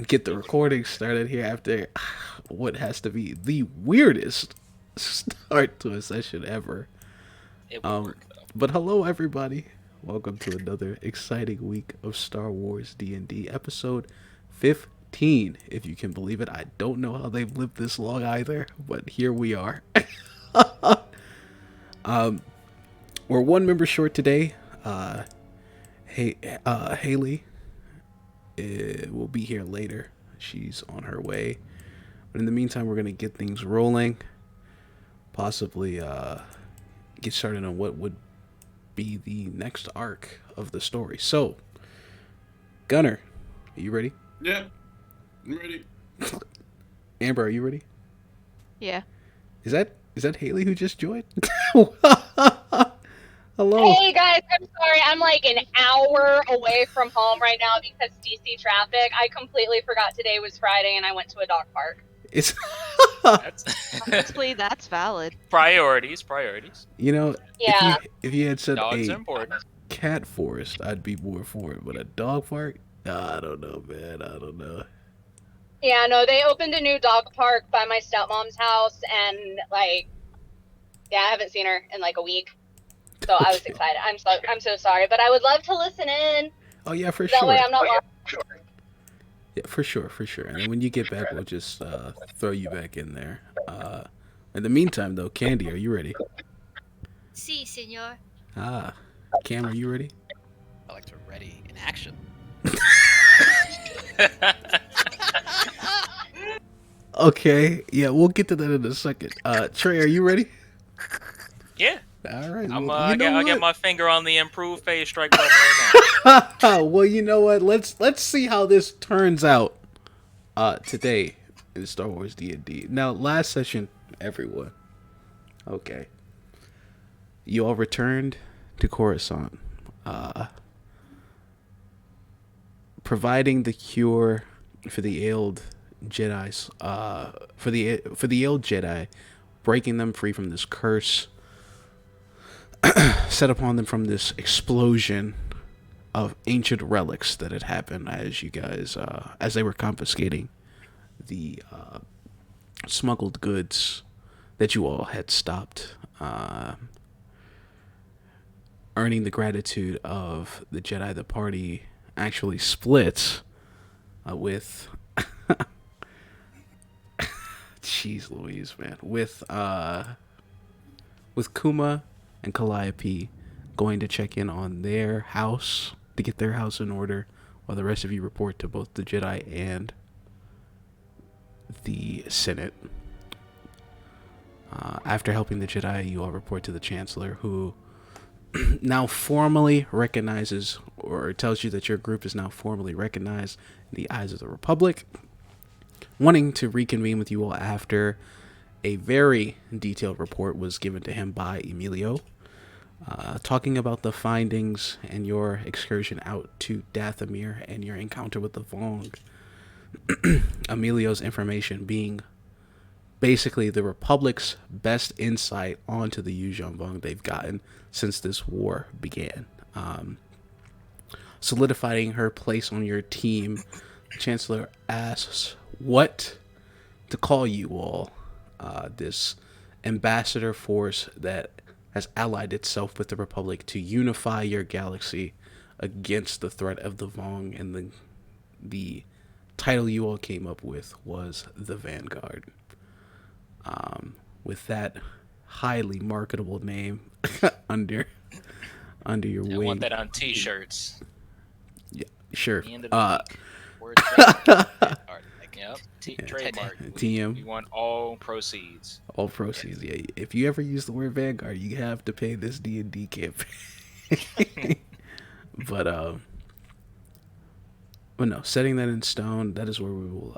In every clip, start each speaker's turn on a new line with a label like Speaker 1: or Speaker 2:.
Speaker 1: get the recording started here after what has to be the weirdest start to a session ever.
Speaker 2: It would work though.
Speaker 1: But hello, everybody. Welcome to another exciting week of Star Wars D&D episode 15. If you can believe it, I don't know how they've lived this long either, but here we are. We're one member short today. Haley will be here later. She's on her way. But in the meantime, we're going to get things rolling. Possibly get started on what would be the next arc of the story. So, Gunner, are you ready?
Speaker 3: Yeah, I'm ready.
Speaker 1: Amber, are you ready?
Speaker 4: Yeah.
Speaker 1: Is that Haley who just joined? Hello.
Speaker 5: Hey guys, I'm sorry. I'm like an hour away from home right now because DC traffic. I completely forgot today was Friday and I went to a dog park.
Speaker 1: It's
Speaker 4: Honestly, that's valid.
Speaker 2: Priorities.
Speaker 1: you know,
Speaker 5: Yeah.
Speaker 1: if you had said
Speaker 2: Dogs are
Speaker 1: a
Speaker 2: important.
Speaker 1: cat forest, I'd be more for it. But a dog park, I don't know, man. I don't know.
Speaker 5: Yeah, no, they opened a new dog park by my stepmom's house and I haven't seen her in like a week. So I was
Speaker 1: Okay.
Speaker 5: excited. I'm so sorry, but I would love to listen in.
Speaker 1: Oh yeah, for
Speaker 5: That
Speaker 1: sure.
Speaker 5: way I'm not lost.
Speaker 1: Yeah, for sure. And then when you get back, we'll just throw you back in there. In the meantime, though, Candy, are you ready?
Speaker 6: Si, senor.
Speaker 1: Cam, are you ready?
Speaker 7: I like to ready in action.
Speaker 1: Okay, yeah, we'll get to that in a second. Trey, are you ready?
Speaker 2: Yeah,
Speaker 1: All right.
Speaker 2: I'm.
Speaker 1: well,
Speaker 2: I'll
Speaker 1: what?
Speaker 2: get my finger on the improved phase strike button right now.
Speaker 1: Well, you know what? Let's see how this turns out today in Star Wars D&D. Now, last session, everyone. Okay. You all returned to Coruscant, providing the cure for the ailed Jedi's for the ailed Jedi, breaking them free from this curse set upon them from this explosion of ancient relics that had happened as you guys as they were confiscating the smuggled goods that you all had stopped, earning the gratitude of the Jedi. The party actually split with jeez Louise, man, with Kuma and Calliope going to check in on their house to get their house in order, while the rest of you report to both the Jedi and the Senate. After helping the Jedi, you all report to the Chancellor, who now formally recognizes or tells you that your group is now formally recognized in the eyes of the Republic, wanting to reconvene with you all after a very detailed report was given to him by Emilio, talking about the findings and your excursion out to Dathomir and your encounter with the Vong. Emilio's information being basically the Republic's best insight onto the Yuuzhan Vong they've gotten since this war began. Solidifying her place on your team, Chancellor asks what to call you all. This ambassador force that has allied itself with the Republic to unify your galaxy against the threat of the Vong, and the title you all came up with was the Vanguard. With that highly marketable name under your
Speaker 2: I
Speaker 1: wing.
Speaker 2: want that on T-shirts.
Speaker 1: Yeah, sure.
Speaker 2: The end of the week.
Speaker 7: Words ready.
Speaker 2: Yep.
Speaker 1: Yeah.
Speaker 2: Trademark.
Speaker 1: TM.
Speaker 2: We want all proceeds.
Speaker 1: All proceeds. Yeah. If you ever use the word Vanguard, you have to pay this D&D campaign. But no. Setting that in stone. That is where we will.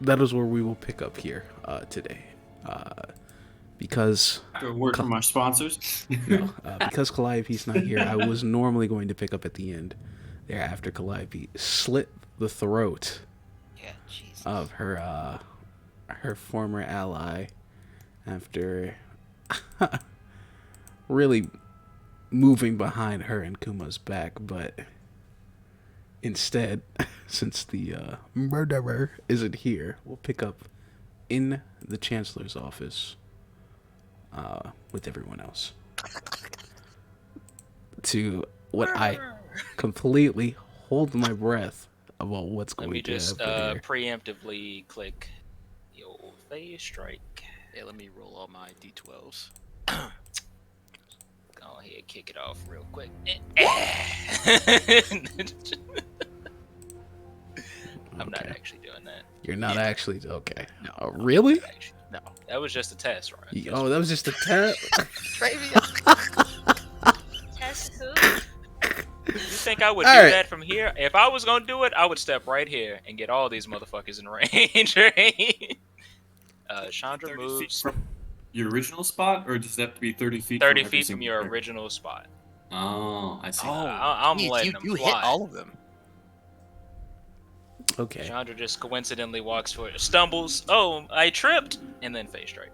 Speaker 1: That is where we will pick up here today. Because
Speaker 3: After a word from our sponsors.
Speaker 1: because Calliope's not here, I was normally going to pick up at the end. Thereafter, Calliope slit the throat
Speaker 7: Yeah, Jesus.
Speaker 1: of her former ally after really moving behind her and Kuma's back, but Instead, since the murderer isn't here, we'll pick up in the Chancellor's office with everyone else. To what I completely hold my breath about what's
Speaker 2: Let
Speaker 1: going
Speaker 2: me
Speaker 1: to
Speaker 2: just
Speaker 1: happen here.
Speaker 2: preemptively click the old phase strike.
Speaker 7: Yeah, let me roll all my d12s.
Speaker 2: Go ahead, kick it off real quick. I'm not
Speaker 1: Okay.
Speaker 2: actually doing that.
Speaker 1: You're not actually okay.
Speaker 7: No.
Speaker 1: Really?
Speaker 2: Actually,
Speaker 7: No.
Speaker 2: that was just a test, right?
Speaker 1: Oh, that was just a test.
Speaker 6: Test who?
Speaker 2: You think I would
Speaker 1: All
Speaker 2: do
Speaker 1: right.
Speaker 2: that from here? If I was gonna do it, I would step right here and get all these motherfuckers in range. Right? Chandra
Speaker 3: 30 feet
Speaker 2: moves
Speaker 3: from your original spot, or does it have to be 30 feet
Speaker 2: 30
Speaker 3: from every
Speaker 2: feet from
Speaker 3: single
Speaker 2: your
Speaker 3: player?
Speaker 2: original spot.
Speaker 3: Oh, I see.
Speaker 2: I'm
Speaker 7: geez,
Speaker 2: letting them
Speaker 7: you
Speaker 2: fly.
Speaker 7: hit all of them.
Speaker 1: Okay.
Speaker 2: Chandra just coincidentally walks forward, stumbles. Oh, I tripped, and then face straight.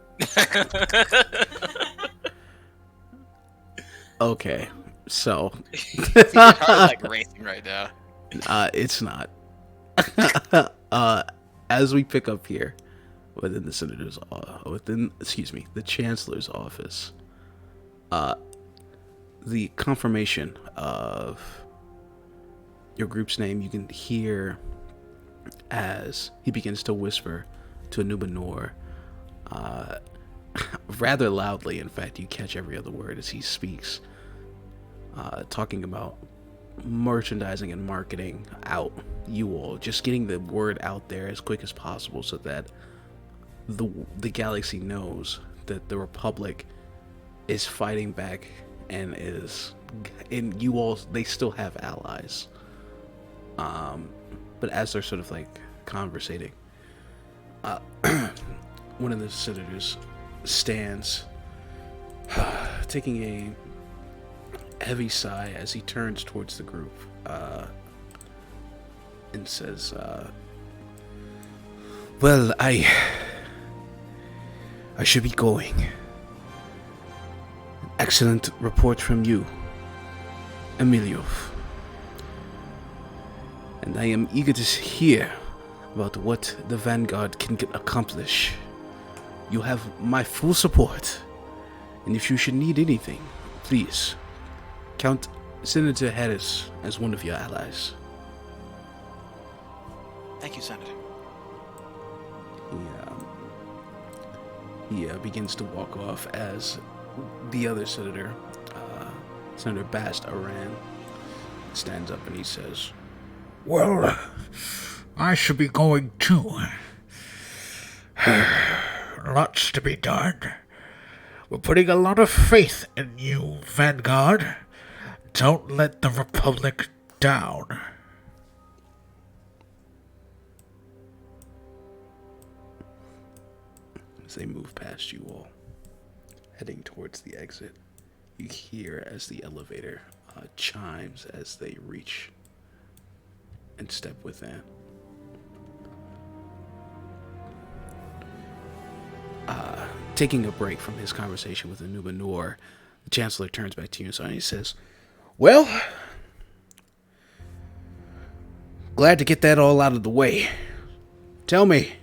Speaker 1: Okay. So,
Speaker 7: Your heart is like racing right now.
Speaker 1: it's not. As we pick up here within the senator's, the chancellor's office, the confirmation of your group's name you can hear as he begins to whisper to Anubanor, rather loudly. In fact, you catch every other word as he speaks, talking about merchandising and marketing out, you all just getting the word out there as quick as possible so that the galaxy knows that the Republic is fighting back and you all, they still have allies. But as they're sort of like conversating, one of the senators stands, taking a heavy sigh as he turns towards the group, and says, well, I should be going. An excellent report from you, Emilio. And I am eager to hear about what the Vanguard can accomplish. You have my full support, and if you should need anything, please count Senator Harris as one of your allies.
Speaker 7: Thank you, Senator.
Speaker 1: He begins to walk off as the other senator, Senator Bast Aran, stands up and he says,
Speaker 8: well, I should be going too. Lots to be done. We're putting a lot of faith in you, Vanguard. Don't let the Republic down.
Speaker 1: as they move past you all, heading towards the exit, you hear as the elevator chimes as they reach and step within. Taking a break from his conversation with Anubanor, the Chancellor turns back to you and he says, well, glad to get that all out of the way. Tell me,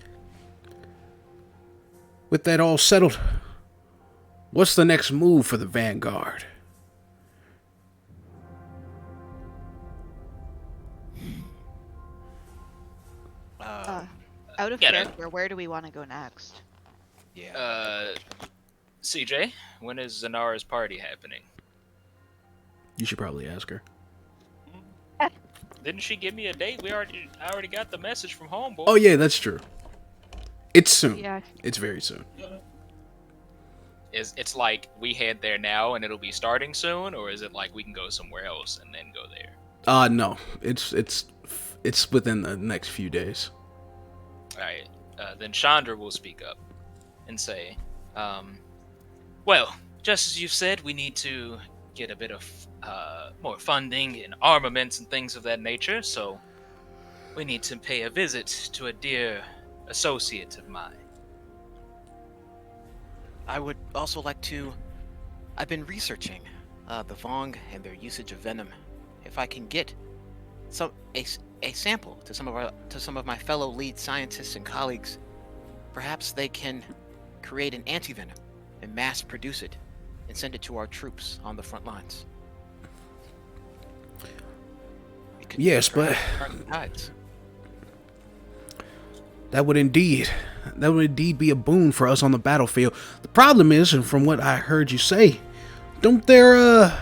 Speaker 1: with that all settled, what's the next move for the Vanguard?
Speaker 4: Out of
Speaker 2: Get it.
Speaker 4: character, where do we want to go next?
Speaker 7: Yeah.
Speaker 2: CJ, when is Zanara's party happening?
Speaker 1: You should probably ask her.
Speaker 2: Didn't she give me a date? I already got the message from Homeboy.
Speaker 1: Oh yeah, that's true. It's soon.
Speaker 4: Yeah.
Speaker 1: It's very soon.
Speaker 2: It's like we head there now and it'll be starting soon, or is it like we can go somewhere else and then go there?
Speaker 1: No. It's within the next few days.
Speaker 2: Alright, then Chandra will speak up and say, well, just as you've said, we need to get a bit of more funding and armaments and things of that nature, so we need to pay a visit to a dear associate of mine.
Speaker 7: I would also like to... I've been researching the Vong and their usage of venom. If I can get a sample to some of my fellow lead scientists and colleagues. Perhaps they can create an antivenom and mass produce it and send it to our troops on the front lines.
Speaker 1: Yes, but that would indeed be a boon for us on the battlefield. The problem is, and from what I heard you say, don't their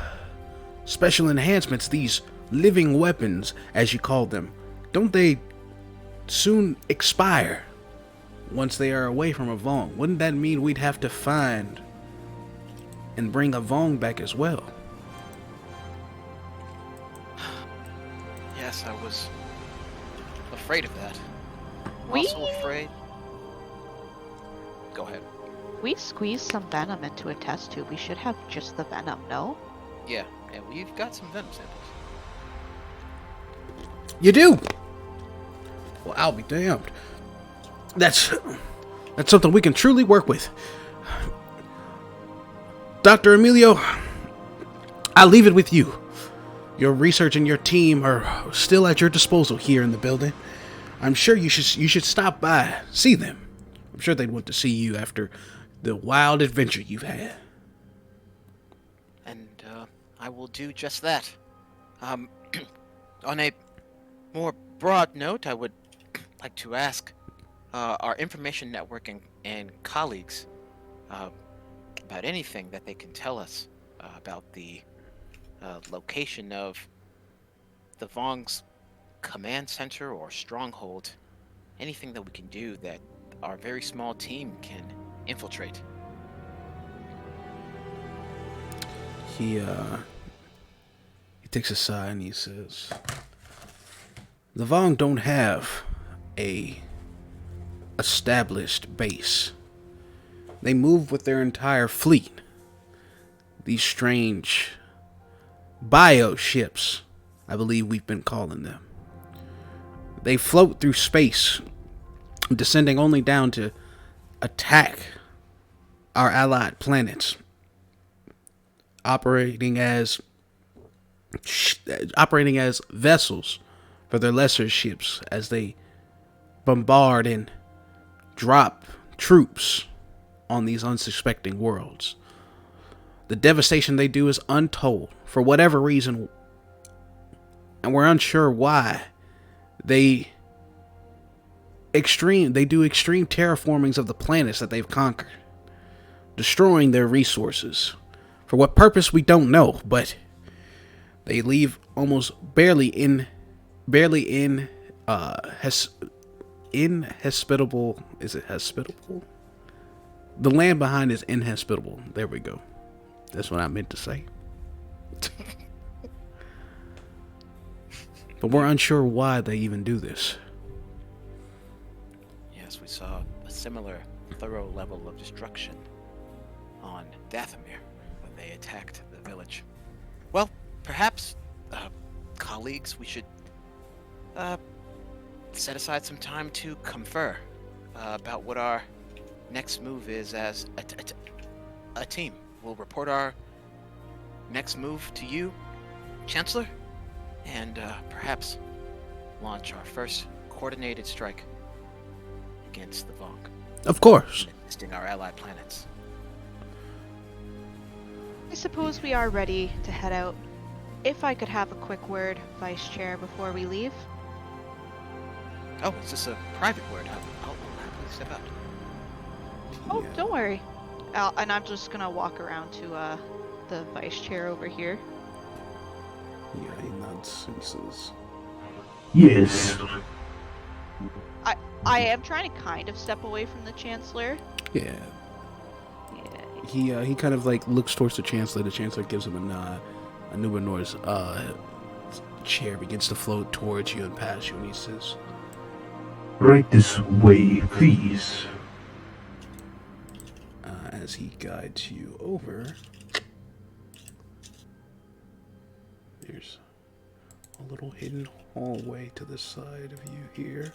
Speaker 1: special enhancements, these living weapons, as you call them, don't they soon expire once they are away from a Vong? Wouldn't that mean we'd have to find and bring a Vong back as well?
Speaker 7: Yes, I was afraid of that. I'm
Speaker 4: We-
Speaker 7: also afraid. Go ahead.
Speaker 4: We squeezed some venom into a test tube. We should have just the venom, no?
Speaker 7: Yeah, and we've got some venom samples.
Speaker 1: You do? Well, I'll be damned. That's something we can truly work with. Dr. Emilio, I'll leave it with you. Your research and your team are still at your disposal here in the building. I'm sure you should stop by, see them. I'm sure they'd want to see you after the wild adventure you've had.
Speaker 7: And I will do just that. On a more broad note, I would like to ask our information network and colleagues about anything that they can tell us about the location of the Vong's command center or stronghold. Anything that we can do that our very small team can infiltrate.
Speaker 1: He takes a sigh and he says, the Vong don't have a established base. They move with their entire fleet. These strange bio ships, I believe we've been calling them. They float through space, descending only down to attack our allied planets, operating as vessels for their lesser ships as they bombard and drop troops on these unsuspecting worlds. The devastation they do is untold for whatever reason, and we're unsure why. They do extreme terraformings of the planets that they've conquered, destroying their resources. For what purpose we don't know, but they leave almost barely inhospitable. Is it hospitable? The land behind is inhospitable. There we go. That's what I meant to say. But we're unsure why they even do this.
Speaker 7: Yes, we saw a similar thorough level of destruction on Dathomir when they attacked the village. Well, perhaps, colleagues, we should set aside some time to confer about what our next move is as a team. We'll report our next move to you, Chancellor, and perhaps launch our first coordinated strike against the Vong.
Speaker 1: Of course.
Speaker 7: Assisting our allied planets.
Speaker 4: I suppose we are ready to head out. If I could have a quick word, Vice Chair, before we leave.
Speaker 7: Oh, is this a private word? I'll happily step out.
Speaker 4: Oh, don't worry. And I'm just gonna walk around to the Vice Chair over here.
Speaker 1: Yeah, he nods and says,
Speaker 8: Yes.
Speaker 4: I am trying to kind of step away from the Chancellor.
Speaker 1: yeah.
Speaker 4: Yeah.
Speaker 1: He kind of like looks towards the Chancellor. The Chancellor gives him a nod. Anubanor's chair begins to float towards you and past you, and he says,
Speaker 8: Right this way, please.
Speaker 1: as he guides you over, there's a little hidden hallway to the side of you here.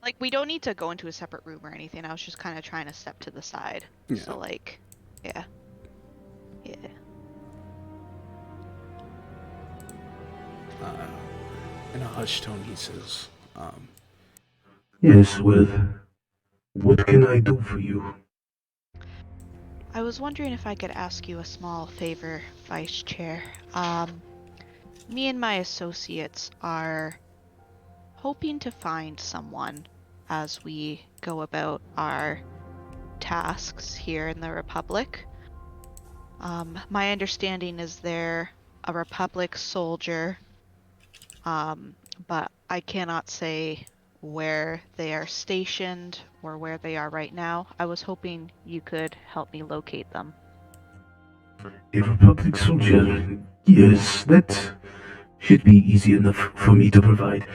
Speaker 4: Like, we don't need to go into a separate room or anything. I was just kind of trying to step to the side.
Speaker 1: Yeah.
Speaker 4: So, like, yeah. Yeah.
Speaker 1: In a hushed tone, he says,
Speaker 9: Yes, well, what can I do for you?
Speaker 4: I was wondering if I could ask you a small favor, Vice Chair. Me and my associates are hoping to find someone as we go about our tasks here in the Republic. My understanding is they're a Republic soldier, but I cannot say where they are stationed or where they are right now. I was hoping you could help me locate them.
Speaker 9: A Republic soldier? Yes, that should be easy enough for me to provide.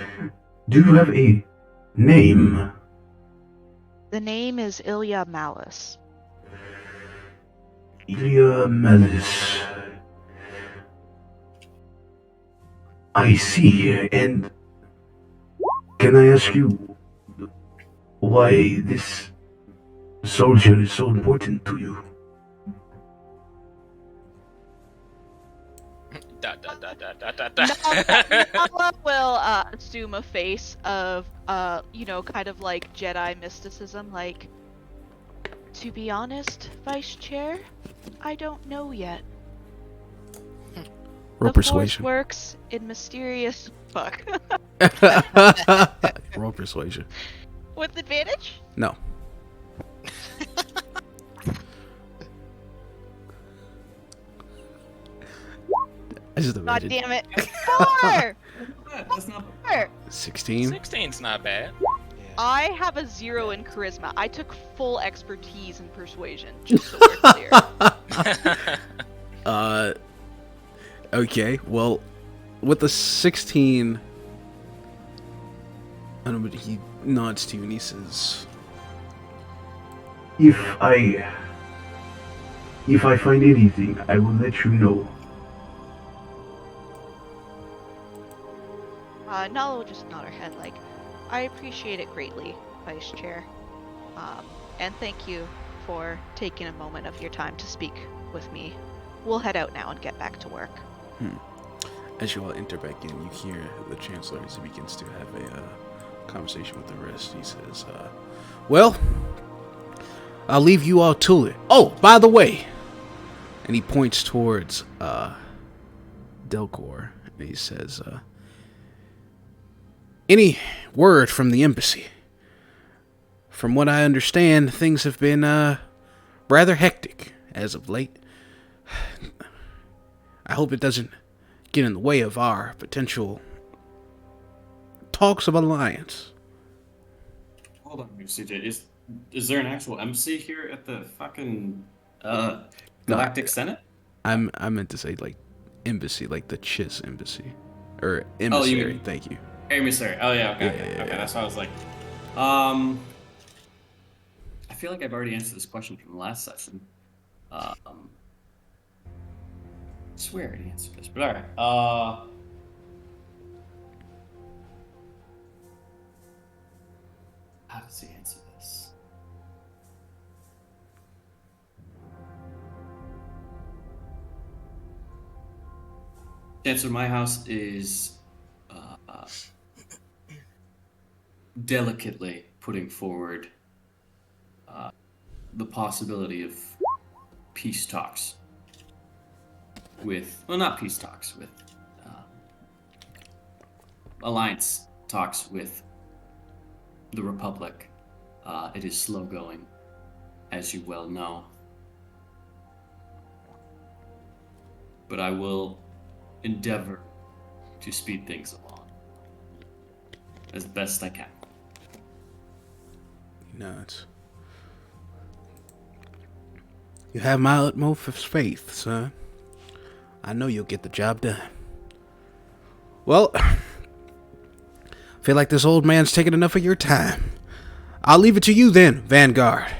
Speaker 9: Do you have a name?
Speaker 4: The name is Ilya Malice.
Speaker 9: Ilya Malice. I see, and can I ask you why this soldier is so important to you?
Speaker 4: Nala will assume a face of, kind of like Jedi mysticism, like, to be honest, Vice Chair, I don't know yet.
Speaker 1: roll
Speaker 4: The Force
Speaker 1: persuasion.
Speaker 4: works in mysterious... Fuck.
Speaker 1: Roll persuasion.
Speaker 4: With advantage?
Speaker 1: No. I just
Speaker 4: God
Speaker 1: imagine.
Speaker 4: damn it. 4!
Speaker 3: That's not.
Speaker 4: 4!
Speaker 1: 16?
Speaker 2: 16's not bad.
Speaker 4: I have a 0 in charisma. I took full expertise in persuasion, just so we're clear.
Speaker 1: Okay, well, with the 16, I don't know, but he nods to you and he says,
Speaker 9: If I find anything, I will let you know.
Speaker 4: Nala will just nod her head like, I appreciate it greatly, Vice Chair. And thank you for taking a moment of your time to speak with me. We'll head out now and get back to work.
Speaker 1: as you all enter back in, you hear the Chancellor as he begins to have a conversation with the rest. He says, well, I'll leave you all to it. Oh, by the way, and he points towards Delcor, and he says, any word from the embassy? From what I understand, things have been rather hectic as of late. I hope it doesn't get in the way of our potential talks of alliance.
Speaker 3: Hold on, CJ. Is there an actual embassy here at the fucking Galactic Senate?
Speaker 1: I meant to say like embassy, like the Chiss embassy or emissary. Thank you.
Speaker 3: Emissary. Oh yeah. Okay.
Speaker 1: Yeah.
Speaker 3: That's why I was like, I feel like I've already answered this question from the last session. I swear I already answered this, but alright. How does he answer this? Chancellor, my house is delicately putting forward the possibility of peace talks with, well, not peace talks, with alliance talks with the Republic. It is slow going, as you well know. But I will endeavor to speed things along as best I can.
Speaker 1: Nuts. You have my utmost faith, son. I know you'll get the job done. Well, I feel like this old man's taking enough of your time. I'll leave it to you then, Vanguard.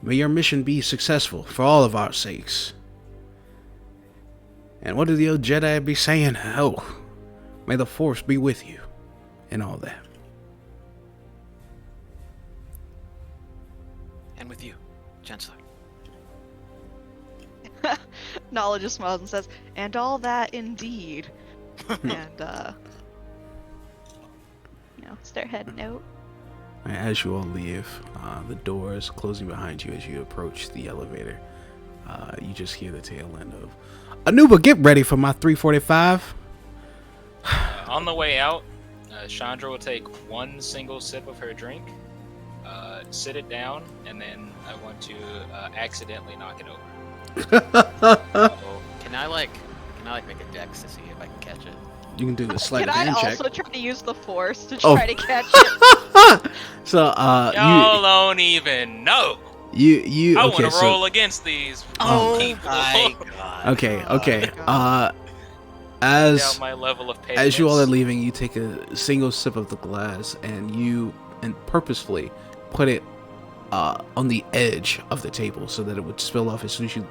Speaker 1: May your mission be successful for all of our sakes. And what do the old Jedi be saying? Oh, may the Force be with you, and all that.
Speaker 7: Chancellor.
Speaker 4: Nala just smiles and says, "And all that indeed." And start heading out.
Speaker 1: As you all leave, the doors closing behind you as you approach the elevator. You just hear the tail end of, "Anuba, get ready for my 3:45."
Speaker 2: On the way out, Chandra will take one single sip of her drink, sit it down, and then I want to accidentally knock it over.
Speaker 7: Can I make a dex to see if I can catch it?
Speaker 1: You can do the sleight
Speaker 4: Can
Speaker 1: of
Speaker 4: I
Speaker 1: hand check.
Speaker 4: also try to use the force to
Speaker 1: Oh.
Speaker 4: try to catch it?
Speaker 1: So
Speaker 2: Y'all don't even know.
Speaker 1: you
Speaker 2: I
Speaker 1: okay?
Speaker 2: want to
Speaker 1: So
Speaker 2: roll against these people.
Speaker 7: my god.
Speaker 1: okay.
Speaker 4: God.
Speaker 1: As
Speaker 2: Down my level of patience.
Speaker 1: As you all are leaving, you take a single sip of the glass and purposefully put it on the edge of the table so that it would spill off as soon as you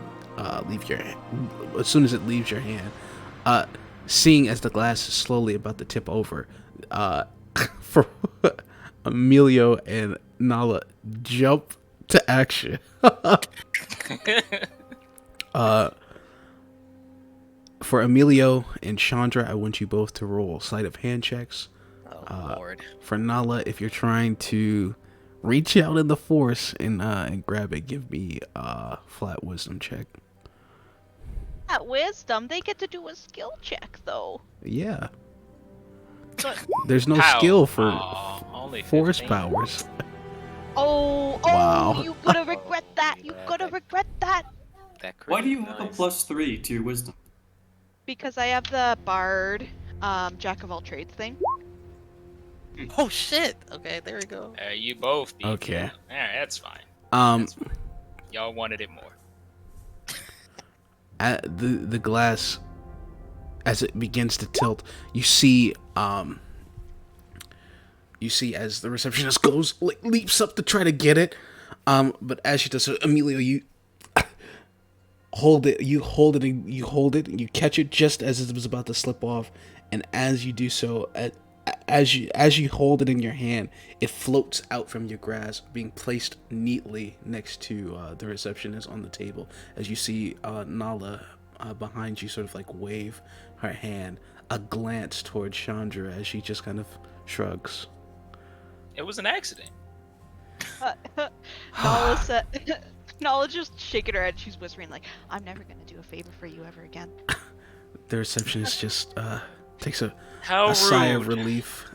Speaker 1: as soon as it leaves your hand. Seeing as the glass is slowly about to tip over, for Emilio and Nala jump to action. For Emilio and Chandra, I want you both to roll sleight of hand checks.
Speaker 7: Oh lord.
Speaker 1: For Nala, if you're trying to reach out in the force and grab it, give me a flat wisdom check.
Speaker 4: That wisdom, they get to do a skill check though.
Speaker 1: Yeah.
Speaker 4: But
Speaker 1: There's no
Speaker 2: How?
Speaker 1: skill for
Speaker 2: Only
Speaker 1: force
Speaker 2: 15.
Speaker 1: powers.
Speaker 4: oh, you gonna regret that. You gonna regret that.
Speaker 7: That
Speaker 3: Why do you
Speaker 7: crit,
Speaker 3: have a
Speaker 7: nice.
Speaker 3: +3 to your wisdom?
Speaker 4: Because I have the bard, jack of all trades thing.
Speaker 7: Oh shit! Okay, there we go.
Speaker 2: You both beat
Speaker 1: Okay.
Speaker 2: me. Alright, that's fine.
Speaker 1: Um,
Speaker 2: Y'all wanted it more.
Speaker 1: at the glass, as it begins to tilt, you see as the receptionist leaps up to try to get it, but as she does so, Emilio, you hold it, and you catch it just as it was about to slip off, and as you do so, as you hold it in your hand, it floats out from your grasp, being placed neatly next to the receptionist on the table. As you see Nala behind you sort of like wave her hand, a glance towards Chandra as she just kind of shrugs.
Speaker 2: It was an accident.
Speaker 4: Nala said, Nala just shaking her head. She's whispering like, "I'm never gonna do a favor for you ever again."
Speaker 1: The receptionist just takes a
Speaker 2: How
Speaker 1: sigh of
Speaker 2: rude.
Speaker 1: relief.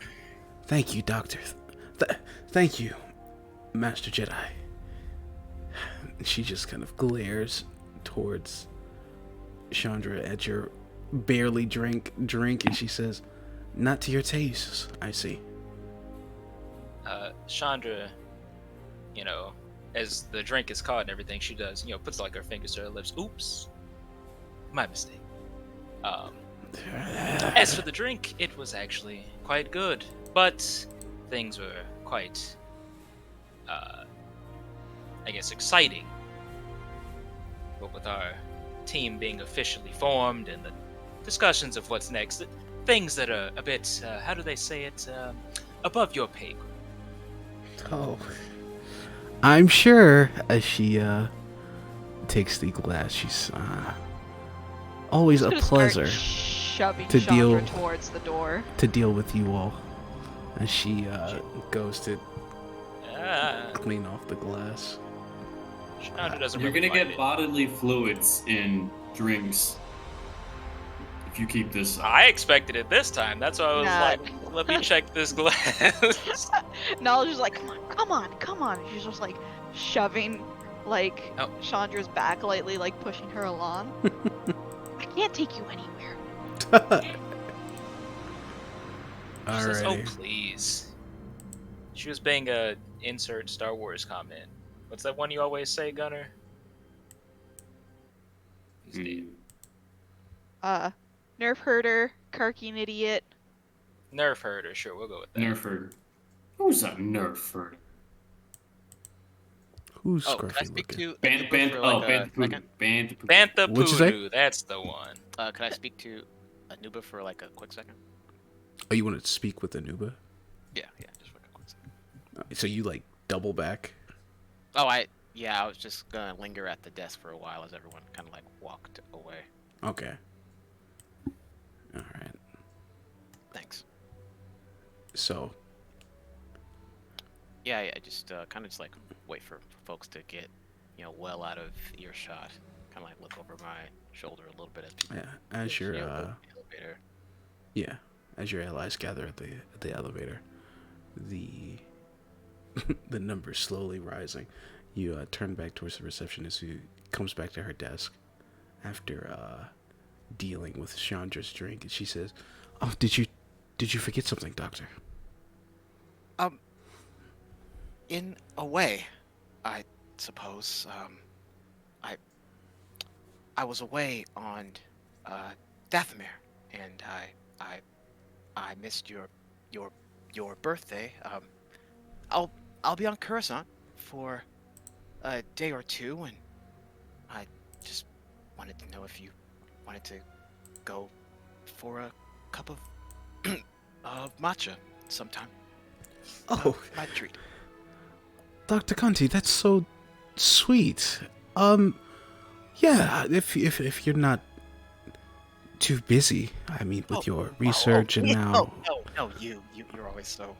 Speaker 1: "Thank you, Doctor. Thank you, Master Jedi." She just kind of glares towards Chandra at your barely drink, and she says, "Not to your tastes, I see."
Speaker 2: Chandra, as the drink is caught and everything, she does, puts like her fingers to her lips. Oops. My mistake. As for the drink, it was actually quite good, but things were quite, I guess, exciting. But with our team being officially formed and the discussions of what's next, things that are a bit, how do they say it, above your pay grade.
Speaker 1: Oh, I'm sure. As she takes the glass, she's always a
Speaker 4: Gonna start
Speaker 1: pleasure
Speaker 4: shoving
Speaker 1: to
Speaker 4: Chandra
Speaker 1: deal-
Speaker 4: towards the door.
Speaker 1: to deal with you all. As she goes to clean off the glass.
Speaker 2: Chandra doesn't
Speaker 3: You're
Speaker 2: really
Speaker 3: gonna
Speaker 2: mind
Speaker 3: get
Speaker 2: it.
Speaker 3: bodily fluids in drinks if you keep this up.
Speaker 2: I expected it this time. That's why I was
Speaker 4: Nah.
Speaker 2: like, let me check this glass.
Speaker 4: Nala's just like, come on. She's just like shoving like
Speaker 2: Oh.
Speaker 4: Chandra's back lightly, like pushing her along. I can't take you anywhere.
Speaker 2: She says, "Oh,
Speaker 1: Alrighty.
Speaker 2: please." She was being a insert Star Wars comment. What's that one you always say, Gunner? He's dead.
Speaker 4: Nerf herder, Karkian idiot.
Speaker 2: Nerf herder, sure, we'll go with that.
Speaker 3: Nerf herder. Who's a nerf herder?
Speaker 1: Who's
Speaker 7: Oh, can I
Speaker 1: scruffy
Speaker 7: speak
Speaker 1: looking?
Speaker 7: to
Speaker 3: Band,
Speaker 7: Anuba for like a second?
Speaker 3: Band.
Speaker 2: Bantha
Speaker 1: What'd you say?
Speaker 2: Poodoo, that's the one.
Speaker 7: Can I speak to Anuba for like a quick second?
Speaker 1: Oh, you want to speak with
Speaker 7: Yeah, just for a quick second.
Speaker 1: So you like double back?
Speaker 7: Oh, Yeah, I was just gonna linger at the desk for a while as everyone kind of like walked away.
Speaker 1: Okay. All right.
Speaker 7: Thanks.
Speaker 1: So,
Speaker 7: Yeah, I just kind of just like wait for folks to get, well out of earshot. Kind of like look over my shoulder a little bit as people,
Speaker 1: yeah, as your
Speaker 7: go in the elevator.
Speaker 1: yeah, as your allies gather at the elevator, the the numbers slowly rising. You turn back towards the receptionist, who comes back to her desk after dealing with Chandra's drink, and she says, "Oh, did you forget something, Doctor?"
Speaker 7: Um, in a way, I suppose. I I was away on Dathomir, and I missed your your birthday. I'll I'll be on Coruscant for a day or two, and I just wanted to know if you wanted to go for a cup of of matcha sometime.
Speaker 1: Oh,
Speaker 7: My treat.
Speaker 1: Dr. Conti, that's so sweet. Yeah, if you're not too busy, I mean, with your research and
Speaker 7: Yeah,
Speaker 1: now.
Speaker 7: no, you're always so.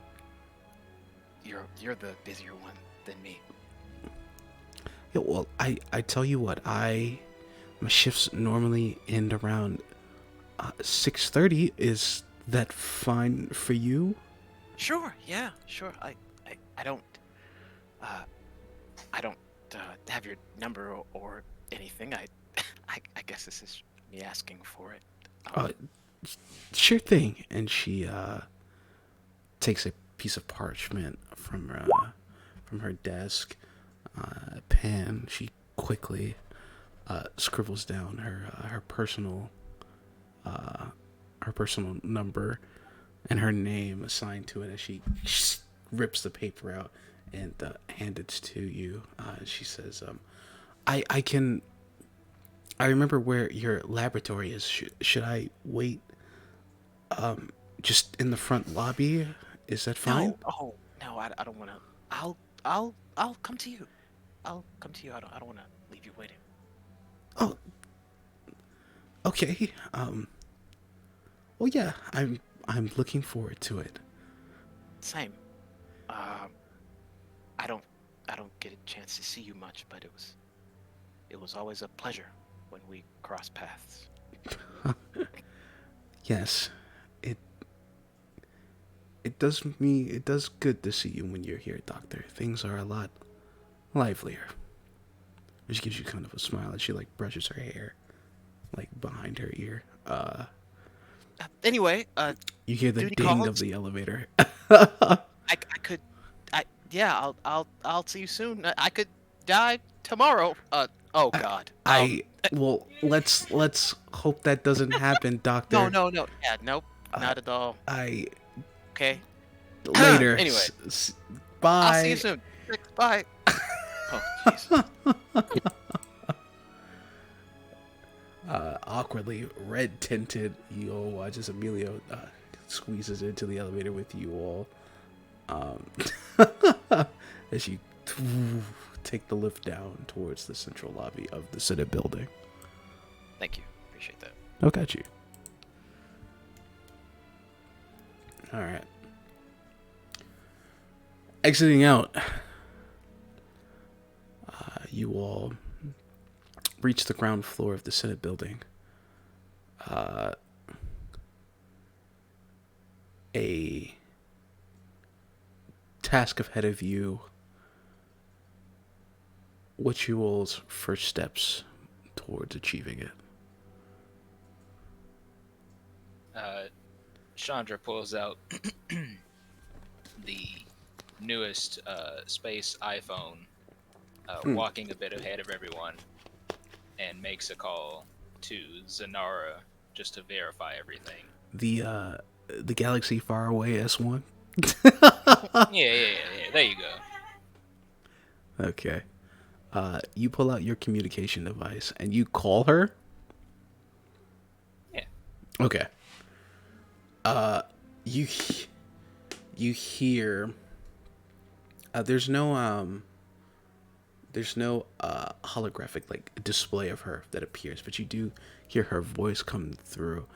Speaker 7: You're the busier one than me.
Speaker 1: Yeah, well, I tell you what, my shifts normally end around 6:30. Is that fine for you?
Speaker 7: Sure, yeah, sure. I don't I don't have your number or anything. I guess this is me asking for it.
Speaker 1: Uh, sure thing. And she takes a piece of parchment from her desk, pen. She quickly scribbles down her personal number and her name assigned to it, as she rips the paper out and hands it to you. She says, I remember where your laboratory is. Should I wait just in the front lobby? Is that fine?"
Speaker 7: No, I don't want to. I'll come to you. I'll come to you. I don't want to leave you waiting.
Speaker 1: Oh, okay. Well, yeah, I'm looking forward to it.
Speaker 7: Same. I don't get a chance to see you much, but it was always a pleasure when we cross paths.
Speaker 1: Yes, it does good to see you when you're here, Doctor. Things are a lot livelier. She gives you kind of a smile as she like brushes her hair, like behind her ear.
Speaker 7: Anyway,
Speaker 1: You hear the
Speaker 7: duty
Speaker 1: ding
Speaker 7: calls?
Speaker 1: of the elevator.
Speaker 7: I could, yeah, I'll see you soon. I could die tomorrow. Oh God.
Speaker 1: Well, let's hope that doesn't happen, Doctor.
Speaker 7: No. Yeah, nope, not at all.
Speaker 1: I
Speaker 7: Okay.
Speaker 1: later.
Speaker 7: Anyway,
Speaker 1: Bye.
Speaker 7: I'll see you soon. Bye. Oh, jeez.
Speaker 1: Awkwardly red tinted, you all watch as Emilio squeezes into the elevator with you all. As you take the lift down towards the central lobby of the Senate building.
Speaker 7: Thank you. Appreciate that.
Speaker 1: Oh, got you. All right. Exiting out, you all reach the ground floor of the Senate building. A task ahead of you. What's you all's first steps towards achieving it?
Speaker 2: Chandra pulls out the newest space iPhone, walking a bit ahead of everyone, and makes a call to Zanara just to verify everything.
Speaker 1: The Galaxy Far Away S1?
Speaker 2: Yeah. There you go.
Speaker 1: Okay. You pull out your communication device and you call her?
Speaker 2: Yeah.
Speaker 1: Okay. You hear there's no there's no holographic like display of her that appears, but you do hear her voice come through.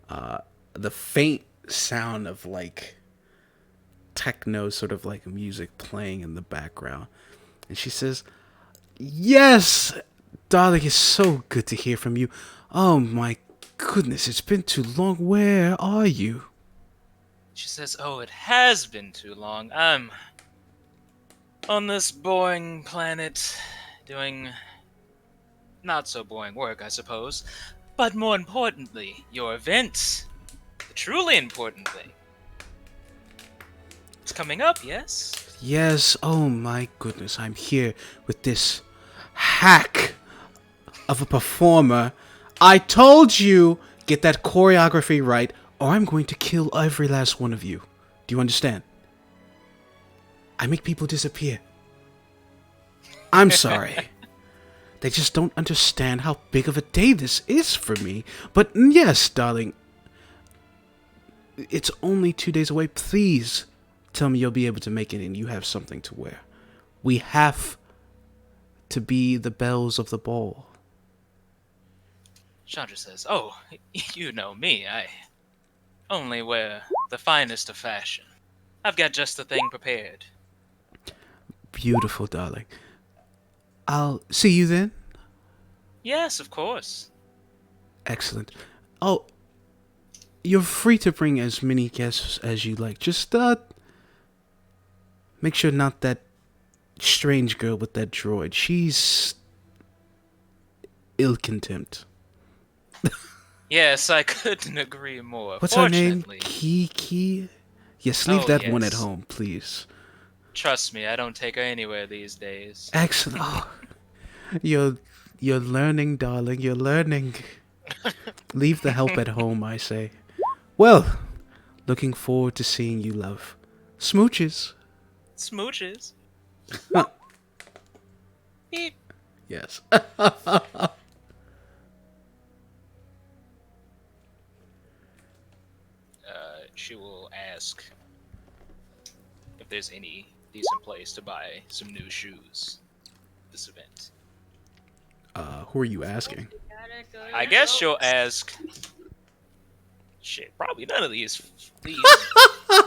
Speaker 1: The faint sound of like techno sort of like music playing in the background, and she says, "Yes, darling, it's so good to hear from you. Oh my goodness, it's been too long. Where are you?"
Speaker 2: She says, "Oh, it has been too long. I'm on this boring planet doing not so boring work, I suppose. But more importantly, your event. The truly important thing. It's coming up, yes?"
Speaker 1: Yes, oh my goodness, I'm here with this hack of a performer. I told you, get that choreography right, or I'm going to kill every last one of you. Do you understand? I make people disappear. I'm sorry. They just don't understand how big of a day this is for me. But yes, darling, it's only 2 days away. Please tell me you'll be able to make it and you have something to wear. We have to be the belles of the ball.
Speaker 2: Chandra says, "Oh, you know me. I only wear the finest of fashion. I've got just the thing prepared."
Speaker 1: Beautiful, darling. I'll see you then.
Speaker 2: "Yes, of course."
Speaker 1: Excellent. Oh, you're free to bring as many guests as you like. Just make sure not that strange girl with that droid. She's ill contempt.
Speaker 2: Yes, I couldn't agree more.
Speaker 1: What's her name?
Speaker 2: Fortunately,
Speaker 1: Kiki? Yes, leave
Speaker 2: Oh,
Speaker 1: that one at
Speaker 2: yes.
Speaker 1: home, please.
Speaker 2: Trust me, I don't take her anywhere these days.
Speaker 1: Excellent. Oh, you're learning, darling. You're learning. Leave the help at home, I say. Well, looking forward to seeing you, love. Smooches.
Speaker 2: Smooches. Beep.
Speaker 1: Yes.
Speaker 2: She will ask if there's any decent place to buy some new shoes this event.
Speaker 1: Who are you asking?
Speaker 2: I guess she'll ask. Shit, probably none of these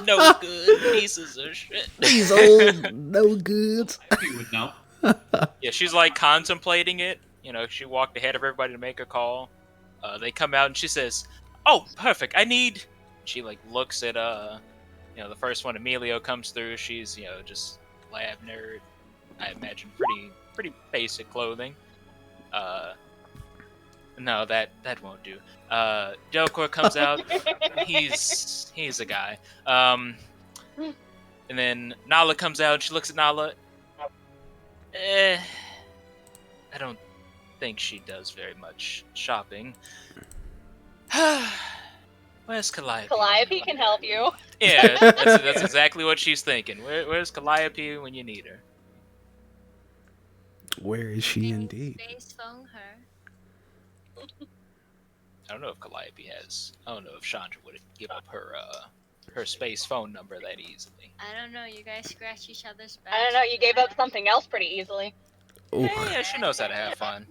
Speaker 2: no good pieces of shit.
Speaker 1: These old no goods.
Speaker 3: You would know.
Speaker 2: Yeah, she's like contemplating it. You know, she walked ahead of everybody to make a call. They come out and she says, "Oh, perfect. I need." She like looks at the first one Emilio comes through. She's just lab nerd. I imagine pretty basic clothing. No, that won't do. Delcor comes out. He's a guy. And then Nala comes out. She looks at Nala. I don't think she does very much shopping. Where's Calliope?
Speaker 5: Calliope can help you.
Speaker 2: Yeah, that's exactly what she's thinking. Where's Calliope when you need her?
Speaker 1: Where is she indeed?
Speaker 6: Space phone her.
Speaker 2: I don't know if Calliope has. I don't know if Chandra would give up her space phone number that easily.
Speaker 6: I don't know. You guys scratch each other's backs.
Speaker 5: I don't know, you gave up something else pretty easily.
Speaker 1: Oh,
Speaker 2: Yeah, she knows how to have fun.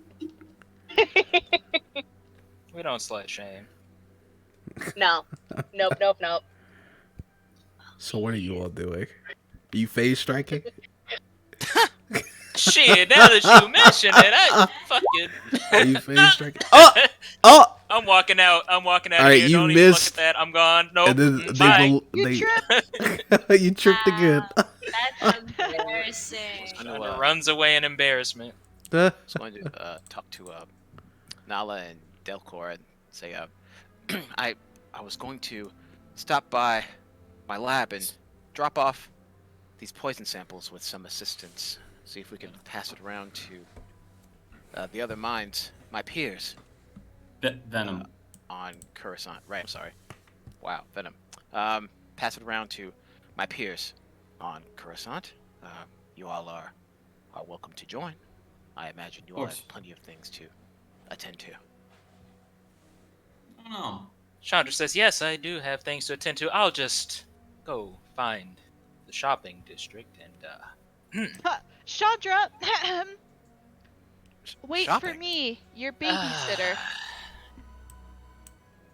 Speaker 2: We don't slut shame.
Speaker 5: No. Nope.
Speaker 1: so what are you all doing? Are you phase striking?
Speaker 2: Shit, now that you mention it, I fucking.
Speaker 1: Are you phase striking? Oh!
Speaker 2: I'm walking out. I'm walking out
Speaker 1: All right,
Speaker 2: here.
Speaker 1: you
Speaker 2: Don't even look
Speaker 1: missed.
Speaker 2: at that. I'm gone. Nope.
Speaker 1: And then
Speaker 2: Bye.
Speaker 1: you tripped again.
Speaker 6: That's embarrassing.
Speaker 2: Chandra runs away in embarrassment.
Speaker 7: I was going to talk to Nala and Delcor and say, I was going to stop by my lab and drop off these poison samples with some assistance. See if we can pass it around to the other minds, my peers.
Speaker 3: Venom.
Speaker 7: On Coruscant. Right, I'm sorry. Wow, Venom. Pass it around to my peers on Coruscant. You all are welcome to join. I imagine you all have plenty of things to attend to.
Speaker 3: I don't know.
Speaker 2: Chandra says, "Yes, I do have things to attend to. I'll just go find the shopping district and
Speaker 4: Chandra, Wait
Speaker 7: shopping.
Speaker 4: for me, your babysitter.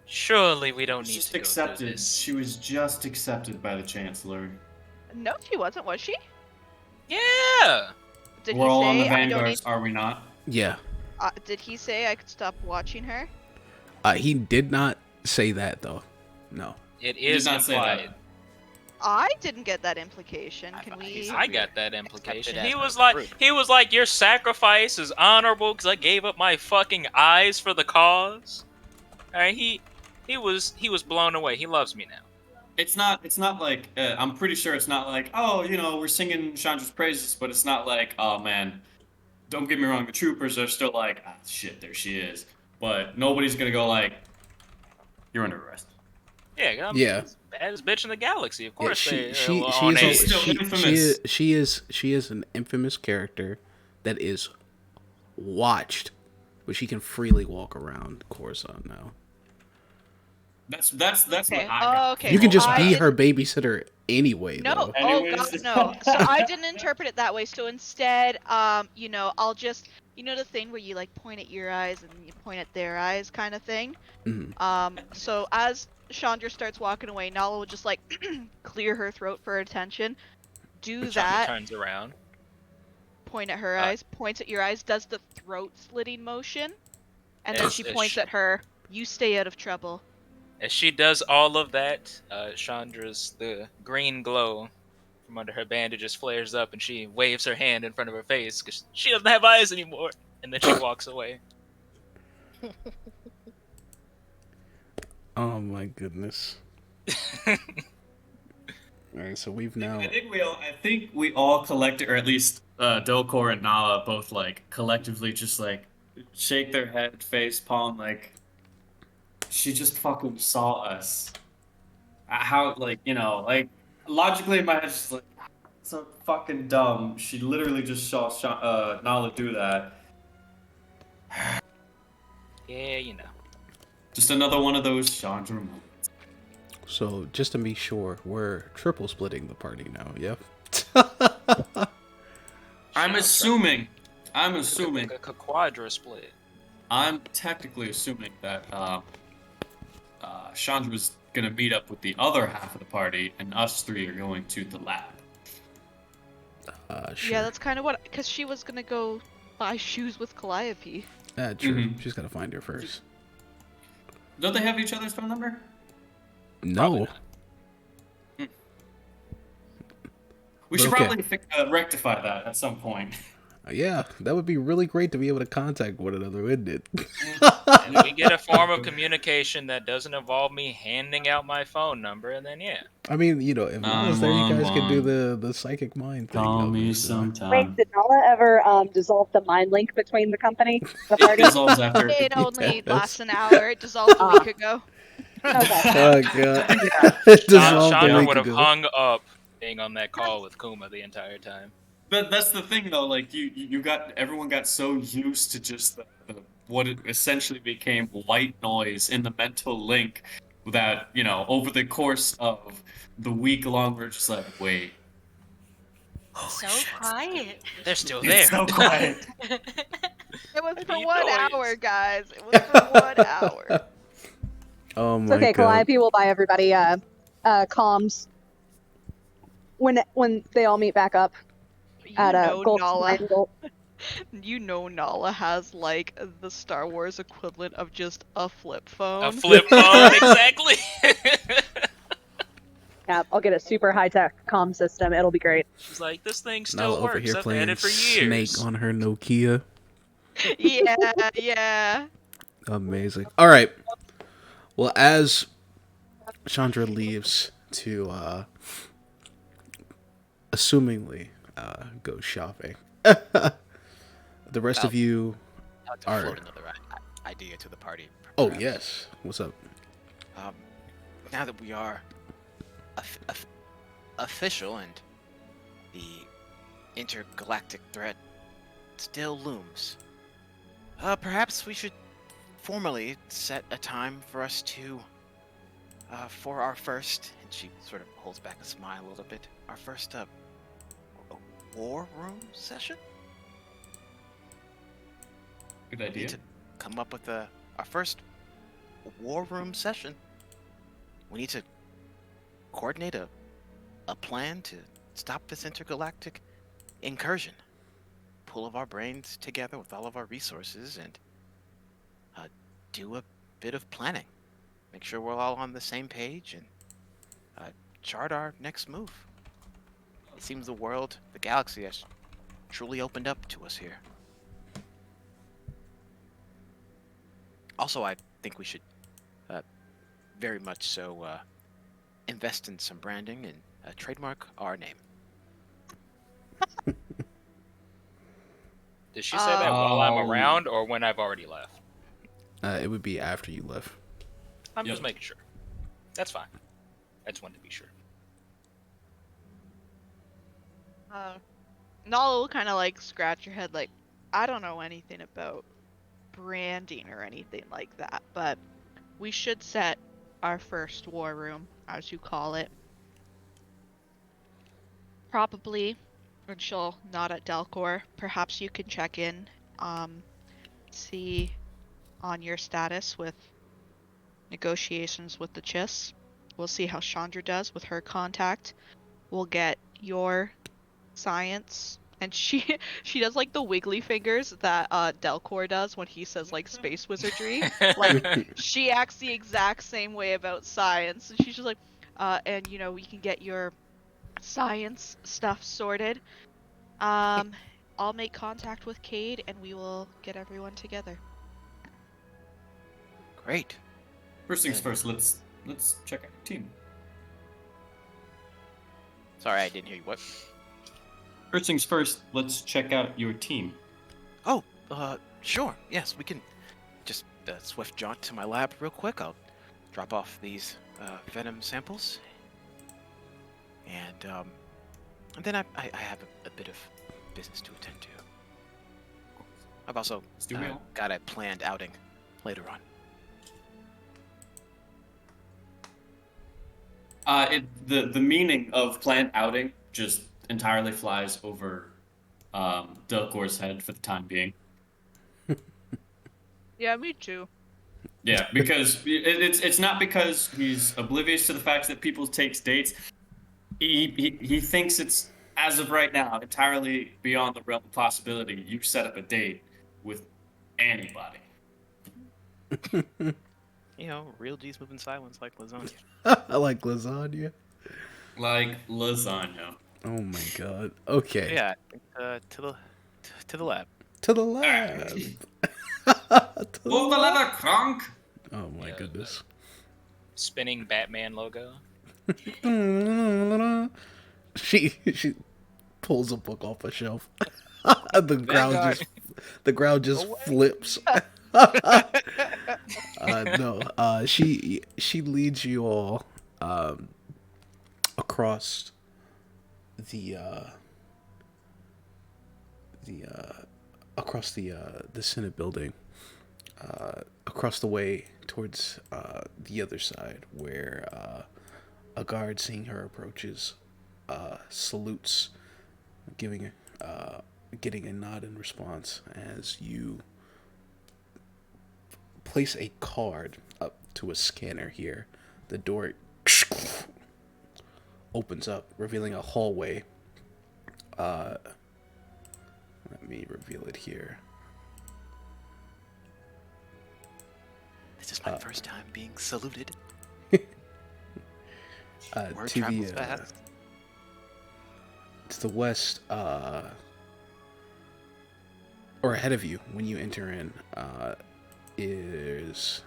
Speaker 2: Surely we don't
Speaker 3: She
Speaker 2: need
Speaker 3: was just
Speaker 2: to go through
Speaker 3: accepted.
Speaker 2: this.
Speaker 3: She was just accepted by the Chancellor.
Speaker 4: No, she wasn't, was she?
Speaker 2: Yeah.
Speaker 4: Did
Speaker 3: We're
Speaker 4: he
Speaker 3: all on the
Speaker 4: say I don't
Speaker 3: Vanguard,
Speaker 4: need?
Speaker 3: are we not?
Speaker 1: Yeah.
Speaker 4: Did he say I could stop watching her?
Speaker 1: He did not say that though. No.
Speaker 2: It
Speaker 3: He did
Speaker 2: is
Speaker 3: not say
Speaker 2: implied.
Speaker 3: that.
Speaker 4: I didn't get that implication. Can
Speaker 7: thought
Speaker 4: we?
Speaker 7: he
Speaker 2: I got that implication.
Speaker 7: Accepted
Speaker 2: He
Speaker 7: as
Speaker 2: was
Speaker 7: a
Speaker 2: like,
Speaker 7: group.
Speaker 2: your sacrifice is honorable because I gave up my fucking eyes for the cause. All right, he was blown away. He loves me now.
Speaker 3: It's not like I'm pretty sure it's not like, oh, you know, we're singing Chandra's praises, but it's not like, oh man, don't get me wrong, the troopers are still like, ah, shit, there she is. But nobody's gonna go like, you're under arrest.
Speaker 2: Yeah, I'm
Speaker 1: Yeah.
Speaker 2: the baddest bitch in the galaxy. Of
Speaker 1: Yeah,
Speaker 2: course,
Speaker 1: she
Speaker 2: they're
Speaker 1: is
Speaker 2: on
Speaker 1: a,
Speaker 2: edge.
Speaker 3: Still infamous.
Speaker 1: she is an infamous character that is watched, but she can freely walk around Coruscant now.
Speaker 3: That's
Speaker 4: Okay.
Speaker 3: what I got.
Speaker 4: Okay.
Speaker 1: You can
Speaker 4: well,
Speaker 1: just
Speaker 4: I
Speaker 1: be
Speaker 4: didn't-
Speaker 1: her babysitter anyway.
Speaker 4: No.
Speaker 1: though.
Speaker 4: Oh
Speaker 3: Anyways.
Speaker 4: God, no. So I didn't interpret it that way. So instead, you know, I'll just, you know, the thing where you like point at your eyes and you point at their eyes, kind of thing.
Speaker 1: Mhm.
Speaker 4: So as Chandra starts walking away, Nala will just like clear her throat for attention. Do
Speaker 2: Chandra
Speaker 4: that.
Speaker 2: turns around.
Speaker 4: Point at her eyes. Points at your eyes. Does the throat slitting motion, and then
Speaker 2: As-
Speaker 4: she
Speaker 2: as
Speaker 4: points
Speaker 2: she-
Speaker 4: at her. You stay out of trouble.
Speaker 2: As she does all of that, the green glow from under her bandages flares up, and she waves her hand in front of her face because she doesn't have eyes anymore. And then she walks away.
Speaker 1: Oh my goodness. All right, so we've now.
Speaker 3: I think we all collected, or at least Dokor and Nala both like collectively just like shake their head, face palm, like she just fucking saw us. How like, you know, like logically in my head, just like so fucking dumb. She literally just saw Nala do that.
Speaker 2: Yeah, you know.
Speaker 3: Just another one of those Chandra moments.
Speaker 1: So just to be sure, we're triple splitting the party now. Yep.
Speaker 3: I'm assuming.
Speaker 2: Like a quadra split.
Speaker 3: I'm technically assuming that Chandra's gonna meet up with the other half of the party, and us three are going to the lab.
Speaker 1: Sure.
Speaker 4: Yeah, that's kind of what. Because she was gonna go buy shoes with Calliope.
Speaker 1: True.
Speaker 3: Mhm.
Speaker 1: She's gotta find her first.
Speaker 3: Don't they have each other's phone number?
Speaker 1: No.
Speaker 3: We
Speaker 1: But
Speaker 3: should
Speaker 1: okay.
Speaker 3: probably rectify that at some point.
Speaker 1: Yeah, that would be really great to be able to contact one another, wouldn't it?
Speaker 2: And we get a form of communication that doesn't involve me handing out my phone number, and then yeah.
Speaker 1: I mean, you know, if Nala's there, you guys can do
Speaker 3: 911.
Speaker 1: the psychic mind thing.
Speaker 3: Call
Speaker 1: of
Speaker 3: me
Speaker 1: it, so.
Speaker 3: sometime.
Speaker 10: Wait, did Nala ever dissolve the mind link between the company, the
Speaker 3: It
Speaker 10: party?
Speaker 3: dissolves after.
Speaker 4: It only
Speaker 1: Yes.
Speaker 4: lasts an hour. It dissolved a week ago.
Speaker 10: Okay.
Speaker 1: Oh god. It dissolved a
Speaker 2: Chandra
Speaker 1: week
Speaker 2: would have
Speaker 1: ago.
Speaker 2: hung up being on that call with Kuma the entire time.
Speaker 3: But that's the thing, though. Like everyone got so used to just what it essentially became white noise in the mental link that over the course of the week long, we're just like, wait.
Speaker 6: So quiet.
Speaker 2: They're still there.
Speaker 3: It's so quiet.
Speaker 4: It was for
Speaker 2: You
Speaker 4: 1
Speaker 2: know
Speaker 4: hour, guys. It was for 1 hour.
Speaker 1: Oh
Speaker 10: It's
Speaker 1: my
Speaker 10: okay,
Speaker 1: god.
Speaker 10: Calliope will buy everybody comms when they all meet back up
Speaker 4: You
Speaker 10: at
Speaker 4: know
Speaker 10: Gold
Speaker 4: Nala.
Speaker 10: Triangle.
Speaker 4: You know Nala has like the Star Wars equivalent of just a flip phone.
Speaker 2: A flip phone, exactly.
Speaker 10: Yeah, I'll get a super high-tech comm system. It'll be great.
Speaker 2: She's like, this thing
Speaker 1: Nala
Speaker 2: still
Speaker 1: over
Speaker 2: works.
Speaker 1: here
Speaker 2: I've had
Speaker 1: playing
Speaker 2: it for years.
Speaker 1: Snake on her Nokia.
Speaker 4: Yeah.
Speaker 1: Amazing. All right. Well, as Chandra leaves to assumingly go shopping, the rest of you
Speaker 7: I'd like to
Speaker 1: are.
Speaker 7: float another idea to the party.
Speaker 1: Oh
Speaker 7: perhaps.
Speaker 1: yes. What's up?
Speaker 7: Now that we are official and the intergalactic threat still looms, perhaps we should formally set a time for us to, for our first, and she sort of holds back a smile a little bit, our first war room session?
Speaker 3: Good
Speaker 7: We
Speaker 3: idea.
Speaker 7: need to come up with our first war room session. We need to coordinate a plan to stop this intergalactic incursion. Pull of our brains together with all of our resources and do a bit of planning. Make sure we're all on the same page and chart our next move. It seems the galaxy has truly opened up to us here. Also, I think we should very much so invest in some branding and trademark our name.
Speaker 2: Did she say that while I'm
Speaker 3: Oh.
Speaker 2: around or when I've already left?
Speaker 1: It would be after you left.
Speaker 2: I'm
Speaker 3: Yep.
Speaker 2: just making sure. That's fine. I just wanted to be sure.
Speaker 4: Nala will kind of like scratch your head, like, I don't know anything about branding or anything like that, but we should set our first war room, as you call it. Probably, and she'll nod at Delcor. Perhaps you can check in, see on your status with negotiations with the Chiss. We'll see how Chandra does with her contact. We'll get your science, and she does like the wiggly fingers that Delcor does when he says like space wizardry. Like she acts the exact same way about science, and she's just like, and you know, we can get your science stuff sorted. I'll make contact with Cade, and we will get everyone together.
Speaker 7: Great.
Speaker 3: First things first, let's check out your team.
Speaker 7: Sorry, I didn't hear you. What?
Speaker 3: First things first, let's check out your team.
Speaker 7: Oh, sure. Yes, we can just swift jaunt to my lab real quick. I'll drop off these venom samples, and then I have a bit of business to attend to. I've also
Speaker 3: do we all?
Speaker 7: got a planned outing later on.
Speaker 3: The meaning of planned outing just entirely flies over Delcor's head for the time being.
Speaker 4: Yeah, me too.
Speaker 3: Yeah, because it's not because he's oblivious to the fact that people take dates. He thinks it's, as of right now, entirely beyond the realm of possibility you set up a date with anybody.
Speaker 7: You know, real G's move in silence like lasagna.
Speaker 1: I like lasagna.
Speaker 3: Like lasagna.
Speaker 1: Oh my god. Okay.
Speaker 7: Yeah, to the lab.
Speaker 1: To the lab.
Speaker 3: Pull the lever, Kronk!
Speaker 1: Oh my goodness.
Speaker 2: Spinning Batman logo.
Speaker 1: She pulls a book off a shelf. the ground just flips. No. She leads you all across the Senate building, across the way towards the other side, where a guard, seeing her approaches, salutes, getting a nod in response as you place a card up to a scanner here. The door opens up, revealing a hallway. Let me reveal it here.
Speaker 7: This is my first time being saluted. Word
Speaker 1: To
Speaker 7: travels fast.
Speaker 1: to the west, or ahead of you when you enter in, is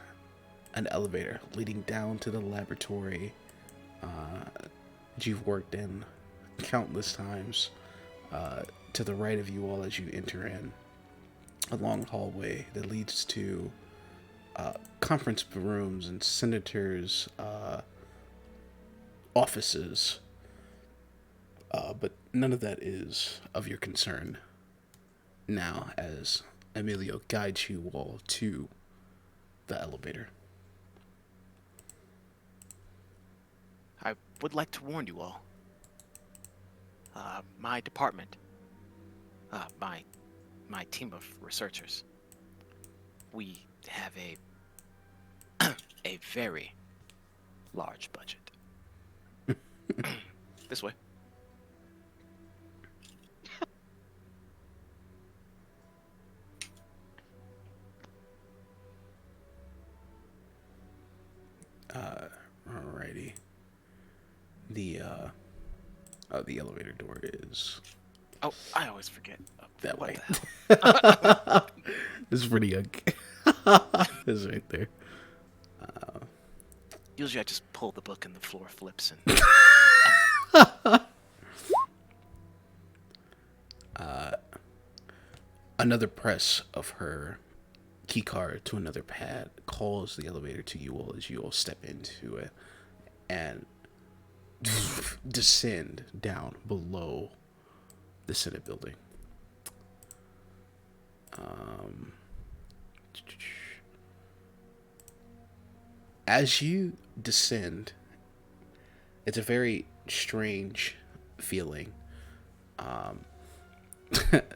Speaker 1: an elevator leading down to the laboratory that you've worked in countless times. To the right of you all as you enter in, a long hallway that leads to conference rooms and senators' offices. But none of that is of your concern now, as Emilio guides you all to the elevator.
Speaker 7: I would like to warn you all. My department, my team of researchers, we have a very large budget. This way.
Speaker 1: Alrighty. The elevator door is
Speaker 7: Oh, I always forget.
Speaker 1: that
Speaker 7: What
Speaker 1: way.
Speaker 7: the hell?
Speaker 1: It's pretty young. It's right there.
Speaker 7: Usually I just pull the book and the floor flips and...
Speaker 1: Another press of her key card to another pad calls the elevator to you all as you all step into it and descend down below the Senate building. As you descend, it's a very strange feeling.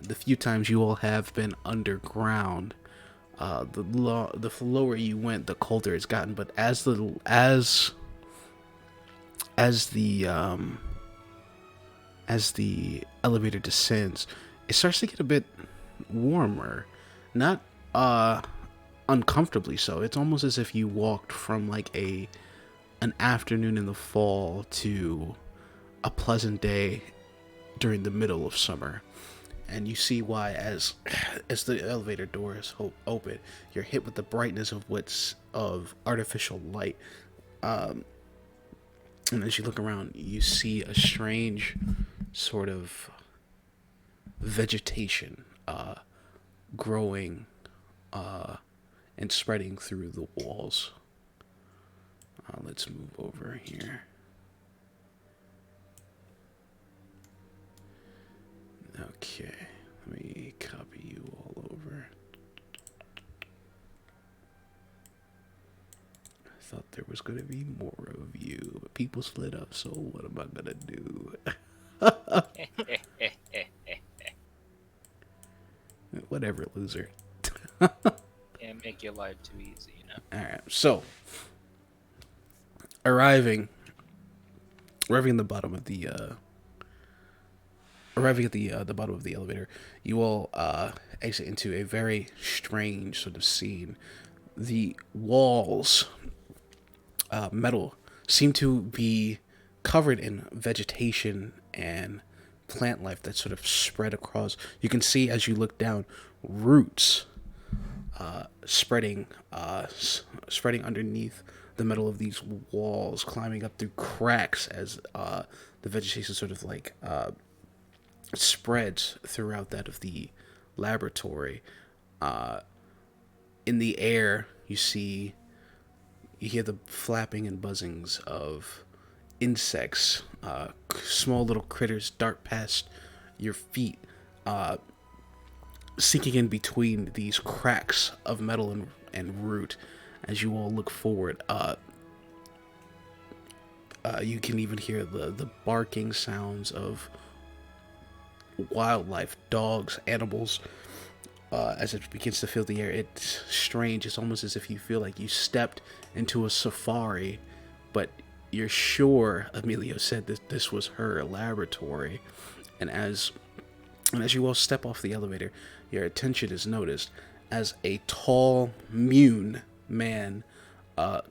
Speaker 1: The few times you all have been underground, the lower you went, the colder it's gotten. But as the elevator descends, it starts to get a bit warmer, not uncomfortably so. It's almost as if you walked from like an afternoon in the fall to a pleasant day during the middle of summer. And you see why as the elevator doors open, you're hit with the brightness of artificial light. And as you look around, you see a strange sort of vegetation growing and spreading through the walls. Let's move over here. Okay, let me copy you all over. I thought there was going to be more of you, but people split up, so what am I going to do? Whatever, loser.
Speaker 2: Can't make your life too easy, you know?
Speaker 1: Alright, so arriving at the bottom of the bottom of the elevator, you all exit into a very strange sort of scene. The walls, metal, seem to be covered in vegetation and plant life that sort of spread across. You can see as you look down, roots spreading underneath the metal of these walls, climbing up through cracks as the vegetation sort of like spreads throughout that of the laboratory. In the air, you hear the flapping and buzzings of insects, small little critters dart past your feet, sinking in between these cracks of metal and root. As you all look forward, you can even hear the barking sounds of wildlife, dogs, animals, as it begins to fill the air. It's strange. It's almost as if you feel like you stepped into a safari, but you're sure Emilio said that this was her laboratory. And as you all step off the elevator, your attention is noticed as a tall, Mune man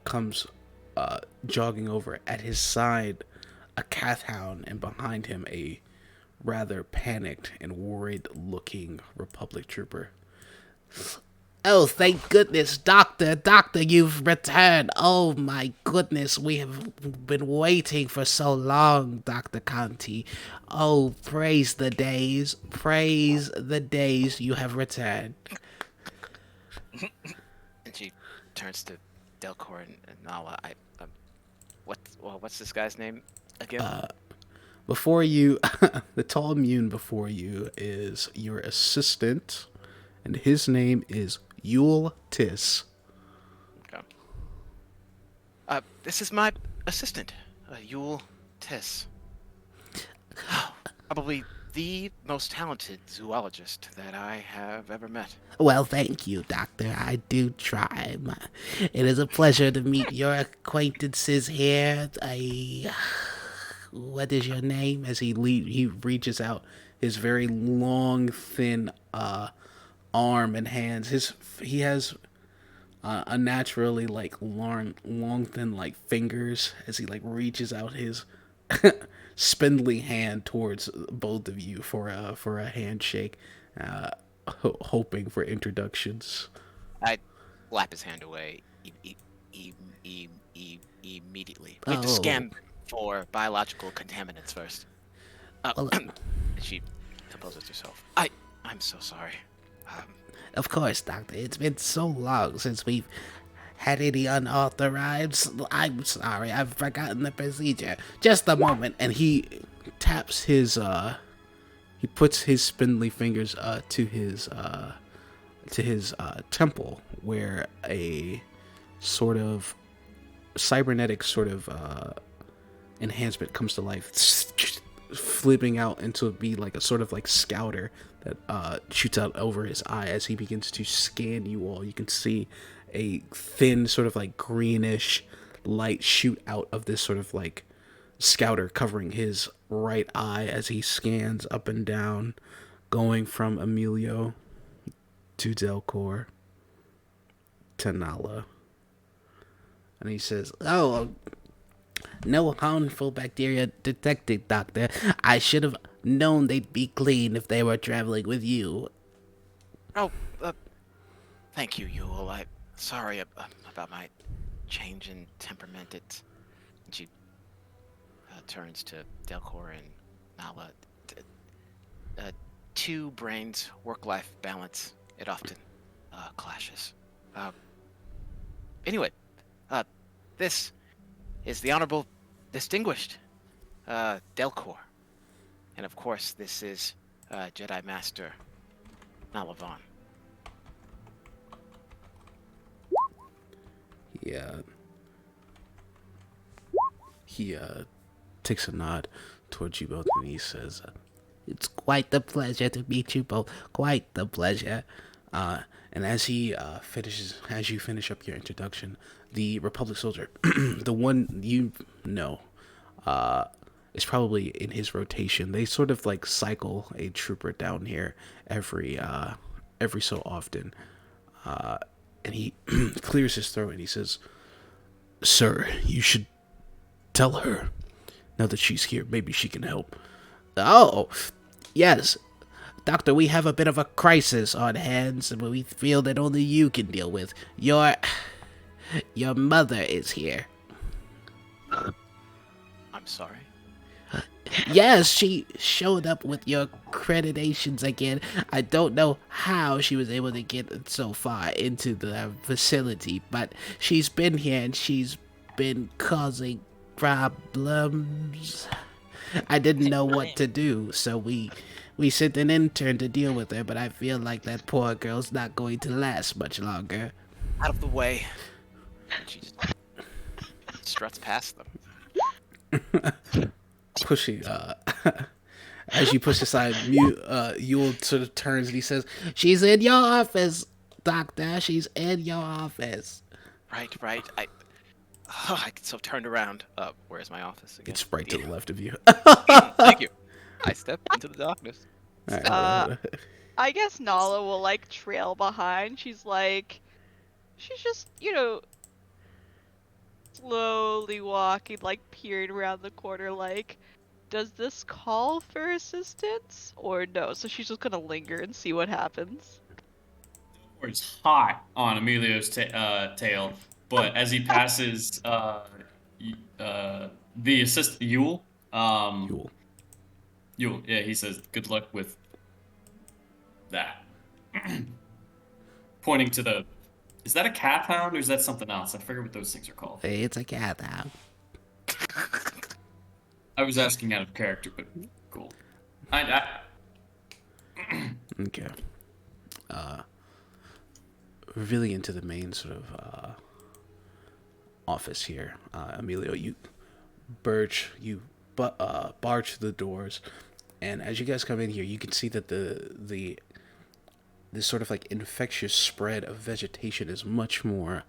Speaker 1: comes jogging over. At his side, a cat hound, and behind him a rather panicked and worried looking Republic trooper. Oh, thank goodness, Doctor, you've returned. Oh my goodness, we have been waiting for so long, Dr. Conti. Oh, praise the days, you have returned.
Speaker 7: And she turns to Delcor and Nala. What's this guy's name again?
Speaker 1: Before you, the tall Mune before you is your assistant, and his name is Yule Tiss.
Speaker 7: Okay. This is my assistant, Yule Tiss. Probably the most talented zoologist that I have ever met.
Speaker 1: Well, thank you, Doctor. I do try. It is a pleasure to meet your acquaintances here. What is your name? As he reaches out his very long, thin arm and hands. He has unnaturally like long, thin like fingers as he like reaches out his spindly hand towards both of you for a handshake, hoping for introductions.
Speaker 7: I slap his hand away immediately. We have to scan for biological contaminants first.
Speaker 1: Well,
Speaker 7: She composes herself. I'm so sorry.
Speaker 1: Of course, Doctor. It's been so long since we've had any unauthorized. I'm sorry, I've forgotten the procedure. Just a moment, and he taps his he puts his spindly fingers to his temple, where a sort of cybernetic sort of enhancement comes to life, flipping out into be like a sort of like scouter that shoots out over his eye as he begins to scan you all. You can see a thin sort of like greenish light shoot out of this sort of like scouter covering his right eye as he scans up and down, going from Emilio to Delcor to Nala. And he says, "Oh, no harmful bacteria detected, Doctor. I should have known they'd be clean if they were traveling with you."
Speaker 7: Oh, thank you, Yule. I'm sorry about my change in temperament. She turns to Delcor and Nala. Two brains, work-life balance. It often clashes. Anyway, this is the Honorable Distinguished Delcor. And of course, this is Jedi Master Nala Vong.
Speaker 1: He takes a nod towards you both and he says, "It's quite the pleasure to meet you both. Quite the pleasure." And as he as you finish up your introduction, the Republic soldier, the one you know, is probably in his rotation. They sort of like cycle a trooper down here every so often. And he clears his throat and he says, "Sir, you should tell her. Now that she's here, maybe she can help." "Oh, yes. Doctor, we have a bit of a crisis on hands, and we feel that only you can deal with. Your mother is here."
Speaker 7: I'm sorry.
Speaker 1: "Yes, she showed up with your accreditations again. I don't know how she was able to get so far into the facility, but she's been here and she's been causing problems. I didn't know what to do, so we sent an intern to deal with her, but I feel like that poor girl's not going to last much longer."
Speaker 7: Out of the way. And she just struts past them.
Speaker 1: Pushing, as you push aside, Yule sort of turns and he says, "She's in your office, Doctor. She's in your office."
Speaker 7: Right. I so turned around. Where's my office again?
Speaker 1: It's right to the left of you.
Speaker 7: Thank you. I step into the darkness.
Speaker 4: I guess Nala will like trail behind. She's just, slowly walking, like peering around the corner, like, does this call for assistance or no? So she's just gonna linger and see what happens.
Speaker 3: It's hot on Emilio's tail, but as he passes the assist Yule, yeah, he says, "Good luck with that." Pointing to the, is that a cat hound or is that something else? I forget what those things are called.
Speaker 1: It's a cat hound.
Speaker 3: I was asking out of character, but cool.
Speaker 1: Okay. Really into the main sort of office here, Emilio. You barge through the doors And as you guys come in here, you can see that the this sort of like infectious spread of vegetation is much more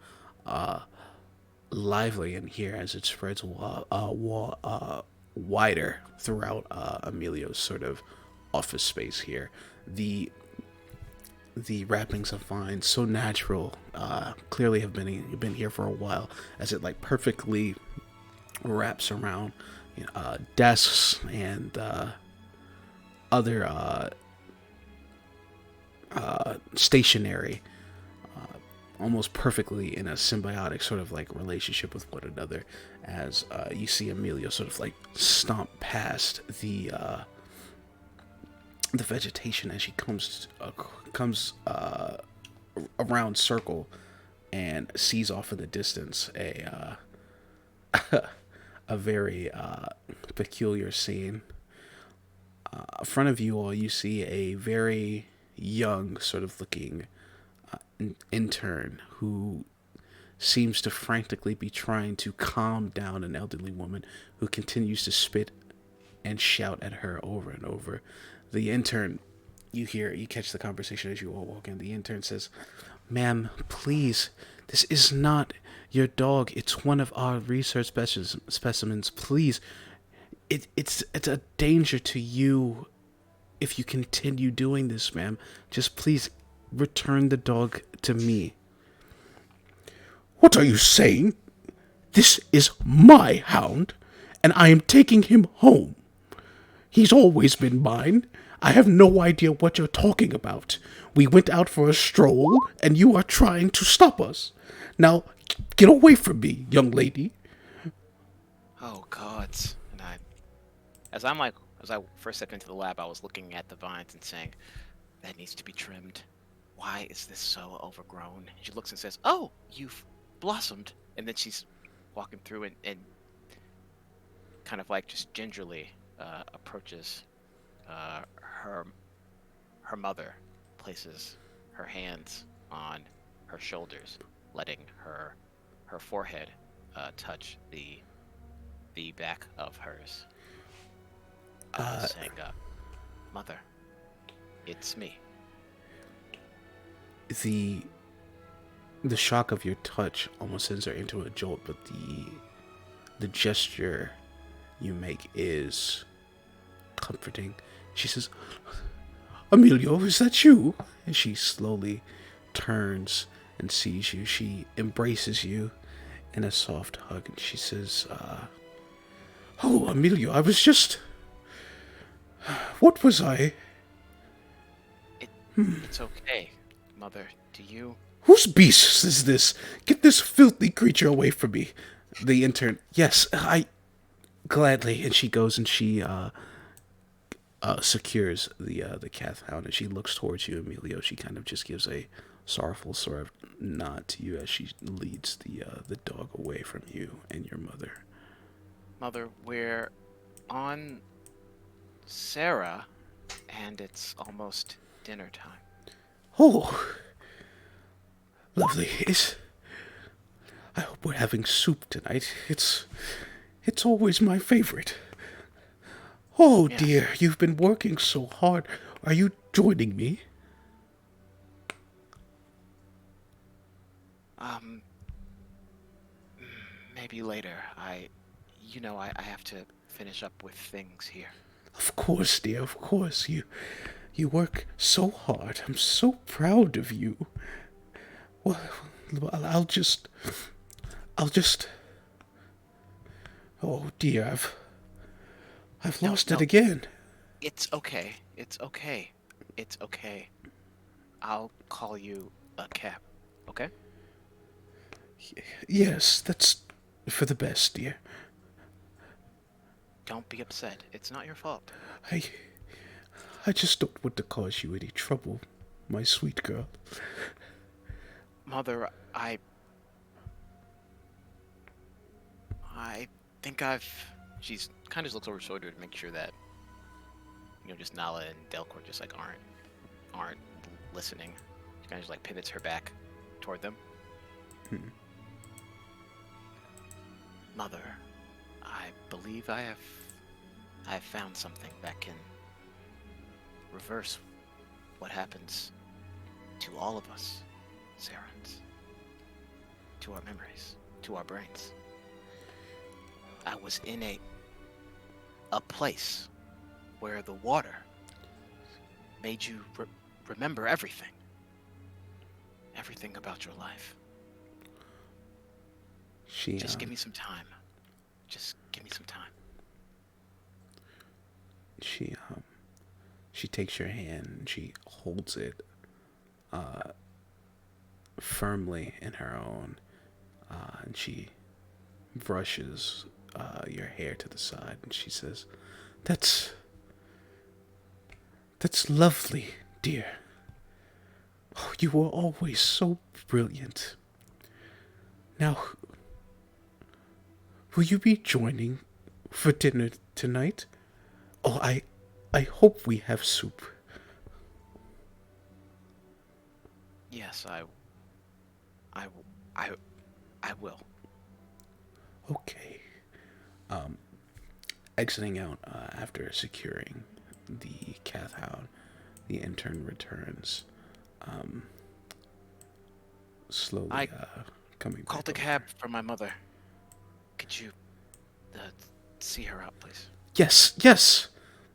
Speaker 1: lively in here as it spreads wider throughout Emilio's sort of office space here. The wrappings of vines, so natural, clearly have been here for a while, as it like perfectly wraps around desks and other stationary, almost perfectly in a symbiotic sort of like relationship with one another, as you see Emilio sort of like stomp past the vegetation as she comes around circle and sees off in the distance a a very peculiar scene. In front of you all, you see a very young sort of looking intern who seems to frantically be trying to calm down an elderly woman who continues to spit and shout at her over and over. The intern, you catch the conversation as you all walk in. The intern says, "Ma'am, please, this is not your dog. It's one of our research specimens. Please, it's a danger to you if you continue doing this, ma'am. Just please return the dog to me."
Speaker 8: What are you saying? This is my hound, and I am taking him home. He's always been mine. I have no idea what you're talking about. We went out for a stroll, and you are trying to stop us. Now, get away from me, young lady.
Speaker 7: Oh, gods. And as I first stepped into the lab, I was looking at the vines and saying, that needs to be trimmed. Why is this so overgrown? She looks and says, oh, you've blossomed. And then she's walking through and kind of like just gingerly approaches her mother, places her hands on her shoulders, letting her forehead touch the back of hers, saying, "Mother, it's me."
Speaker 1: The shock of your touch almost sends her into a jolt, but the gesture you make is comforting. She says, "Emilio, is that you?" And she slowly turns and sees you. She embraces you in a soft hug, and she says, "Oh, Emilio, I was just... What was I?"
Speaker 7: It's okay, Mother. Do you...
Speaker 8: Whose beast is this? Get this filthy creature away from me.
Speaker 1: The intern, "Yes, I... Gladly." And she goes and she secures the cat hound, and she looks towards you, Emilio. She kind of just gives a sorrowful sort of nod to you as she leads the dog away from you and your mother.
Speaker 7: Mother, we're on Sarah, and it's almost dinner time.
Speaker 8: Oh, lovely. I hope we're having soup tonight. It's always my favorite. Oh, yes. Dear, you've been working so hard. Are you joining me?
Speaker 7: Maybe later. I have to finish up with things here.
Speaker 8: Of course, dear, of course. You work so hard. I'm so proud of you. Well, I'll just... Oh, dear, I've lost it again.
Speaker 7: It's okay. It's okay. It's okay. I'll call you a cab, okay?
Speaker 8: Yes, that's for the best, dear.
Speaker 7: Don't be upset. It's not your fault.
Speaker 8: I just don't want to cause you any trouble, my sweet girl.
Speaker 7: Mother, I think she's kind of looks over her shoulder to make sure that, just Nala and Delcourt just like aren't listening. She kind of just like pivots her back toward them. Mother, I believe I have found something that can reverse what happens to all of us, Sarans, to our memories, to our brains. I was in a place where the water made you remember everything. Everything about your life. Just give me some time. Just give me some time.
Speaker 1: She takes your hand and she holds it firmly in her own, and she brushes your hair to the side, and she says, That's lovely, dear. Oh, you were always so brilliant. Now, will you be joining for dinner tonight? Oh, I hope we have soup.
Speaker 7: Yes, I will.
Speaker 1: Okay. Exiting out after securing the Cath Hound, the intern returns. Slowly coming.
Speaker 7: Called a cab for my mother. Could you see her out, please?
Speaker 1: Yes.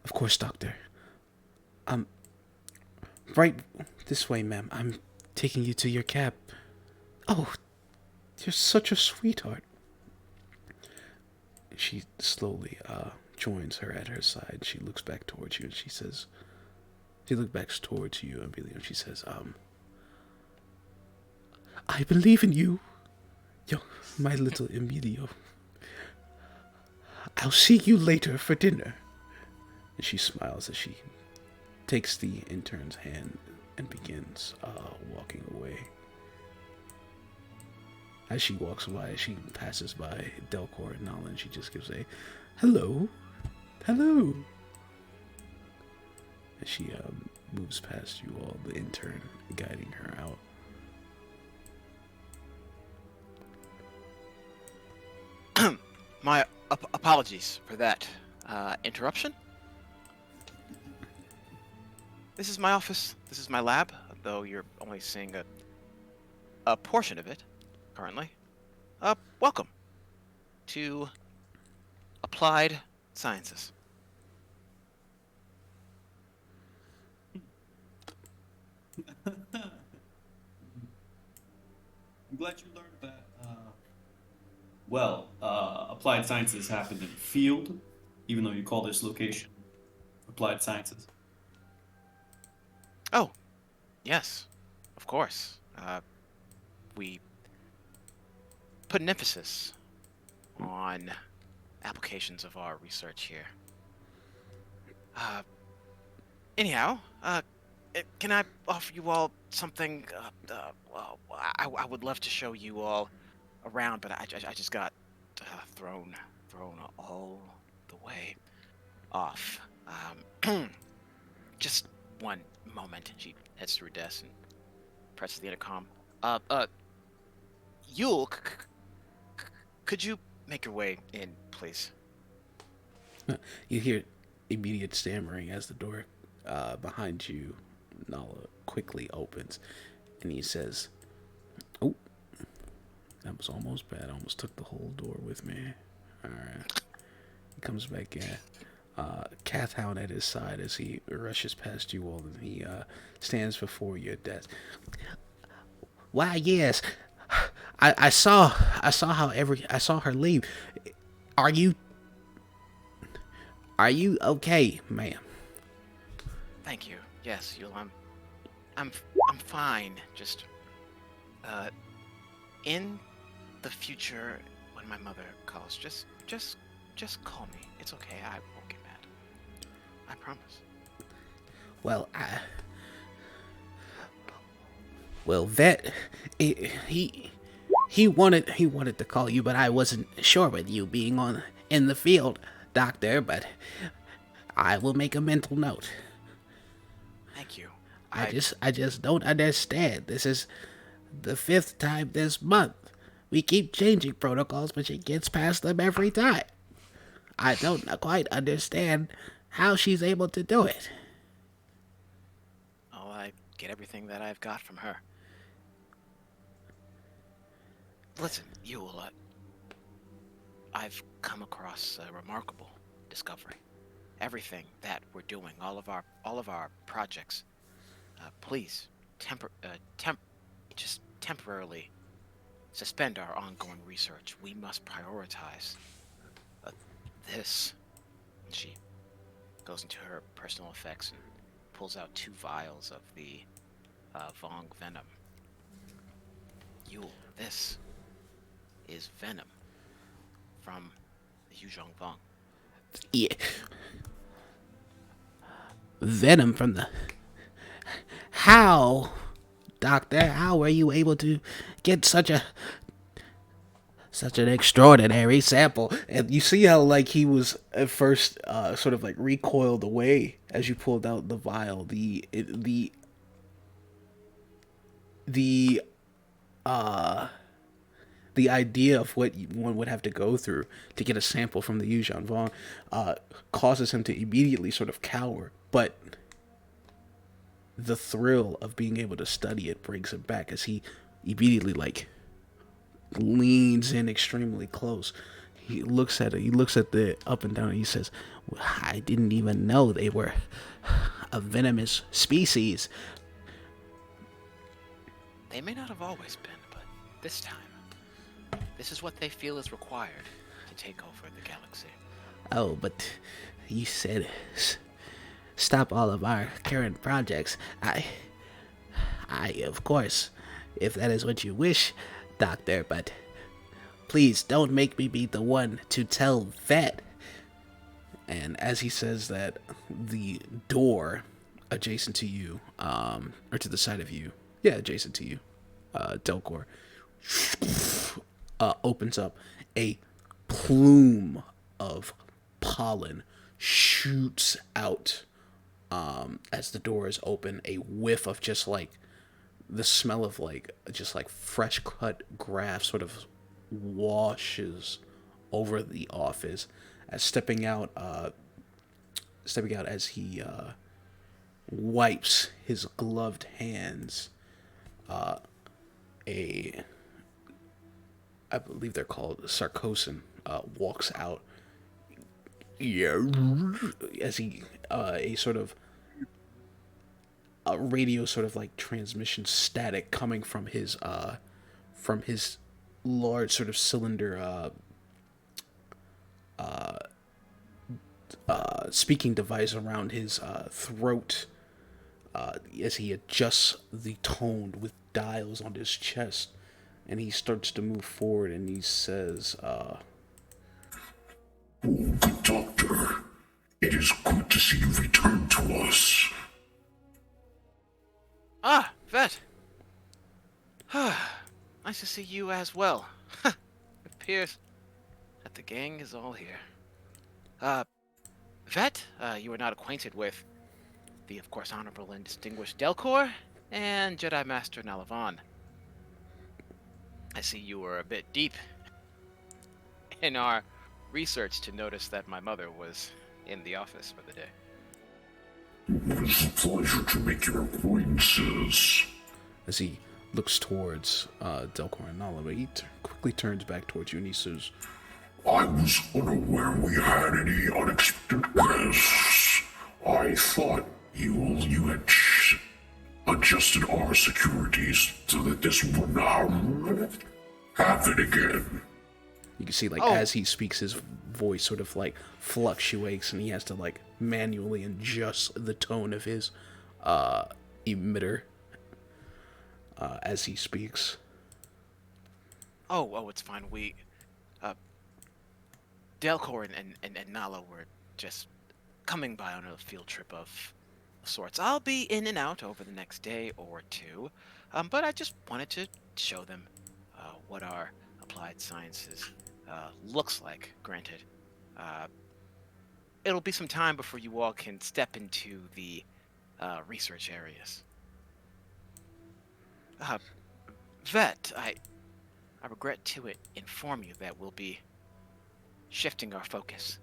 Speaker 1: Of course, doctor. Right this way, ma'am. I'm taking you to your cab. Oh, you're such a sweetheart. She slowly joins her at her side. She looks back towards you and she says, and she says, I believe in you, my little Emilio. I'll see you later for dinner. And she smiles as she takes the intern's hand and begins walking away. As she walks by, she passes by Delcor and Nala, and she just gives a hello. As she moves past you all, the intern guiding her out.
Speaker 7: My apologies for that interruption. This is my office. This is my lab, though you're only seeing a portion of it currently. Welcome to Applied Sciences.
Speaker 3: I'm glad you learned that. Applied Sciences happened in the field, even though you call this location Applied Sciences.
Speaker 7: Oh, yes, of course. We put an emphasis on applications of our research here. Anyhow, can I offer you all something? I would love to show you all around, but I just got thrown all the way off. Just one moment. She heads to her desk and presses the intercom. Yule, could you make your way in, please?
Speaker 1: You hear immediate stammering as the door behind you, Nala, quickly opens, and he says, "Oh, that was almost bad. I almost took the whole door with me." All right. He comes back in. Cath Hound at his side as he rushes past you all, and he stands before your desk. Why, yes, I saw her leave. Are you okay, ma'am?
Speaker 7: Thank you. Yes, Yule, I'm fine. Just in the future when my mother calls, just call me. It's okay. I won't get mad. I promise.
Speaker 1: He wanted to call you, but I wasn't sure with you being in the field, doctor, but I will make a mental note.
Speaker 7: Thank you.
Speaker 1: I just don't understand. This is the 5th time this month. We keep changing protocols, but she gets past them every time. I don't quite understand how she's able to do it.
Speaker 7: get everything that I've got from her. Listen, Yule, I've come across a remarkable discovery. Everything that we're doing, all of our projects, please just temporarily suspend our ongoing research. We must prioritize this. She goes into her personal effects and pulls out 2 vials of the Vong venom. Yule, this is venom from the Yuzhong Vong.
Speaker 8: Yeah. Venom from the... How, Doctor, how were you able to get such an extraordinary sample? And you see how, like, he was at first sort of like recoiled away as you pulled out the vial. The idea of what one would have to go through to get a sample from the Yuzhong Vong causes him to immediately sort of cower, but the thrill of being able to study it brings him back as he immediately like leans in extremely close. He looks at it. He looks at the up and down and he says, I didn't even know they were a venomous species.
Speaker 7: They may not have always been, but this time, this is what they feel is required to take over the galaxy.
Speaker 8: Oh, but you said stop all of our current projects. I, of course, if that is what you wish, Doctor, but please don't make me be the one to tell Vet. And as he says that, the door adjacent to you, or to the side of you, adjacent to you, Delcor, opens up. A plume of pollen shoots out as the door is open. A whiff of just like the smell of like just like fresh cut grass sort of washes over the office as stepping out as he wipes his gloved hands. I believe they're called Sarkosin, walks out. Yeah, as he a sort of a radio sort of like transmission static coming from his large sort of cylinder speaking device around his throat, as he adjusts the tone with dials on his chest, and he starts to move forward and he says,
Speaker 9: Oh, good doctor. It is good to see you return to us.
Speaker 7: Ah, Vet. Nice to see you as well. It appears that the gang is all here. Vet, you are not acquainted with the, of course, honorable and distinguished Delcor and Jedi Master Nalavan. I see you were a bit deep in our research to notice that my mother was in the office for the day.
Speaker 9: It is a pleasure to make your acquaintances.
Speaker 1: As he looks towards Delcor and Nala, but he quickly turns back towards you and he says,
Speaker 9: I was unaware we had any unexpected guests. I thought you had adjusted our securities so that this would not happen again.
Speaker 1: you can see like as he speaks, his voice sort of like fluctuates and he has to like manually adjust the tone of his emitter as he speaks.
Speaker 7: Oh, it's fine. We, Delcor and Nala were just coming by on a field trip of sorts. I'll be in and out over the next day or two, but I just wanted to show them what our applied sciences looks like. Granted, it'll be some time before you all can step into the research areas. Vet, I regret to inform you that we'll be shifting our focus.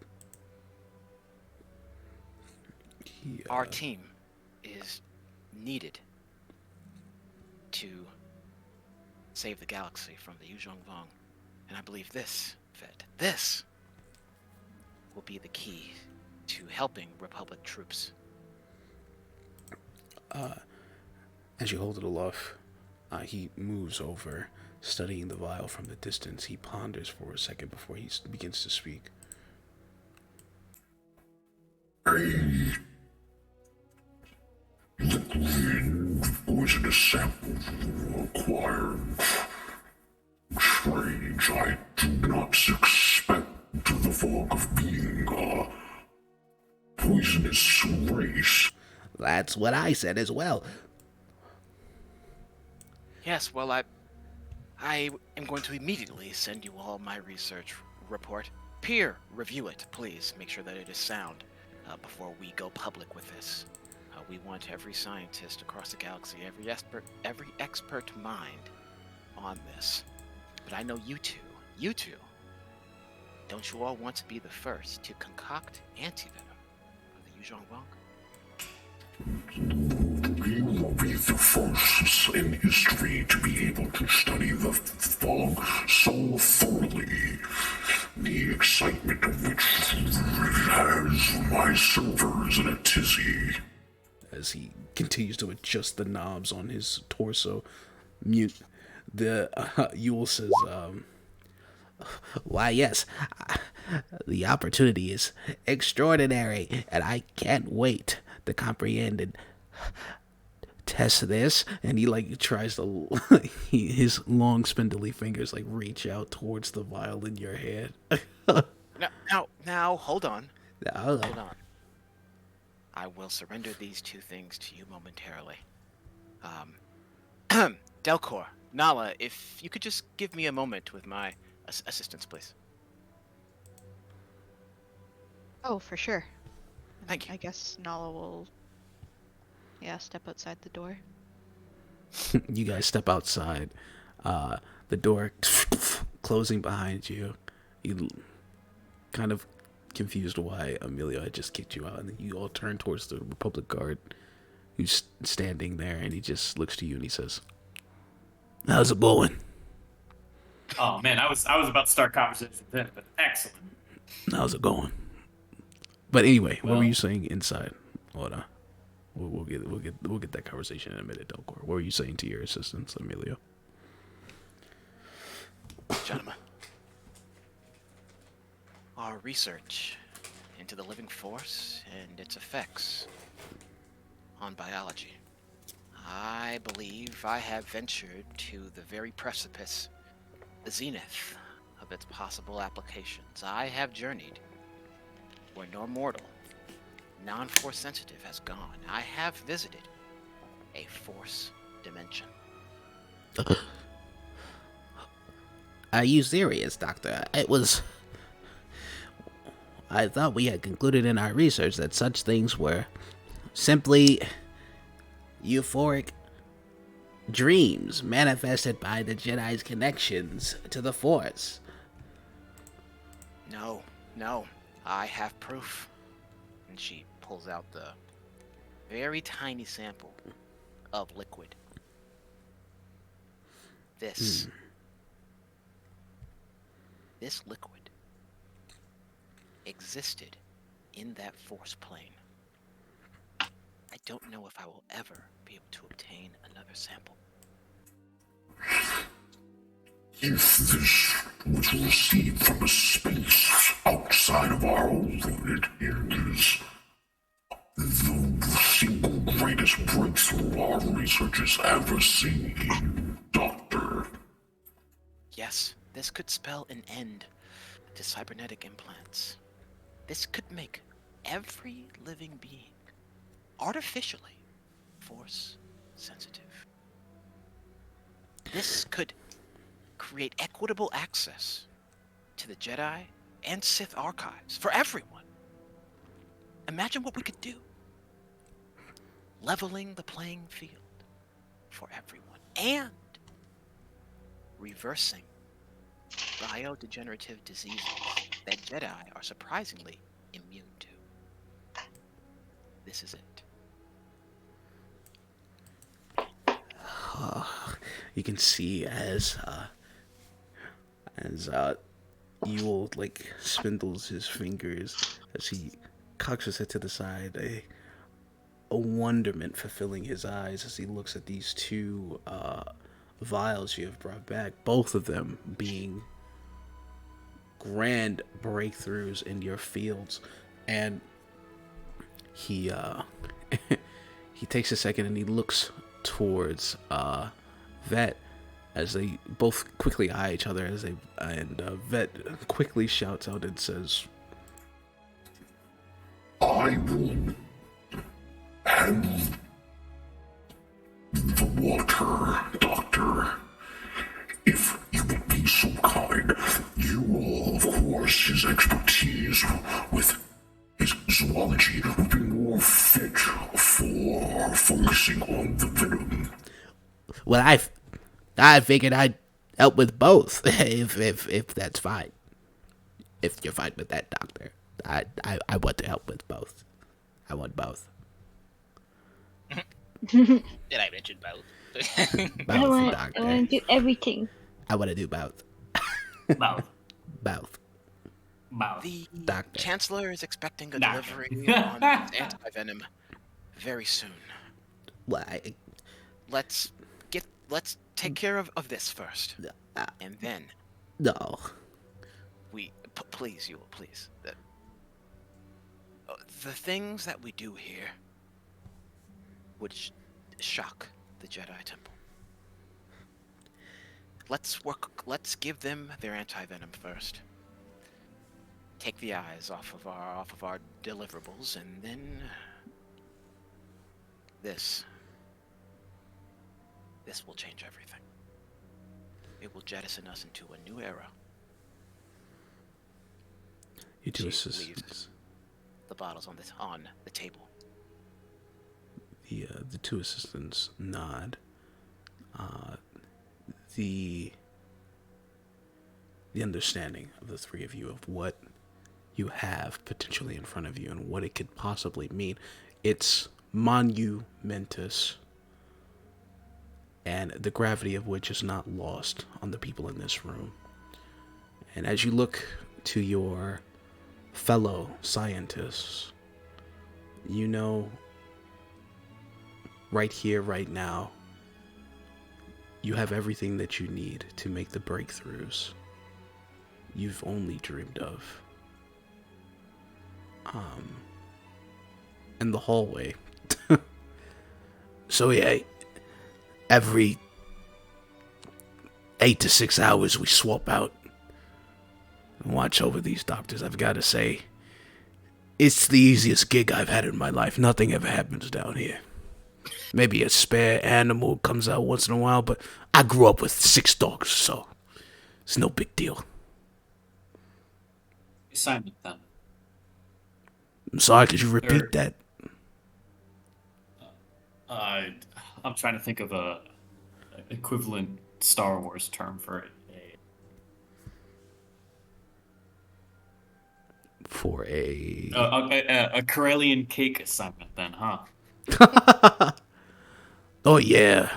Speaker 7: Our team is needed to save the galaxy from the Yuzhong Vong. And I believe this will be the key to helping Republic troops.
Speaker 1: As you hold it aloft, he moves over, studying the vial from the distance. He ponders for a second before he begins to speak.
Speaker 9: A liquid poisonous sample acquired. Strange, I do not suspect the Vong of being a poisonous race.
Speaker 8: That's what I said as well.
Speaker 7: Yes, well, I am going to immediately send you all my research report. Peer review it, please. Make sure that it is sound before we go public with this. We want every scientist across the galaxy, every expert mind on this. But I know you two, don't you all want to be the first to concoct antivenom for the Yuzhong Vong?
Speaker 9: We will be the first in history to be able to study the Vong so thoroughly. The excitement of which has my servers in a tizzy.
Speaker 1: As he continues to adjust the knobs on his torso, Yule says,
Speaker 8: Why, yes, the opportunity is extraordinary, and I can't wait to comprehend and test this.
Speaker 1: and he like tries to, his long spindly fingers like reach out towards the vial in your hand.
Speaker 7: Now, hold on.
Speaker 8: Oh,
Speaker 7: Hold on. I will surrender these two things to you momentarily. Delcor, Nala, if you could just give me a moment with my assistance, please.
Speaker 4: Oh, for sure.
Speaker 7: Thank you.
Speaker 4: I guess Nala will, step outside the door.
Speaker 1: You guys step outside. The door closing behind you. You kind of confused why Amelia had just kicked you out, and then you all turn towards the Republic guard who's standing there, and he just looks to you and he says,
Speaker 8: how's it going?
Speaker 3: Oh man, I was about to start conversation with him, but excellent.
Speaker 8: How's it going?
Speaker 1: but anyway, what were
Speaker 3: Well-
Speaker 1: you saying inside? Hold on. We'll get that conversation in a minute, Delcor. What were you saying to your assistants, Amelia?
Speaker 7: Gentlemen, our research into the living force and its effects on biology. I believe I have ventured to the very precipice, the zenith of its possible applications. I have journeyed where no mortal, non-force sensitive has gone. I have visited a force dimension.
Speaker 8: Are you serious, Doctor? I thought we had concluded in our research that such things were simply euphoric dreams manifested by the Jedi's connections to the Force.
Speaker 7: No, I have proof. And she pulls out the very tiny sample of liquid. This liquid existed in that force plane. I don't know if I will ever be able to obtain another sample.
Speaker 9: If this was received from a space outside of our own limit, it is the single greatest breakthrough our research has ever seen, Doctor.
Speaker 7: Yes, this could spell an end to cybernetic implants. This could make every living being artificially force sensitive. This could create equitable access to the Jedi and Sith archives for everyone. Imagine what we could do. Leveling the playing field for everyone and reversing biodegenerative diseases that Jedi are surprisingly immune to. This is it.
Speaker 1: You can see as Ewell like spindles his fingers as he cocks his head to the side, a wonderment fulfilling his eyes as he looks at these two vials you have brought back, both of them being grand breakthroughs in your fields. And he he takes a second and he looks towards Vet as they both quickly eye each other Vet quickly shouts out and says,
Speaker 9: I will handle the water, Doctor. If you would be so kind, you will, of course, his expertise with his zoology would be more fit for focusing on the venom.
Speaker 8: Well, I figured I'd help with both, if that's fine. If you're fine with that, Doctor. I want to help with both. I want both.
Speaker 2: Did I mention both?
Speaker 8: Both, Doctor.
Speaker 11: I want to do everything.
Speaker 8: I want to do both.
Speaker 3: Mouth.
Speaker 8: Both.
Speaker 3: Mouth.
Speaker 7: The
Speaker 8: Doctor.
Speaker 7: Chancellor is expecting a
Speaker 3: Doctor.
Speaker 7: delivery on anti-venom very soon.
Speaker 8: Well,
Speaker 7: Let's take care of this first, and then
Speaker 8: no.
Speaker 7: please, Yule, please. The things that we do here would shock the Jedi Temple. Let's give them their anti-venom first. Take the eyes off of our deliverables, and then this will change everything. It will jettison us into a new era.
Speaker 1: You two
Speaker 7: She
Speaker 1: assistants.
Speaker 7: leaves the bottles on the table.
Speaker 1: The two assistants nod. The understanding of the three of you of what you have potentially in front of you and what it could possibly mean, it's monumentous, and the gravity of which is not lost on the people in this room. And as you look to your fellow scientists, you know right here, right now, you have everything that you need to make the breakthroughs you've only dreamed of. In the hallway.
Speaker 8: So yeah, every 8 to 6 hours we swap out and watch over these doctors. I've got to say, it's the easiest gig I've had in my life. Nothing ever happens down here. Maybe a spare animal comes out once in a while, but I grew up with 6 dogs, so it's no big deal.
Speaker 3: Assignment then.
Speaker 8: I'm sorry, could you repeat that?
Speaker 3: I'm trying to think of a equivalent Star Wars term for it.
Speaker 1: For a
Speaker 3: A Corellian cake assignment then, huh?
Speaker 8: Oh yeah.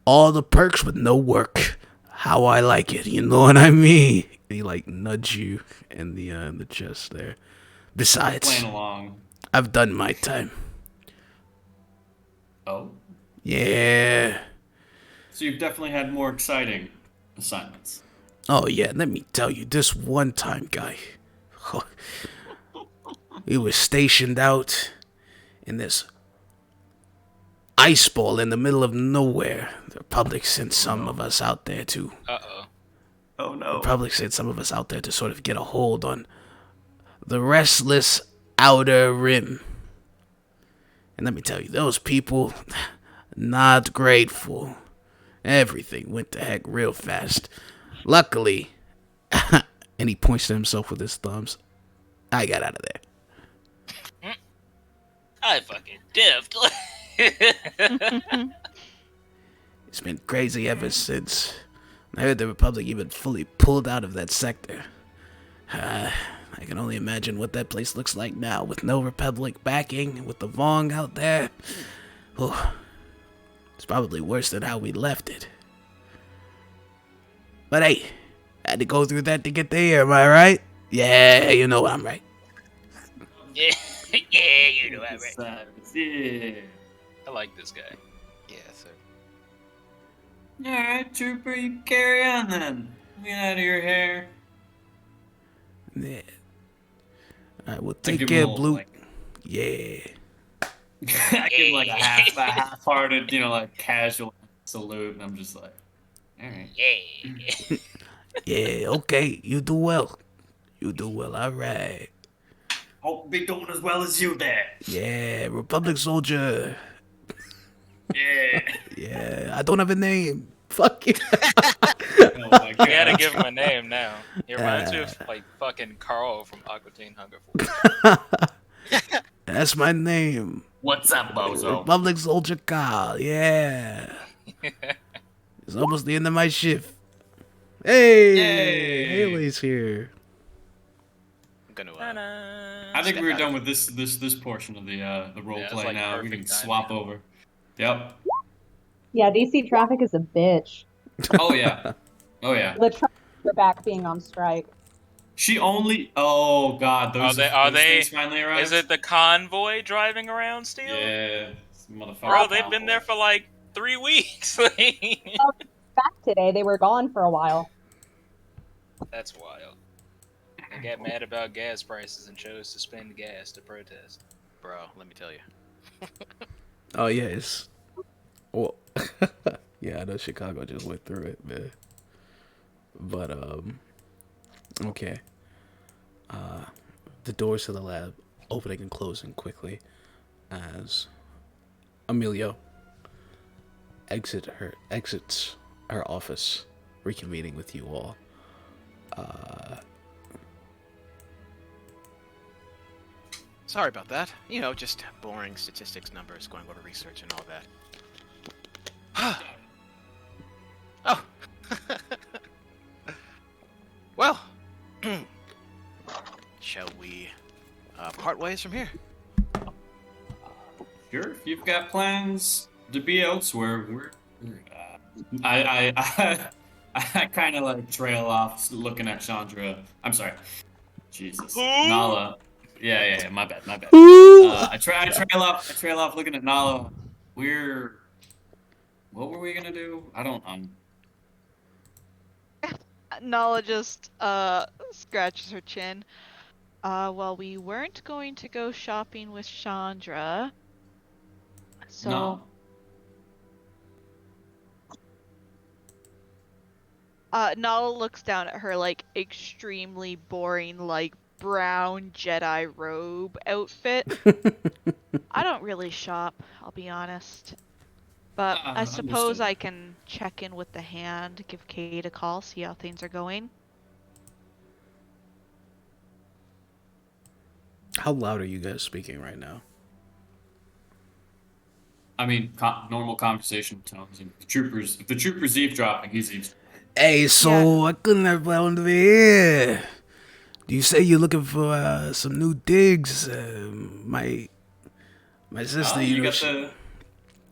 Speaker 8: All the perks with no work. How I like it, you know what I mean?
Speaker 1: he like nudge you in the chest there.
Speaker 8: Besides,
Speaker 3: Playing along.
Speaker 8: I've done my time.
Speaker 3: Oh?
Speaker 8: Yeah.
Speaker 3: So you've definitely had more exciting assignments.
Speaker 8: Oh yeah, let me tell you, this one time guy, he was stationed out in this ice ball in the middle of nowhere. The Republic sent some of us out there to
Speaker 3: Oh no.
Speaker 8: The Republic sent some of us out there to sort of get a hold on the restless outer rim. And let me tell you, those people, not grateful. Everything went to heck real fast. Luckily, and he points to himself with his thumbs, I got out of there.
Speaker 2: I fucking dipped.
Speaker 8: It's been crazy ever since. I heard the Republic even fully pulled out of that sector. I can only imagine what that place looks like now, with no Republic backing, with the Vong out there. Oh, It's probably worse than how we left it. But hey, had to go through that to get there, am I right? Yeah, you know I'm right.
Speaker 2: Yeah, yeah, you know I'm right.
Speaker 3: Yeah.
Speaker 2: I like this guy.
Speaker 7: Yeah, sir.
Speaker 3: Alright, Trooper, you carry on then. Get out of your hair.
Speaker 8: Yeah. Alright, well,
Speaker 3: I
Speaker 8: take
Speaker 3: give him
Speaker 8: care,
Speaker 3: a little,
Speaker 8: Blue.
Speaker 3: like,
Speaker 8: Yeah.
Speaker 3: I give him like a half-hearted, like casual salute, and I'm just like, alright.
Speaker 2: Yeah.
Speaker 8: Yeah, okay. You do well. You do well, alright.
Speaker 3: Hope be doing as well as you there.
Speaker 8: Yeah, Republic Soldier.
Speaker 3: Yeah.
Speaker 8: Yeah, I don't have a name. Fuck you.
Speaker 3: Oh my
Speaker 2: You gotta
Speaker 3: god.
Speaker 2: give him a name now. He reminds me of like fucking Carl from Aqua Teen Hunger Force.
Speaker 8: That's my name.
Speaker 3: What's up, bozo?
Speaker 8: Republic Soldier Carl. Yeah. It's almost the end of my shift. Hey,
Speaker 3: Yay.
Speaker 8: Haley's here.
Speaker 7: I'm gonna.
Speaker 2: Ta-da.
Speaker 3: I think
Speaker 7: Step
Speaker 3: we're
Speaker 7: out
Speaker 3: done
Speaker 7: of-
Speaker 3: with this portion of the role
Speaker 2: Yeah, it's
Speaker 3: play
Speaker 2: like
Speaker 3: now. We
Speaker 2: perfect
Speaker 3: can
Speaker 2: timing.
Speaker 3: swap over. Yep.
Speaker 10: Yeah, DC traffic is a bitch.
Speaker 3: Oh yeah. Oh yeah.
Speaker 10: The trucks are back being on strike.
Speaker 3: She only. Oh god, those
Speaker 2: Are
Speaker 3: those
Speaker 2: they?
Speaker 3: things finally arrived.
Speaker 2: Is it the convoy driving around still?
Speaker 3: Yeah, motherfucker.
Speaker 2: Bro, they've been there for like 3 weeks.
Speaker 10: Back today, they were gone for a while.
Speaker 2: That's wild. They got mad about gas prices and chose to spend gas to protest.
Speaker 7: Bro, let me tell you.
Speaker 8: Oh, yes. Well, yeah, I know Chicago just went through it, man. But, okay. The doors to the lab opening and closing quickly as Emilio exits her office, reconvening with you all.
Speaker 7: Sorry about that. You know, just boring statistics, numbers, going over research and all that. Oh. Well, shall we part ways from here?
Speaker 3: Sure, if you've got plans to be elsewhere, I kind of like trail off, looking at Chandra. I'm sorry, Jesus, Nala. Yeah. My bad. I trail off, looking at Nala. What were we gonna do? I don't.
Speaker 4: Nala just scratches her chin. Well, we weren't going to go shopping with Chandra. So
Speaker 3: No.
Speaker 4: Nala looks down at her like extremely boring, like brown Jedi robe outfit. I don't really shop, I'll be honest. But I suppose
Speaker 3: Understood.
Speaker 4: I can check in with the hand, give Kate a call, see how things are going.
Speaker 8: How loud are you guys speaking right now?
Speaker 3: I mean, normal conversation tones. And if the trooper's eavesdropping, he's eavesdropping.
Speaker 8: Hey, so I couldn't have found over here. Do you say you're looking for some new digs? My sister,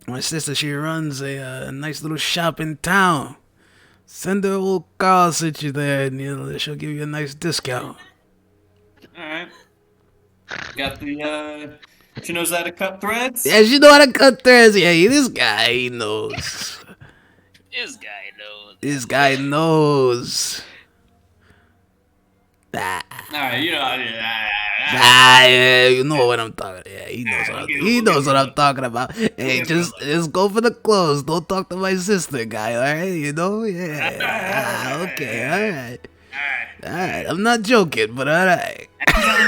Speaker 8: my sister, she runs a nice little shop in town. Send her old Carl sent you there, and she'll give you a nice discount.
Speaker 3: All right. Got the. She knows how to cut threads.
Speaker 8: Yeah, she know how to cut threads. Yeah, this guy, he knows.
Speaker 2: This guy knows.
Speaker 8: This guy knows.
Speaker 3: All right, you know.
Speaker 8: Yeah, you know what I'm talking. Yeah, he knows what I'm talking about. Hey, just go for the clothes. Don't talk to my sister, guy. All right, you know. Yeah. Okay. All right. I'm not joking, but all right.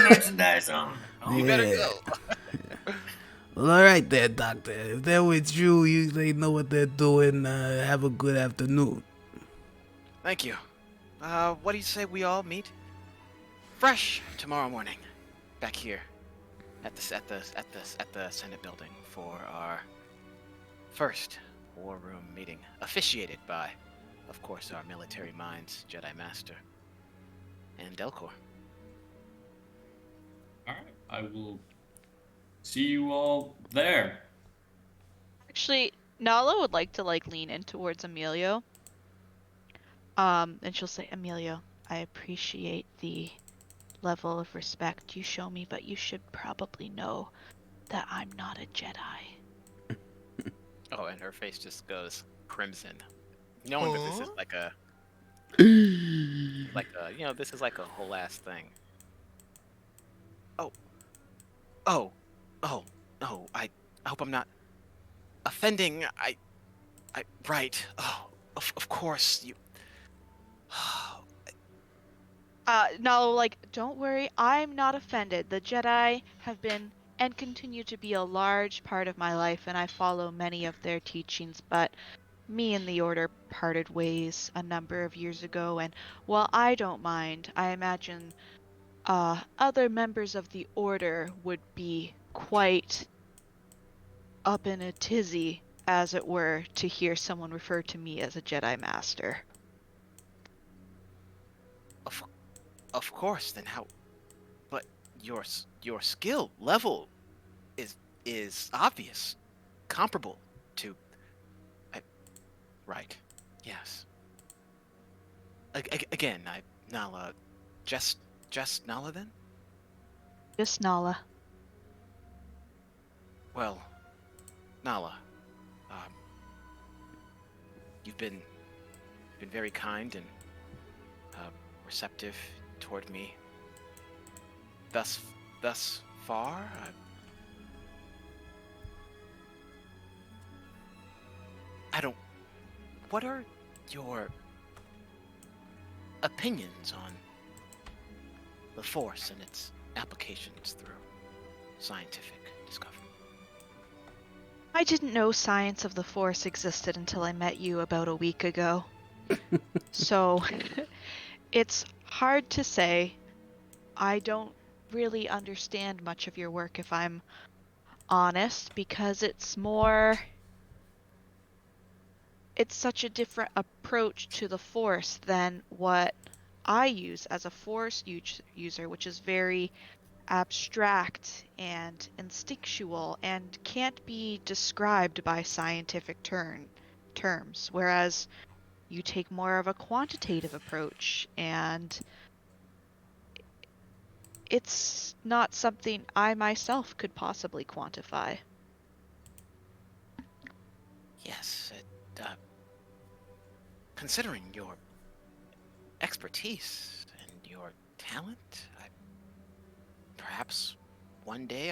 Speaker 3: Merchandise on.
Speaker 7: You better go.
Speaker 8: Well, all right there, Doctor. If they're with you, they know what they're doing. Have a good afternoon.
Speaker 7: Thank you. What do you say we all meet fresh tomorrow morning, back here at the Senate building for our first war room meeting, officiated by, of course, our military minds, Jedi Master, and Delcor.
Speaker 3: All right, I will see you all there.
Speaker 4: Actually, Nala would like to lean in towards Emilio. And she'll say, Emilio, I appreciate the level of respect you show me, but you should probably know that I'm not a Jedi.
Speaker 7: Oh, and her face just goes crimson, knowing that this is like a, this is like a whole ass thing. Oh, oh, oh, no! I hope I'm not offending. Right. Oh, of course you.
Speaker 4: Nala, don't worry, I'm not offended. The Jedi have been and continue to be a large part of my life, and I follow many of their teachings, but me and the Order parted ways a number of years ago, and while I don't mind, I imagine other members of the Order would be quite up in a tizzy, as it were, to hear someone refer to me as a Jedi Master.
Speaker 7: Of course. Then how? But your skill level is obvious, comparable to. Right. Yes. Again, Nala, just Nala then.
Speaker 4: Just Nala.
Speaker 7: Well, Nala, you've been very kind and receptive toward me. Thus far, I don't. What are your opinions on the Force and its applications through scientific discovery?
Speaker 4: I didn't know science of the Force existed until I met you about a week ago. So, it's hard to say. I don't really understand much of your work, if I'm honest, because it's such a different approach to the Force than what I use as a Force user, which is very abstract and instinctual and can't be described by scientific terms, whereas you take more of a quantitative approach, and it's not something I myself could possibly quantify.
Speaker 7: Yes, considering your expertise and your talent, perhaps one day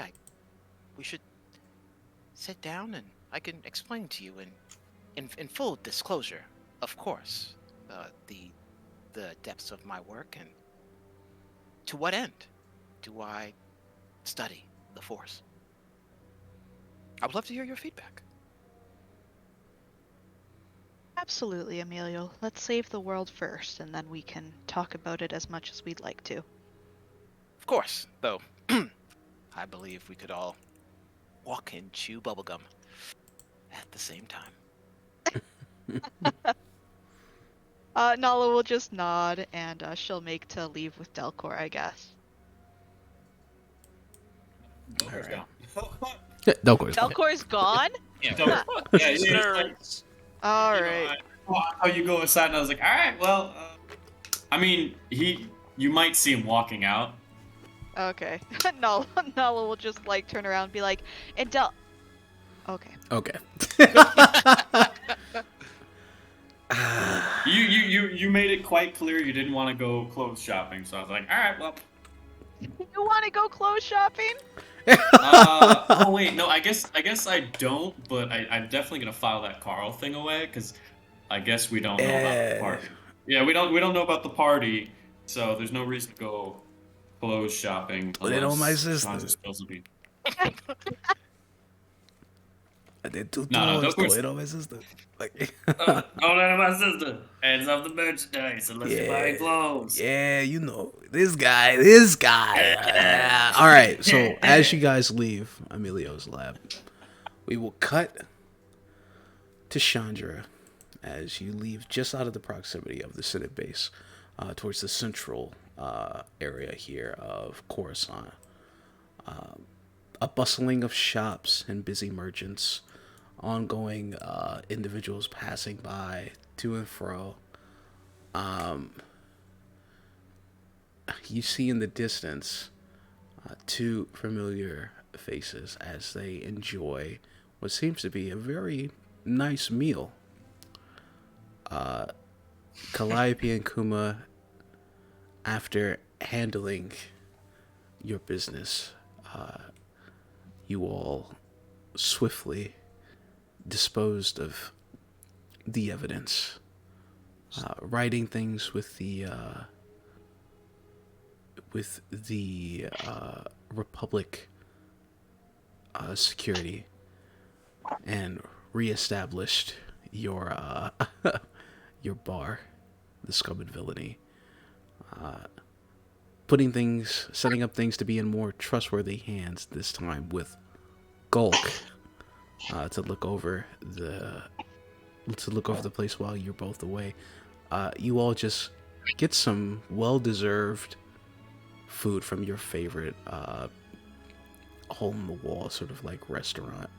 Speaker 7: we should sit down and I can explain to you in full disclosure, of course, the depths of my work and to what end do I study the Force. I would love to hear your feedback.
Speaker 4: Absolutely, Emilio. Let's save the world first, and then we can talk about it as much as we'd like to.
Speaker 7: Of course, though, I believe we could all walk and chew bubblegum at the same time.
Speaker 4: Nala will just nod, and she'll make to leave with Delcor, I guess.
Speaker 1: All right.
Speaker 3: Gone.
Speaker 4: Delcor's gone?
Speaker 2: Yeah.
Speaker 3: He's like,
Speaker 4: Alright.
Speaker 3: how you go aside, and I was like, all right, well, I mean, you might see him walking out.
Speaker 4: Okay. Nala will just turn around and be like, and okay.
Speaker 1: Okay.
Speaker 3: You made it quite clear you didn't want to go clothes shopping, so I was like, all right, well.
Speaker 4: You want to go clothes shopping?
Speaker 3: Oh wait, no, I guess I don't, but I'm definitely gonna file that Carl thing away because I guess we don't know about the party. Yeah, we don't know about the party, so there's no reason to go clothes shopping.
Speaker 1: Put it on my
Speaker 3: unless
Speaker 1: sister.
Speaker 3: Sean's supposed to be.
Speaker 1: I did two
Speaker 3: No,
Speaker 1: tours.
Speaker 3: of course.
Speaker 1: Throw it on my sister.
Speaker 3: Don't let my sister. Hands off the merchandise unless you're buying clothes.
Speaker 1: Yeah, you know this guy. All right. So as you guys leave Emilio's lab, we will cut to Chandra as you leave just out of the proximity of the Senate base towards the central area here of Coruscant. A bustling of shops and busy merchants ongoing individuals passing by to and fro. You see in the distance two familiar faces as they enjoy what seems to be a very nice meal. Calliope and Kuma, after handling your business, you all swiftly disposed of the evidence, writing things with the Republic security, and reestablished your your bar, the Scum and Villainy, setting up things to be in more trustworthy hands this time with Gulk to look over the place while you're both away. You all just get some well-deserved food from your favorite hole in the wall sort of like restaurant.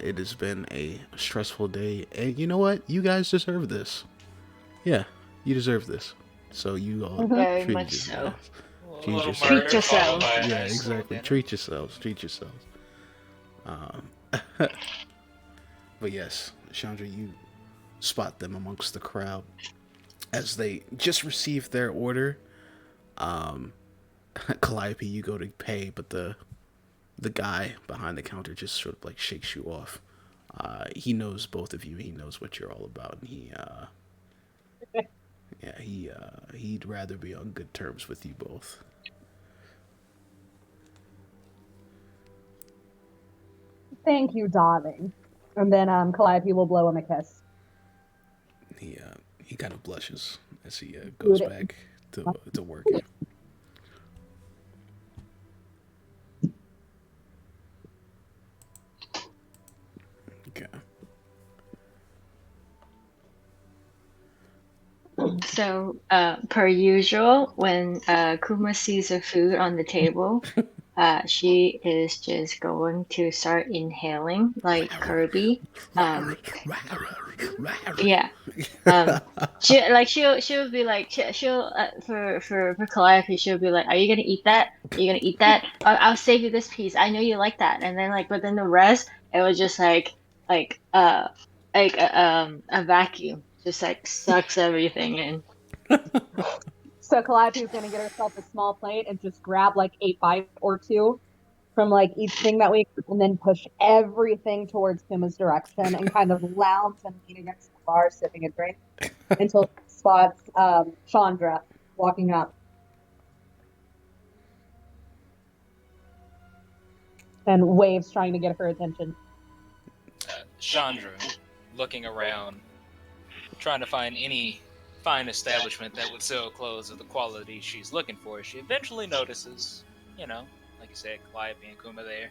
Speaker 1: It has been a stressful day, and you know what? You guys deserve this. Yeah, you deserve this. So you all
Speaker 6: Very
Speaker 1: treat
Speaker 6: much so.
Speaker 1: yourselves. Treat
Speaker 2: Little
Speaker 1: yourselves.
Speaker 2: murder
Speaker 6: Treat yourself.
Speaker 2: followed by a
Speaker 1: Yeah,
Speaker 2: nice little
Speaker 1: exactly.
Speaker 2: dinner.
Speaker 1: Treat yourselves. Treat yourselves. But yes, Chandra, you spot them amongst the crowd as they just received their order. Calliope, you go to pay, but the guy behind the counter just sort of like shakes you off. He knows both of you. He knows what you're all about, and he'd rather be on good terms with you both.
Speaker 10: Thank you, darling. And then Calliope will blow him a kiss.
Speaker 1: He kind of blushes as he goes
Speaker 10: Good.
Speaker 1: back to working. Okay.
Speaker 6: So, per usual, when Kuma sees her food on the table, she is just going to start inhaling like Kirby. Yeah. She'll be like she'll for Calliope, she'll be like, "Are you gonna eat that? Are you gonna eat that? I'll save you this piece. I know you like that." And then but then the rest, it was just a vacuum, just like sucks everything in.
Speaker 10: So Calliope's gonna get herself a small plate and just grab like a bite or two from like each thing that we, and then push everything towards Kuma's direction and kind of lounge and lean against the bar, sipping a drink until she spots Chandra walking up and waves, trying to get her attention.
Speaker 2: Chandra, looking around, trying to find any fine establishment that would sell clothes of the quality she's looking for. She eventually notices, like you said, Calliope and Kuma there.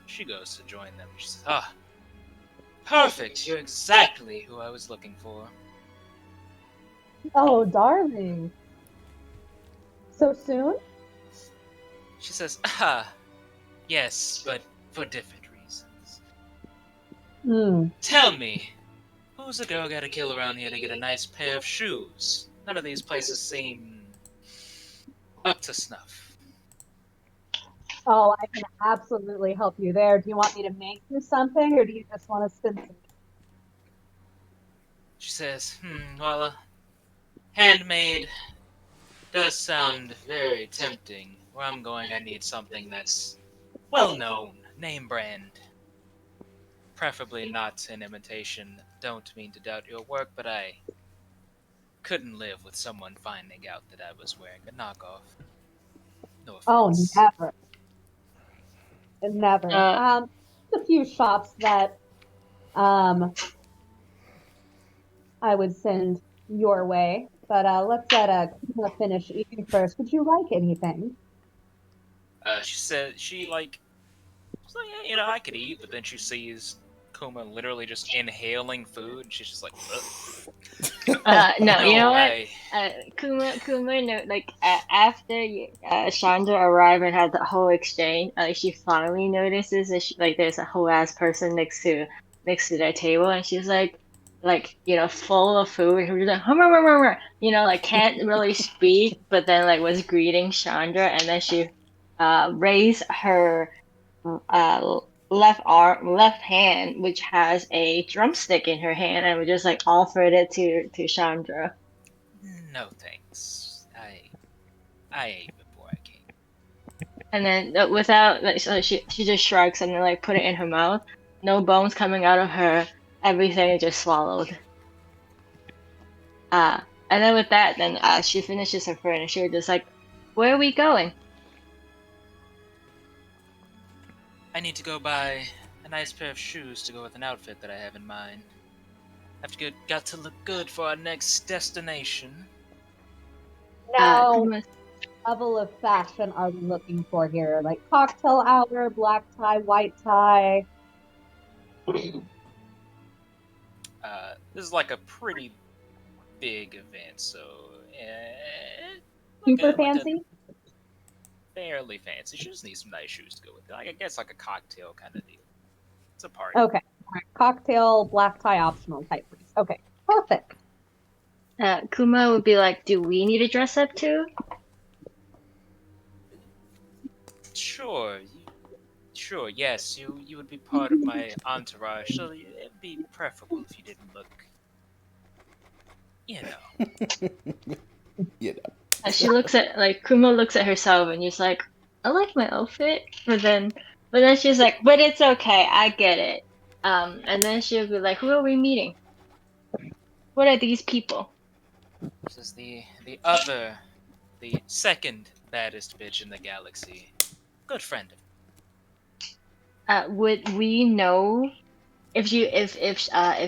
Speaker 2: She goes to join them. She says, "Ah, perfect. You're exactly who I was looking for."
Speaker 10: Oh, darling. So soon?
Speaker 2: She says, "Ah, yes, but for different reasons. Tell me, who's the girl got to kill around here to get a nice pair of shoes? None of these places seem up to snuff."
Speaker 10: Oh, I can absolutely help you there. Do you want me to make you something, or do you just want to spend some?
Speaker 2: She says, well, handmade does sound very tempting. Where I'm going, I need something that's well-known, name brand. Preferably not an imitation. Don't mean to doubt your work, but I couldn't live with someone finding out that I was wearing a knockoff. No offense.
Speaker 10: Oh, never. Never. A few shops that I would send your way, but let's let Kuma finish eating first. Would you like anything?
Speaker 2: She said she's like, yeah, I could eat, but then she sees Kuma literally just inhaling food, and she's just like, ugh.
Speaker 6: No, you
Speaker 2: No,
Speaker 6: know what?
Speaker 2: I.
Speaker 6: Kuma, no, like after Chandra arrived and had the whole exchange, she finally notices that like there's a whole ass person next to their table, and she's like full of food, and she's like, "Hum, hum, hum, hum, hum," like can't really speak, but then like was greeting Chandra, and then she raised her left hand, which has a drumstick in her hand, and we just like offered it to Chandra.
Speaker 2: No thanks. I ate before I came.
Speaker 6: And then without like, so she just shrugs and then like put it in her mouth. No bones coming out of her. Everything is just swallowed. And then with that, then she finishes her food and she was just like, "Where are we going?"
Speaker 2: I need to go buy a nice pair of shoes to go with an outfit that I have in mind. Got to look good for our next destination.
Speaker 10: Now,
Speaker 6: Kuma,
Speaker 10: level of fashion are we looking for here? Like cocktail hour, black tie, white tie.
Speaker 2: This is like a pretty big event, so
Speaker 10: Super
Speaker 2: like a
Speaker 10: fancy.
Speaker 2: fairly fancy. She just needs some nice shoes to go with it. Like, I guess like a cocktail kind of deal. It's a party.
Speaker 10: Okay. All right. Cocktail, black tie, optional type briefs. Okay. Perfect.
Speaker 6: Kuma would be like, "Do we need to dress up too?"
Speaker 2: Sure, yes, you would be part of my entourage, so it'd be preferable if you didn't look, you know.
Speaker 8: You know.
Speaker 6: She looks at like Kuma looks at herself and she's like, "I like my outfit," but then she's like, "But it's okay, I get it." And then she'll be like, "Who are we meeting? What are these people?"
Speaker 2: This is the second baddest bitch in the galaxy. Good friend.
Speaker 6: Would we know if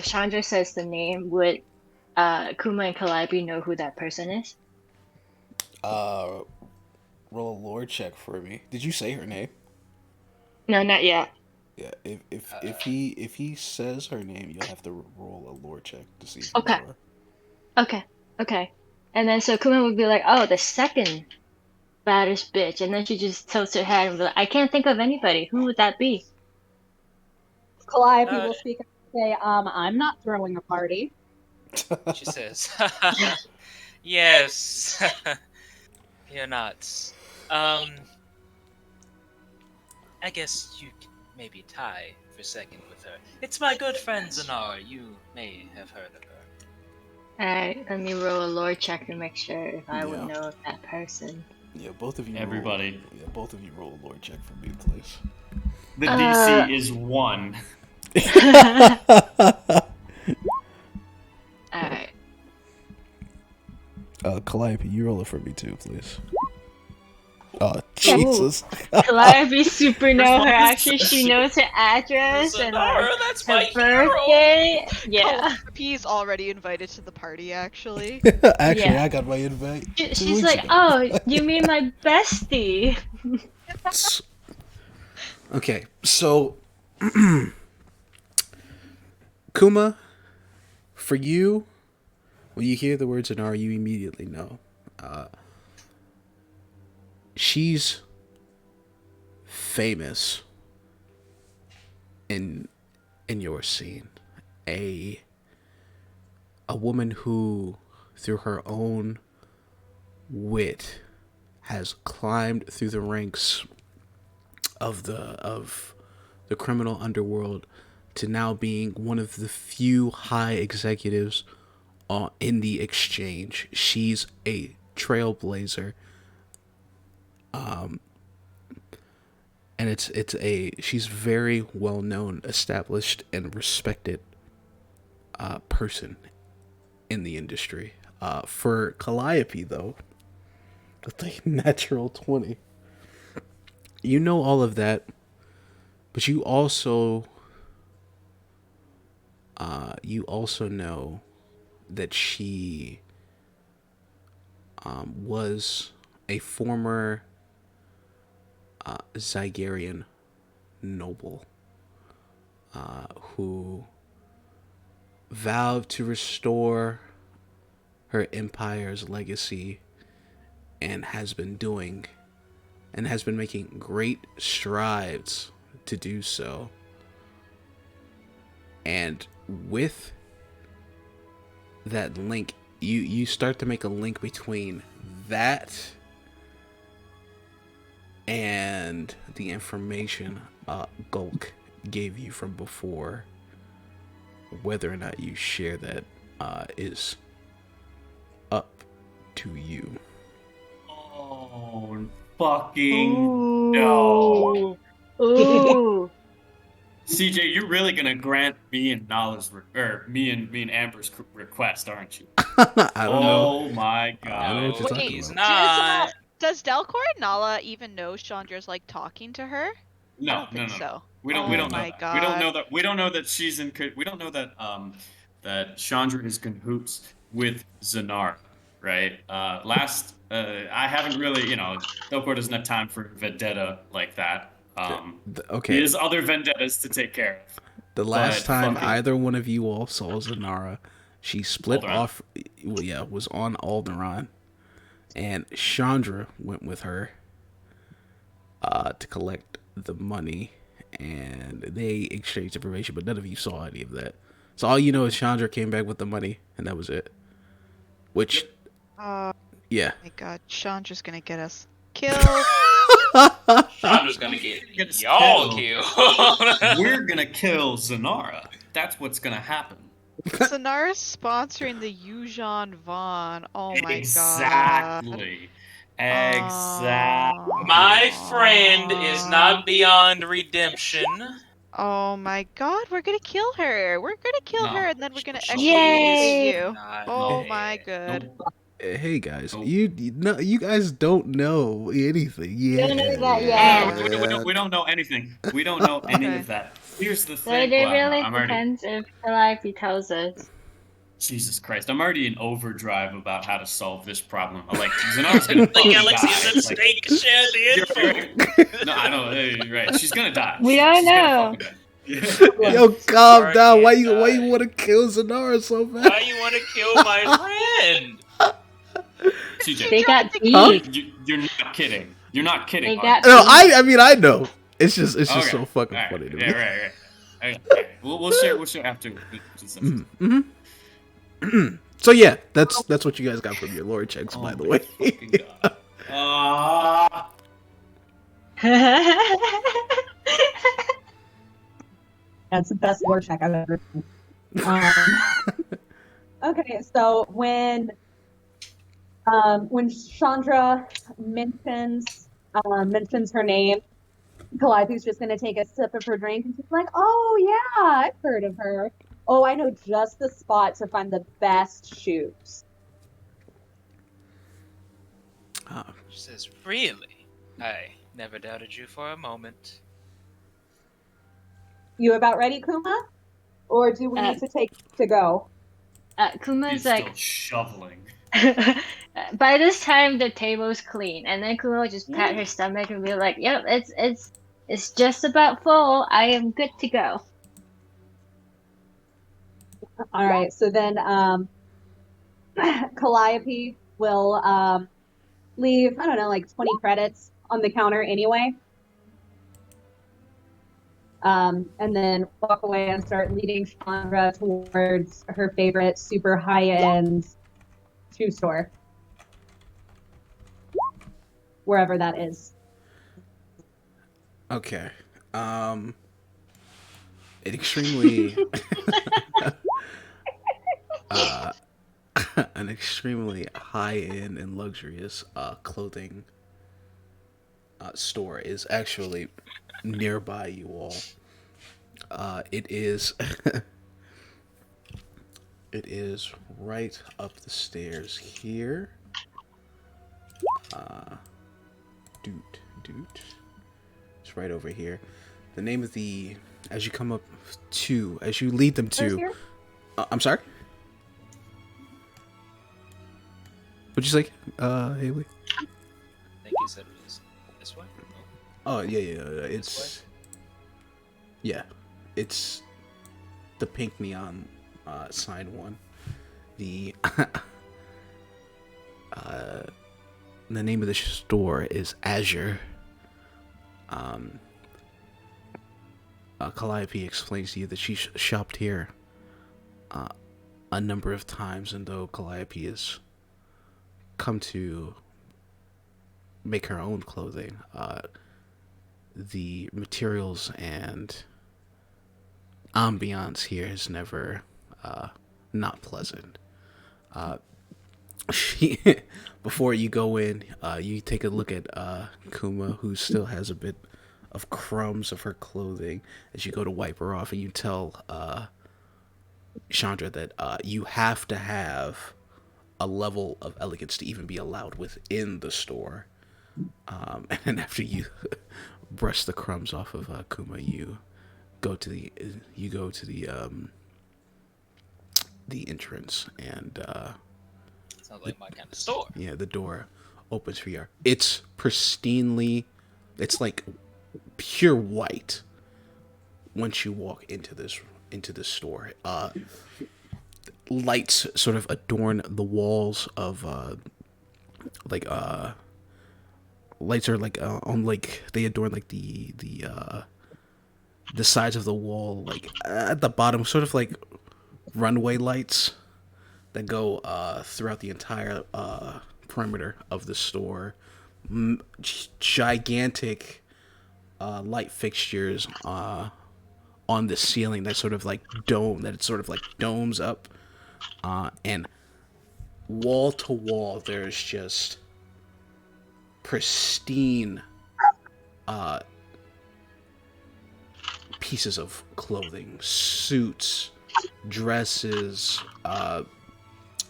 Speaker 6: Chandra says the name? Would Kuma and Calliope know who that person is?
Speaker 1: Roll a lore check for me. Did you say her name?
Speaker 6: No, not yet.
Speaker 1: Yeah. If he says her name, you'll have to roll a lore check to see if you
Speaker 6: Okay.
Speaker 1: know her.
Speaker 6: Okay. And then so Kuma would be like, "Oh, the second baddest bitch," and then she just tilts her head and be like, "I can't think of anybody. Who would that be?"
Speaker 10: Calliope will speak up and say, I'm not throwing a party.
Speaker 2: She says, "Yes, you're not. I guess you could maybe tie for second with her. It's my good friend Zanar. You may have heard of her."
Speaker 6: Alright, let me roll a lore check to make sure if I would
Speaker 1: Yeah.
Speaker 6: know of that person.
Speaker 1: Yeah, both of you.
Speaker 3: Everybody.
Speaker 1: Both of you roll a lore check for me, please.
Speaker 3: The DC is 1.
Speaker 6: Alright.
Speaker 1: Calliope, you roll it for me too, please. Oh, Jesus.
Speaker 6: Calliope super know her. Actually, she knows her address and like,
Speaker 2: Zanar, that's
Speaker 6: her
Speaker 2: my hero.
Speaker 6: birthday. Yeah.
Speaker 4: He's already invited to the party, actually.
Speaker 1: Actually,
Speaker 6: Yeah.
Speaker 1: I got my invite.
Speaker 6: She's like, "Oh, you mean my bestie?"
Speaker 1: Okay, so Kuma, for you, when you hear the words Anar, you immediately know. She's famous in your scene. A woman who, through her own wit, has climbed through the ranks of the criminal underworld to now being one of the few high executives in the exchange. She's a trailblazer. And she's very well known, established, and respected person in the industry. For Calliope, though, with a natural 20, you know all of that, but you also know that she was a former Zygerian noble who vowed to restore her empire's legacy and has been making great strides to do so. And with that link, you start to make a link between that and the information Gulk gave you from before. Whether or not you share that is up to you.
Speaker 3: Oh, fucking no.
Speaker 6: Ooh.
Speaker 3: CJ, you're really gonna grant me and me and Amber's request, aren't you?
Speaker 1: I don't know.
Speaker 3: Oh my
Speaker 1: I don't know what
Speaker 3: god.
Speaker 1: you're
Speaker 2: No,
Speaker 1: talking
Speaker 2: he's
Speaker 1: about.
Speaker 2: not.
Speaker 4: Does Delcor and Nala even know Chandra's like talking to her? I
Speaker 3: No,
Speaker 4: don't think
Speaker 3: no.
Speaker 4: so.
Speaker 3: We
Speaker 4: Oh
Speaker 3: don't know
Speaker 4: my
Speaker 3: that.
Speaker 4: god.
Speaker 3: We don't know that she's in. We don't know that that Chandra is cahoots with Zanara, right? I haven't really, Delcor doesn't have time for vendetta like that.
Speaker 1: Okay.
Speaker 3: He has other vendettas to take care of.
Speaker 1: The last
Speaker 3: But
Speaker 1: time
Speaker 3: fucking-
Speaker 1: either one of you all saw Zanara, she split
Speaker 3: Alderaan.
Speaker 1: off. Well, yeah, was on Alderaan, and Chandra went with her to collect the money, and they exchanged information, but none of you saw any of that. So all you know is Chandra came back with the money, and that was it. Which,
Speaker 4: Oh
Speaker 1: yeah.
Speaker 4: my god, Chandra's gonna get us killed.
Speaker 2: Chandra's gonna get
Speaker 3: Gets
Speaker 2: y'all
Speaker 3: killed.
Speaker 2: killed.
Speaker 3: We're gonna kill Zanara. That's what's gonna happen.
Speaker 4: Sonara's sponsoring the Yuuzhan Vaughn. Oh my god.
Speaker 3: Exactly. Exactly.
Speaker 2: My friend is not beyond redemption.
Speaker 4: Oh my god, we're gonna kill her. We're gonna kill
Speaker 3: No.
Speaker 4: her and then we're gonna
Speaker 3: She
Speaker 6: Yay.
Speaker 4: execute you.
Speaker 2: Not
Speaker 4: Oh
Speaker 2: dead.
Speaker 4: my god.
Speaker 3: Nope.
Speaker 1: Hey guys,
Speaker 3: Nope.
Speaker 1: you guys don't know anything. Yeah.
Speaker 6: Don't know that yet.
Speaker 3: We don't know anything. We don't know any
Speaker 4: Okay.
Speaker 3: of that. Here's the
Speaker 6: So
Speaker 3: thing.
Speaker 6: it
Speaker 3: Well,
Speaker 6: really
Speaker 3: I'm already,
Speaker 6: depends if Calliope tells us.
Speaker 3: Jesus Christ, I'm already in overdrive about how to solve this problem. I'm like, Zanara's gonna
Speaker 2: The
Speaker 3: fucking
Speaker 2: galaxy
Speaker 3: die.
Speaker 2: is at
Speaker 3: Like,
Speaker 2: stake. Share the
Speaker 3: you're
Speaker 2: info.
Speaker 3: right. No, I don't. Right, she's gonna die.
Speaker 6: We don't
Speaker 3: She's gonna
Speaker 6: know.
Speaker 3: fucking die.
Speaker 1: Yo, calm
Speaker 2: Zanara
Speaker 1: down. Why
Speaker 2: can't
Speaker 1: you
Speaker 2: die.
Speaker 1: want to kill Zanara so bad?
Speaker 2: Why you want to kill my friend?
Speaker 3: CJ,
Speaker 6: They got
Speaker 1: Huh?
Speaker 6: deep.
Speaker 3: you're not kidding. You're not kidding.
Speaker 6: They
Speaker 3: are
Speaker 6: got
Speaker 3: you?
Speaker 1: No, I mean I know. It's just
Speaker 3: Okay.
Speaker 1: so fucking
Speaker 3: All right.
Speaker 1: funny to
Speaker 3: Yeah,
Speaker 1: me.
Speaker 3: right. Okay. We'll share after.
Speaker 1: So yeah, that's what you guys got from your lore checks, by the way.
Speaker 3: Fucking God.
Speaker 10: That's the best lore check I've ever seen. Okay, so when Chandra mentions her name, Calliope's just gonna take a sip of her drink and she's like, "Oh yeah, I've heard of her. Oh, I know just the spot to find the best shoes."
Speaker 2: She says, "Really? I never doubted you for a moment."
Speaker 10: You about ready, Kuma? Or do we need to take to go?
Speaker 6: Kuma's
Speaker 3: He's
Speaker 6: like,
Speaker 3: still shoveling.
Speaker 6: by this time the table's clean, and then Kuma will just pat her stomach and be like, "Yep, it's just about full. I am good to go."
Speaker 10: All right, so then Calliope will leave, I don't know, like 20 credits on the counter anyway. And then walk away and start leading Chandra towards her favorite super high-end shoe store. Wherever that is.
Speaker 1: Okay. An extremely an extremely high-end and luxurious clothing store is actually nearby you all. It is it is right up the stairs here. It's right over here. The name of the, as you lead them
Speaker 10: Where's
Speaker 1: to,
Speaker 10: here?
Speaker 1: I'm sorry? What'd you say, Haley?
Speaker 2: I think he said it was this way.
Speaker 1: Oh, yeah, it's, yeah, it's the pink neon sign one. The The name of the store is Azure. Calliope explains to you that she shopped here a number of times, and though Calliope has come to make her own clothing, the materials and ambiance here is never not pleasant. Before you go in, you take a look at Kuma, who still has a bit of crumbs of her clothing as you go to wipe her off, and you tell Chandra that you have to have a level of elegance to even be allowed within the store. And after you brush the crumbs off of Kuma, you go to the entrance, and
Speaker 2: Sounds like my kind of store.
Speaker 1: yeah, the door opens for you. It's pristinely, it's like pure white. Once you walk into this store, lights sort of adorn the walls of lights are like on like they adorn like the sides of the wall, like at the bottom, sort of like runway lights that go throughout the entire perimeter of the store. Gigantic light fixtures on the ceiling that sort of like domes up, and wall to wall there's just pristine pieces of clothing, suits, dresses,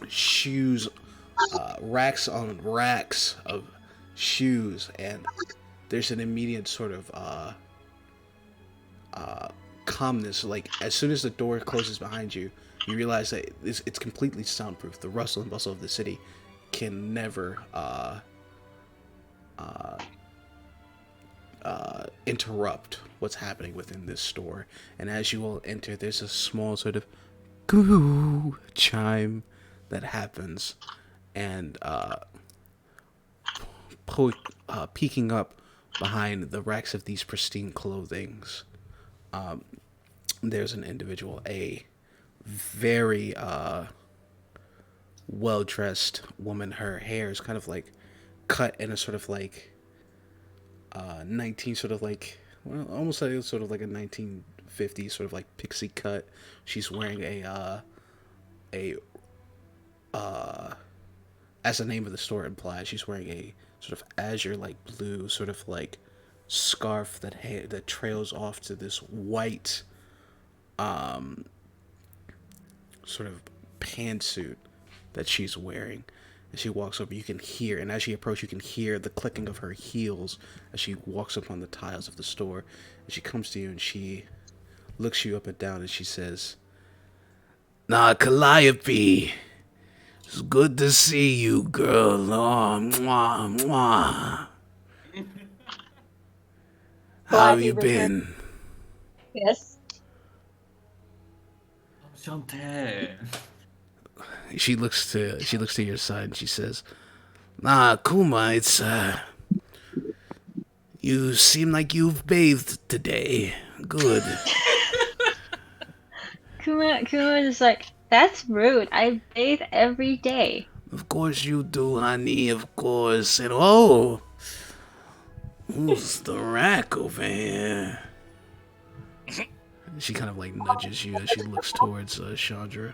Speaker 1: shoes, racks on racks of shoes, and there's an immediate sort of calmness. Like as soon as the door closes behind you, you realize that it's completely soundproof. The rustle and bustle of the city can never interrupt what's happening within this store. And as you all enter, there's a small sort of goo chime that happens, and peeking up behind the racks of these pristine clothings, there's an individual, a very well-dressed woman. Her hair is kind of like cut in a sort of like 19 sort of like, well, almost like sort of like a 1950s sort of like pixie cut. She's wearing a as the name of the store implies, she's wearing a sort of azure like blue sort of like scarf that trails off to this white sort of pantsuit that she's wearing. As she walks over, you can hear, and as she approaches, you can hear the clicking of her heels as she walks up on the tiles of the store. And she comes to you and she looks you up and down and she says, "Nah, Calliope, it's good to see you, girl. Oh, mwah, mwah. How you been?"
Speaker 10: Yes.
Speaker 3: Shantae.
Speaker 1: She looks to your side and she says, "Nah, Kuma, it's you seem like you've bathed today. Good."
Speaker 6: Kuma is like, that's rude. I bathe every day.
Speaker 1: "Of course you do, honey, of course. And who's the rack over here?" She kind of like nudges you as she looks towards Chandra.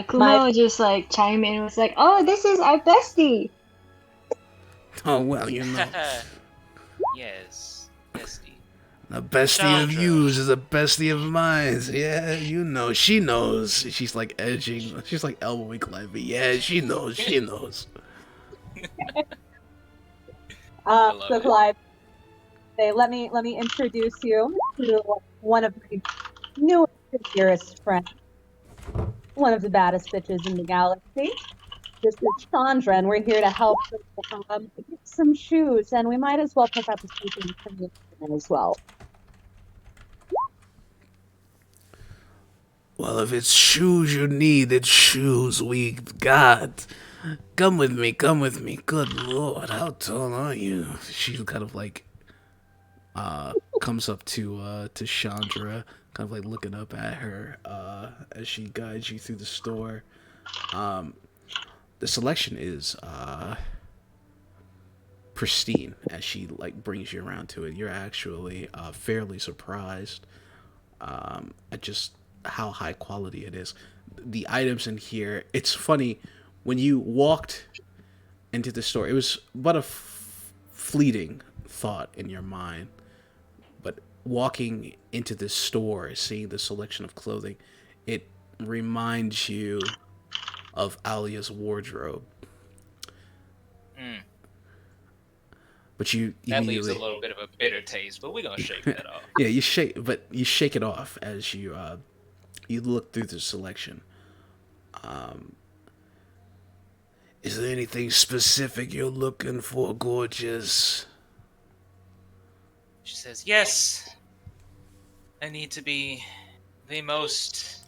Speaker 6: Kuma would just like chime in and was like, "Oh, this is our bestie."
Speaker 1: Oh, well, you know.
Speaker 2: Yes, bestie.
Speaker 1: A bestie of
Speaker 2: Chandra.
Speaker 1: yours is a bestie of mine. Yeah, you know. She knows. She's like edging. She's like elbowing Calliope. Yeah, she knows. She knows.
Speaker 10: So Clive, say, let me introduce you to one of my newest and dearest friends, one of the baddest bitches in the galaxy. This is Chandra, and we're here to help get some shoes, and we might as well pick up a sleeping from you as well.
Speaker 1: Well, if it's shoes you need, it's shoes we got.
Speaker 8: Come with me, come with me. Good lord, how tall are you? She kind of like comes up to Chandra, kind of like looking up at her as she guides you through the store. The selection is pristine as she like brings you around to it. You're actually fairly surprised at just how high quality it is. The items in here, it's funny, when you walked into the store, it was but a fleeting thought in your mind, but walking into this store, seeing the selection of clothing, it reminds you of Alia's wardrobe.
Speaker 2: Mm.
Speaker 8: But you
Speaker 2: That leaves
Speaker 8: immediately,
Speaker 2: a little bit of a bitter taste, but we're gonna shake that off.
Speaker 8: yeah, you shake it off as you look through the selection. Is there anything specific you're looking for, gorgeous?
Speaker 2: She says, "Yes, I need to be the most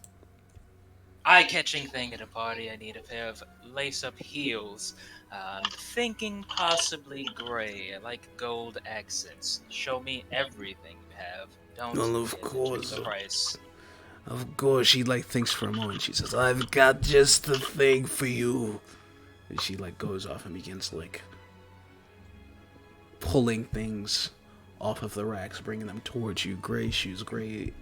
Speaker 2: eye-catching thing at a party. I need a pair of lace-up heels. I'm thinking possibly gray. I like gold accents. Show me everything you have. Don't
Speaker 8: Well, of
Speaker 2: mention
Speaker 8: course.
Speaker 2: the price."
Speaker 8: Of course, she like thinks for a moment. She says, "I've got just the thing for you." And she like goes off and begins like pulling things off of the racks, bringing them towards you. Gray shoes, gray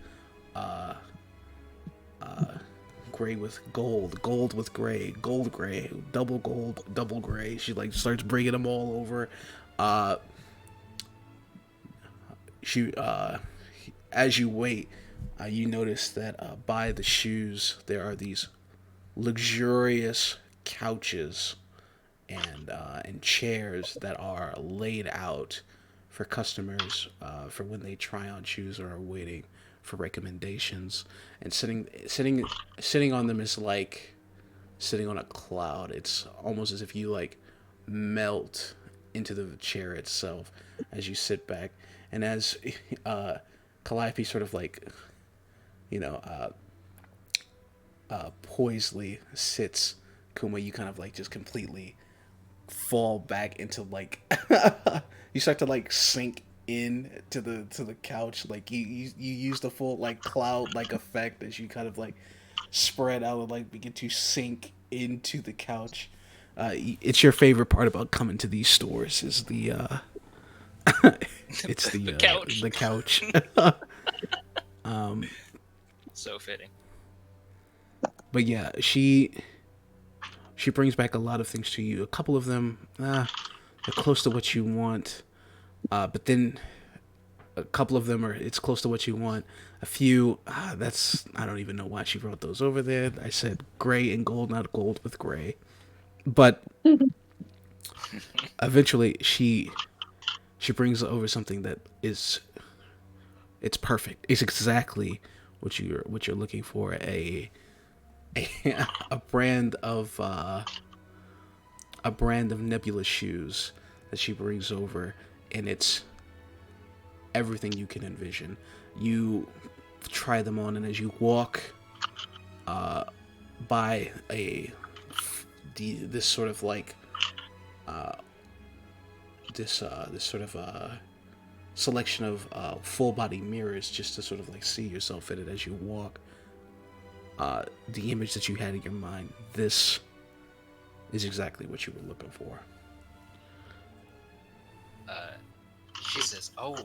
Speaker 8: gray with gold, gold with gray, gold gray, double gold, double gray. She like starts bringing them all over. She as you wait, you notice that by the shoes there are these luxurious couches and chairs that are laid out for customers for when they try on shoes or are waiting for recommendations. And sitting on them is like sitting on a cloud. It's almost as if you like melt into the chair itself as you sit back. And as Calliope sort of like, you know, poisely sits, Kuma, you kind of like just completely fall back into like you start to like sink in to the couch. Like you use the full like cloud like effect as you kind of like spread out and like begin to sink into the couch. It's your favorite part about coming to these stores is the it's the
Speaker 2: couch.
Speaker 8: the couch.
Speaker 2: So fitting.
Speaker 8: But yeah, she brings back a lot of things to you. A couple of them, they're close to what you want. But then a couple of them it's close to what you want. A few, I don't even know why she wrote those over there. I said gray and gold, not gold with gray. But eventually she brings over something that it's perfect. It's exactly what you're looking for. A brand of Nebula shoes that she brings over, and it's everything you can envision. You try them on, and as you walk by this sort of like this sort of selection of full body mirrors, just to sort of like see yourself in it as you walk. The image that you had in your mind, this is exactly what you were looking for.
Speaker 2: She says, "Oh,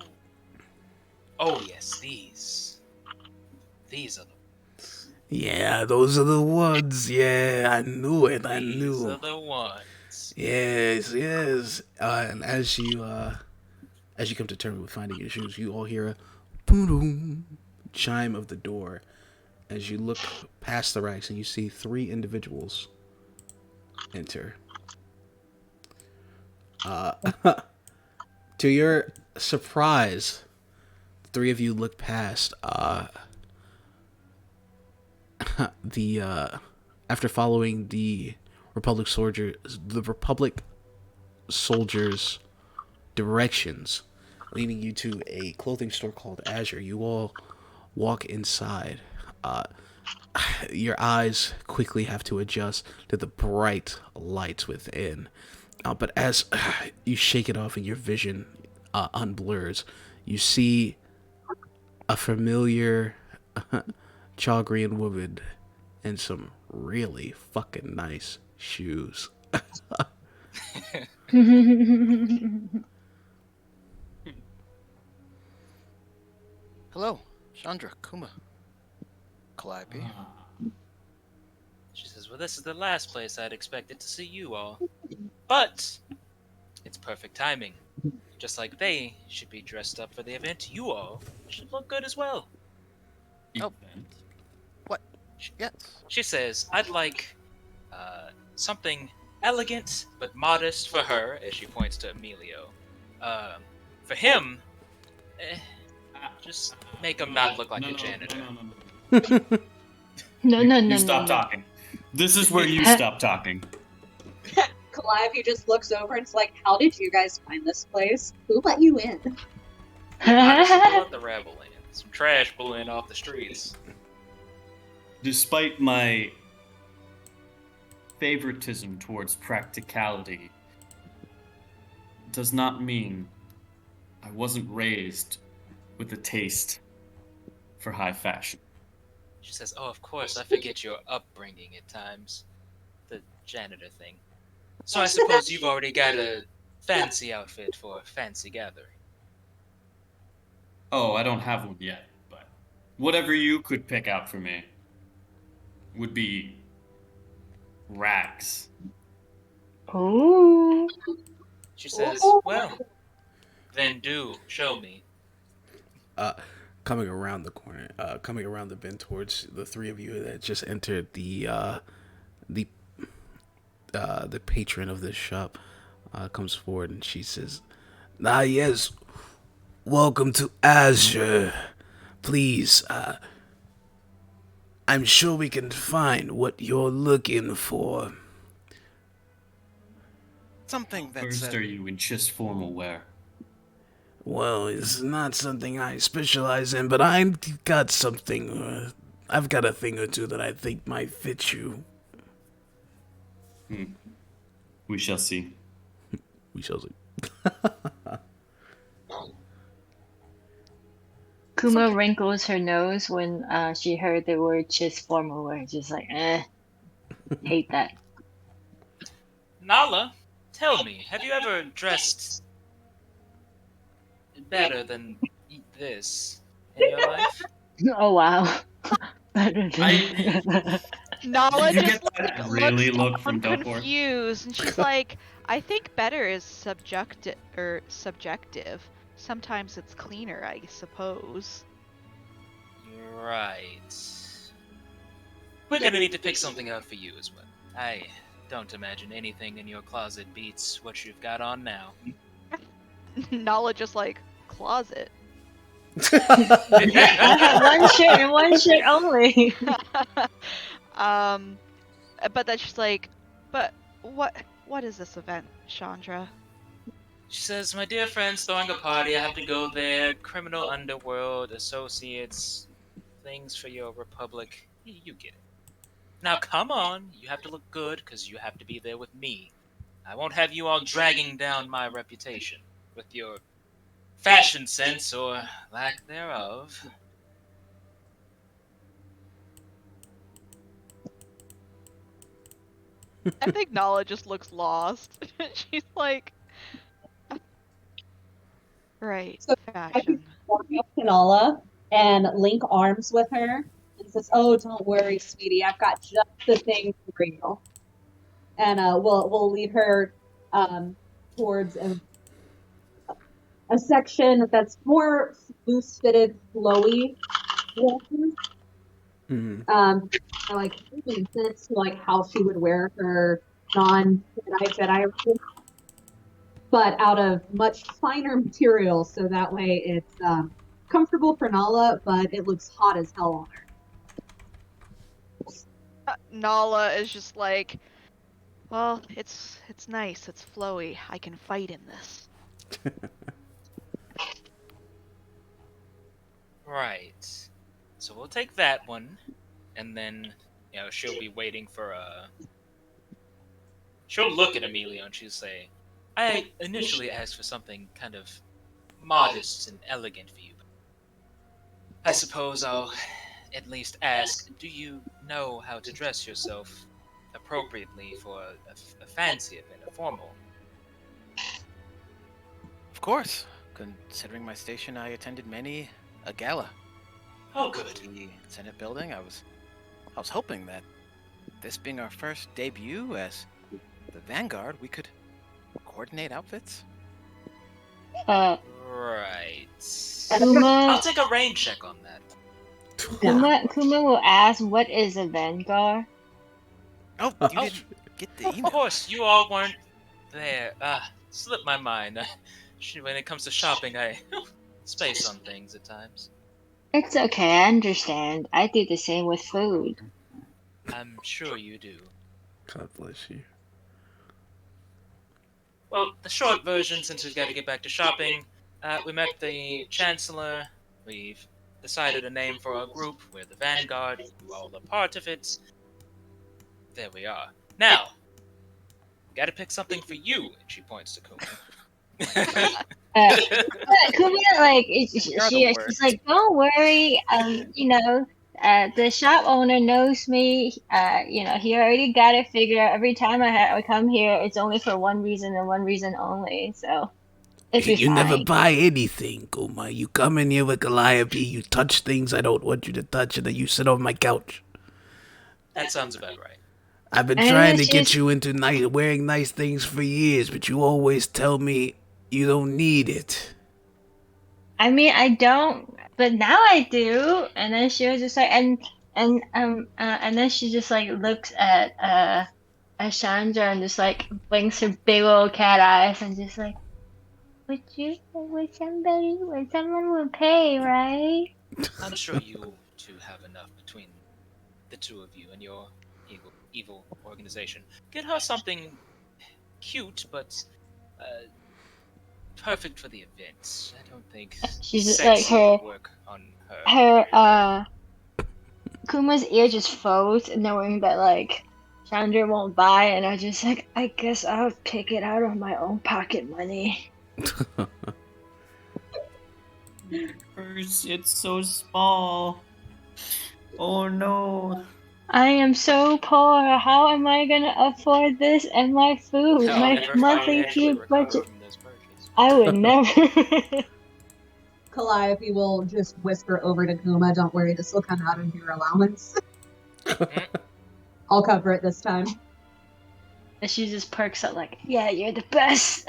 Speaker 2: yes, these are the
Speaker 8: Yeah, those are the ones. Yeah, I knew it. I
Speaker 2: these
Speaker 8: knew.
Speaker 2: are the ones."
Speaker 8: Yes. And as you come to terms with finding your shoes, you all hear a boom chime of the door as you look past the racks and you see 3 individuals enter. To your surprise, the 3 of you look past after following the Republic soldiers' directions, leading you to a clothing store called Azure. You all walk inside.
Speaker 1: your eyes quickly have to adjust to the bright lights within. But as you shake it off and your vision unblurs, you see a familiar chaw green woman in some really fucking nice shoes.
Speaker 7: Hello, Chandra, Kuma, Calliope.
Speaker 2: She says, well, this is the last place I'd expected to see you all. But it's perfect timing. Just like they should be dressed up for the event, you all should look good as well.
Speaker 7: Oh. What? Yes.
Speaker 2: She says, I'd like something elegant but modest for her, as she points to Emilio. For him, just make him not look like a janitor.
Speaker 6: No.
Speaker 3: You stop talking. This is where you stop talking.
Speaker 10: Calliope just looks over and it's like, how did you guys find this place? Who let you in?
Speaker 2: Honestly, let the rabble in. Some trash blowing off the streets.
Speaker 3: Despite my favoritism towards practicality, does not mean I wasn't raised with a taste for high fashion.
Speaker 2: She says, oh, of course, I forget your upbringing at times. The janitor thing. So I suppose you've already got a fancy outfit for a fancy gathering.
Speaker 3: Oh, I don't have one yet, but whatever you could pick out for me would be rags.
Speaker 6: Ooh.
Speaker 2: She says, well, then do show me.
Speaker 1: Coming around the corner, coming around the bend towards the three of you that just entered the patron of this shop comes forward and she says, "Ah, yes, welcome to Azure. Please, I'm sure we can find what you're looking for."
Speaker 7: Something that's...
Speaker 3: First, are you in just formal wear?
Speaker 1: Well, it's not something I specialize in, but I've got something. I've got a thing or two that I think might fit you.
Speaker 3: We shall see.
Speaker 1: We shall see.
Speaker 6: Kuma wrinkles her nose when she heard the word just formal wear. Just like, hate that.
Speaker 2: Nala, tell me, have you ever dressed better than this in your life?
Speaker 6: Oh wow. Better than...
Speaker 4: Nala
Speaker 3: You
Speaker 4: just
Speaker 3: get that really look from Dathomir?
Speaker 4: confused, and she's like, "I think better is subjective. Sometimes it's cleaner, I suppose."
Speaker 2: Right. We're gonna need to pick something out for you as well. I don't imagine anything in your closet beats what you've got on now.
Speaker 4: Nala just like, closet.
Speaker 6: I have one shirt and one shirt only.
Speaker 4: But then she's like, "But what is this event, Chandra?"
Speaker 2: She says, my dear friend's throwing a party, I have to go there. Criminal underworld, associates, things for your republic. You get it. Now come on, you have to look good, because you have to be there with me. I won't have you all dragging down my reputation with your fashion sense or lack thereof.
Speaker 4: I think Nala just looks lost. She's like, right,
Speaker 10: So
Speaker 4: fashion.
Speaker 10: walk up to Nala and link arms with her and says, "Oh, don't worry, sweetie. I've got just the thing for you." And we'll lead her towards a section that's more loose-fitted, flowy. Like making sense to like how she would wear her non-Jedi outfit, but out of much finer material, so that way it's comfortable for Nala, but it looks hot as hell on her.
Speaker 4: Nala is just like, well, it's nice, it's flowy. I can fight in this.
Speaker 2: Right. So we'll take that one. and then she'll be waiting for She'll look at Emilio and she'll say, "I initially asked for something kind of modest and elegant for you. I suppose I'll at least ask, do you know how to dress yourself appropriately for a fancy event, a formal?"
Speaker 7: Of course. Considering my station, I attended many a gala.
Speaker 2: Oh, good.
Speaker 7: The Senate building. I was hoping that this being our first debut as the Vanguard, we could coordinate outfits.
Speaker 6: Uh,
Speaker 2: Right. I'll
Speaker 6: Kuma,
Speaker 2: take a rain check on that.
Speaker 6: Kuma will ask, "What is a Vanguard?"
Speaker 7: Oh, you didn't get the
Speaker 2: Of
Speaker 7: email.
Speaker 2: course, you all weren't there. Slipped my mind. When it comes to shopping, I space on things at times.
Speaker 6: It's okay, I understand. I do the same with food.
Speaker 2: I'm sure you do.
Speaker 1: God bless you.
Speaker 2: Well, the short version, since we've got to get back to shopping, we met the Chancellor. We've decided a name for our group. We're the Vanguard. We're all a part of it. There we are. Now, gotta pick something for you. And she points to Kuma.
Speaker 6: Kuma, like,
Speaker 7: You're the
Speaker 6: she's like, "Don't worry. The shop owner knows me. He already got it figured out. Every time I come here, it's only for one reason and one reason only. So it'd be
Speaker 8: You never
Speaker 6: fine."
Speaker 8: buy anything, Kuma. You come in here with Calliope, you touch things I don't want you to touch, and then you sit on my couch.
Speaker 2: That sounds about right.
Speaker 8: I've been
Speaker 6: And
Speaker 8: trying to
Speaker 6: she's-
Speaker 8: get you into wearing nice things for years, but you always tell me you don't need it.
Speaker 6: I mean, I don't, but now I do. And then she was just like, and then she just like looks at Chandra and just like blinks her big old cat eyes and just like, someone would pay, right?
Speaker 2: I'm sure you two have enough between the two of you and your evil organization. Get her something cute, but perfect for the event. I don't think
Speaker 6: She's just
Speaker 2: sexy
Speaker 6: like
Speaker 2: would work on her.
Speaker 6: her Kuma's ear just froze, knowing that like Chandra won't buy, and I just like, I guess I'll pick it out of my own pocket money.
Speaker 3: Purse, it's so small. Oh no.
Speaker 6: I am so poor. How am I gonna afford this and my food?
Speaker 2: I'll
Speaker 6: My
Speaker 2: never
Speaker 6: monthly
Speaker 2: financially
Speaker 6: food
Speaker 2: recover
Speaker 6: budget.
Speaker 2: from this purchase.
Speaker 6: I would never.
Speaker 10: Calliope will just whisper over to Kuma, "Don't worry, this will come out of your allowance." I'll cover it this time.
Speaker 6: And she just perks up like, "Yeah, you're the best."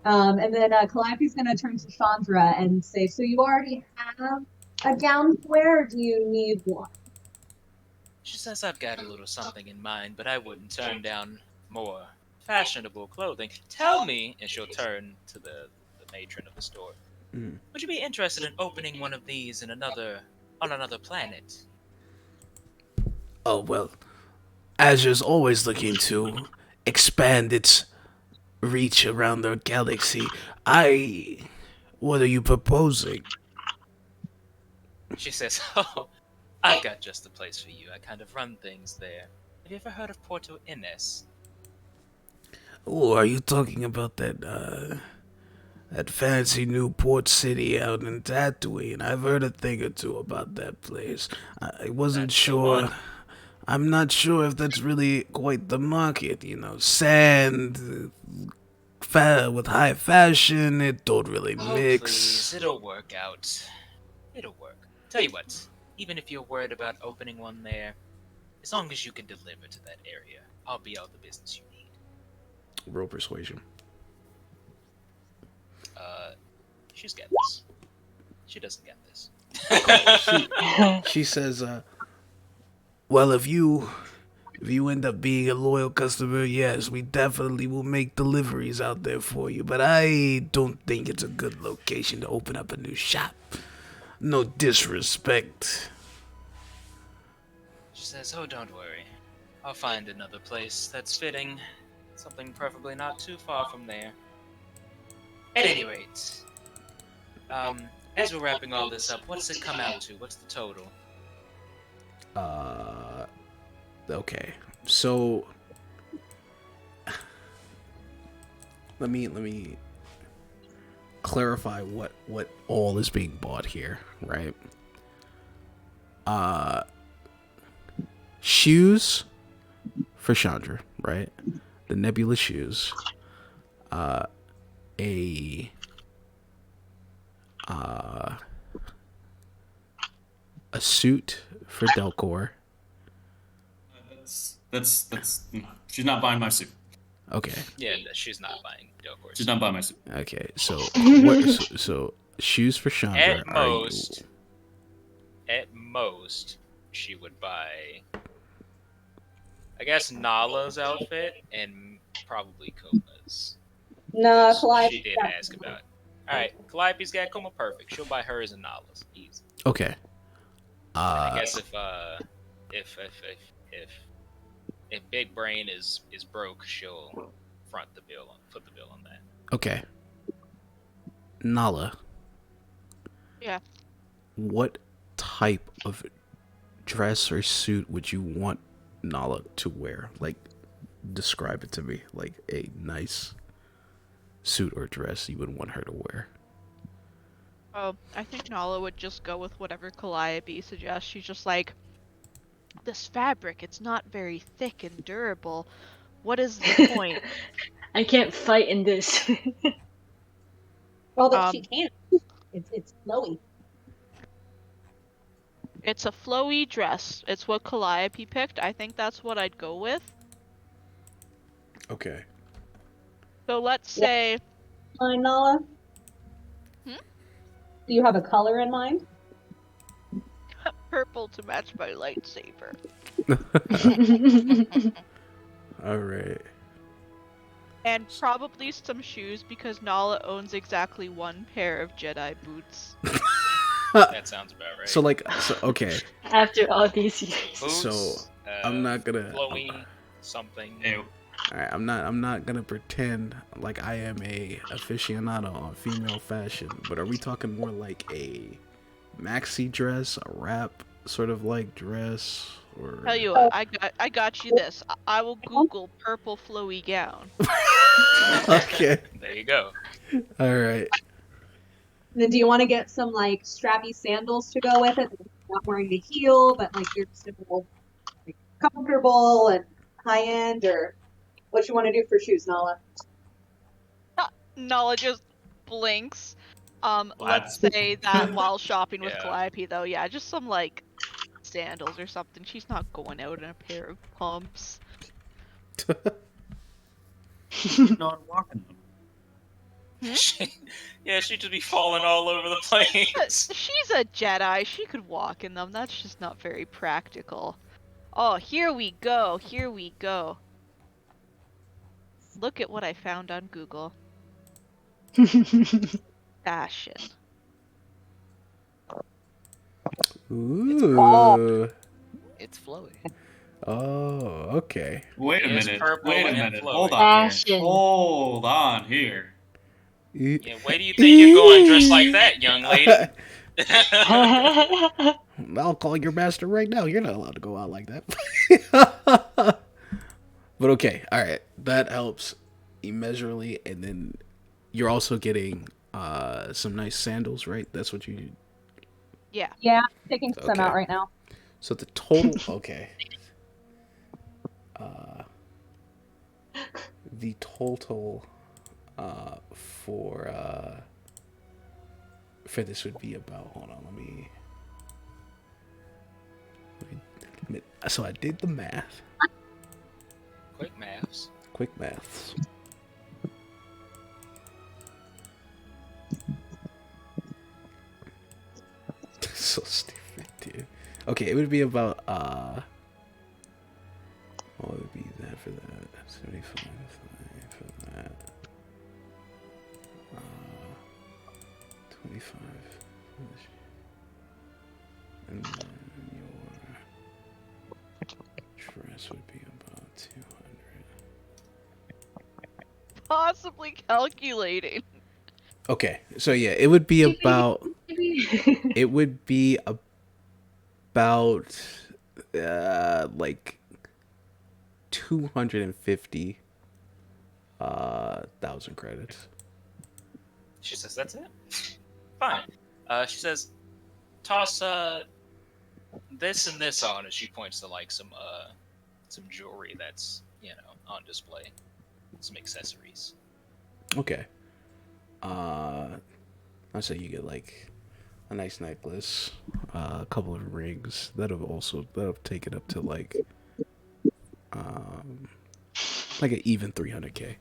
Speaker 10: And then Calliope's going to turn to Chandra and say, "So you already have a gown to wear, or do you need one?"
Speaker 2: She says I've got a little something in mind, but I wouldn't turn down more fashionable clothing. Tell me, and she'll turn to the matron of the store. Would you be interested in opening one of these on another planet?
Speaker 8: Oh, well, Azure's always looking to expand its reach around the galaxy. What are you proposing?
Speaker 2: She says, "Oh, I've got just the place for you. I kind of run things there. Have you ever heard of Porto Ines?"
Speaker 8: Oh, are you talking about that fancy new port city out in Tatooine? I've heard a thing or two about that place. I wasn't
Speaker 2: That's the
Speaker 8: sure.
Speaker 2: one.
Speaker 8: I'm not sure if that's really quite the market. Sand with high fashion, it don't really
Speaker 2: Oh,
Speaker 8: mix.
Speaker 2: please, it'll work out. It'll work. Tell you what, even if you're worried about opening one there, as long as you can deliver to that area, I'll be all the business you need.
Speaker 1: Roll persuasion.
Speaker 2: She's got this. She doesn't get this.
Speaker 1: She says,
Speaker 8: Well, if you end up being a loyal customer, yes, we definitely will make deliveries out there for you. But I don't think it's a good location to open up a new shop. No disrespect.
Speaker 2: She says, "Oh, don't worry. I'll find another place that's fitting. Something preferably not too far from there." At any rate, As we're wrapping all this up, what's it come out to? What's the total?
Speaker 1: Okay. So let me clarify what all is being bought here, right? Shoes for Chandra, right? The Nebula shoes. A suit for Delcor.
Speaker 3: That's she's not buying my suit.
Speaker 1: Okay.
Speaker 2: Yeah, she's not buying Delcourse.
Speaker 3: She's not buying my suit.
Speaker 1: Okay. So so shoes for Chandra.
Speaker 2: At most, she would buy, I guess, Nala's outfit and probably Kuma's.
Speaker 10: No,
Speaker 2: She
Speaker 10: Calliope.
Speaker 2: did ask about it. Alright, Calliope's got Kuma perfect. She'll buy hers and Nala's. Easy.
Speaker 1: Okay.
Speaker 2: I guess if Big Brain is broke, she'll foot the bill on that.
Speaker 1: Okay. Nala.
Speaker 4: Yeah.
Speaker 1: What type of dress or suit would you want Nala to wear? Like, describe it to me. Like a nice suit or dress you would want her to wear.
Speaker 4: Oh, I think Nala would just go with whatever Calliope suggests. She's just like, this fabric, it's not very thick and durable. What is the point?
Speaker 6: I can't fight in this.
Speaker 10: Well, that she can't. It's flowy.
Speaker 4: It's a flowy dress. It's what Calliope picked. I think that's what I'd go with.
Speaker 1: Okay.
Speaker 4: So let's say...
Speaker 10: Mind, Nala?
Speaker 4: Hmm?
Speaker 10: Do you have a color in mind?
Speaker 4: Purple to match my lightsaber.
Speaker 1: All right.
Speaker 4: And probably some shoes because Nala owns exactly one pair of Jedi boots.
Speaker 2: That sounds about right.
Speaker 1: So okay.
Speaker 6: After all these years.
Speaker 2: Boots,
Speaker 1: So I'm not gonna.
Speaker 2: flowy something.
Speaker 3: Ew.
Speaker 1: All right, I'm not gonna pretend like I am a aficionado on female fashion, but are we talking more like a maxi dress, a wrap sort of like dress, or?
Speaker 4: Tell you what, I got you this. I will Google purple flowy gown.
Speaker 1: Okay.
Speaker 2: There you go.
Speaker 1: All right.
Speaker 10: And then do you want to get some like strappy sandals to go with it? Not wearing a heel, but like you're still like, comfortable and high end, or what you want to do for shoes, Nala?
Speaker 4: Nala just blinks. Let's
Speaker 3: What?
Speaker 4: say that while shopping with
Speaker 2: Yeah.
Speaker 4: Calliope though, yeah, just some like sandals or something. She's not going out in a pair of pumps.
Speaker 3: No, I'm walking them.
Speaker 2: Yeah, she'd just be falling all over the place.
Speaker 4: She's a Jedi. She could walk in them. That's just not very practical. Oh, here we go. Here we go. Look at what I found on Google. Fashion.
Speaker 1: Ooh.
Speaker 7: It's flowy.
Speaker 1: Oh, okay.
Speaker 3: Wait a
Speaker 2: It's
Speaker 3: minute.
Speaker 2: purple
Speaker 3: Wait a
Speaker 2: and
Speaker 3: minute.
Speaker 2: flowy.
Speaker 3: Hold on
Speaker 6: Fashion.
Speaker 3: here. Hold on here.
Speaker 2: Yeah, where do you think you're going dressed like that, young lady?
Speaker 1: I'll call your master right now. You're not allowed to go out like that. But okay, all right, that helps immeasurably. And then you're also getting some nice sandals, right? That's what you.
Speaker 4: Yeah.
Speaker 10: Yeah, I'm taking some
Speaker 1: Okay.
Speaker 10: out right now.
Speaker 1: So the total, okay. The total for this would be about. Hold on, let me. So I did the math.
Speaker 2: Quick maths.
Speaker 1: Quick maths. So stupid, dude. Okay, it would be about what would be that for that? 75 for that. 25. And then your dress would be about 200.
Speaker 4: Possibly calculating.
Speaker 1: Okay, so yeah, it would be about.
Speaker 10: Maybe
Speaker 1: It would be about like 250 thousand credits.
Speaker 2: She says, "That's it." Fine. She says, "Toss this and this on," as she points to like some jewelry that's on display, some accessories.
Speaker 1: Okay. I'll say you get like a nice necklace, a couple of rings. That'll take it up to like an even 300K.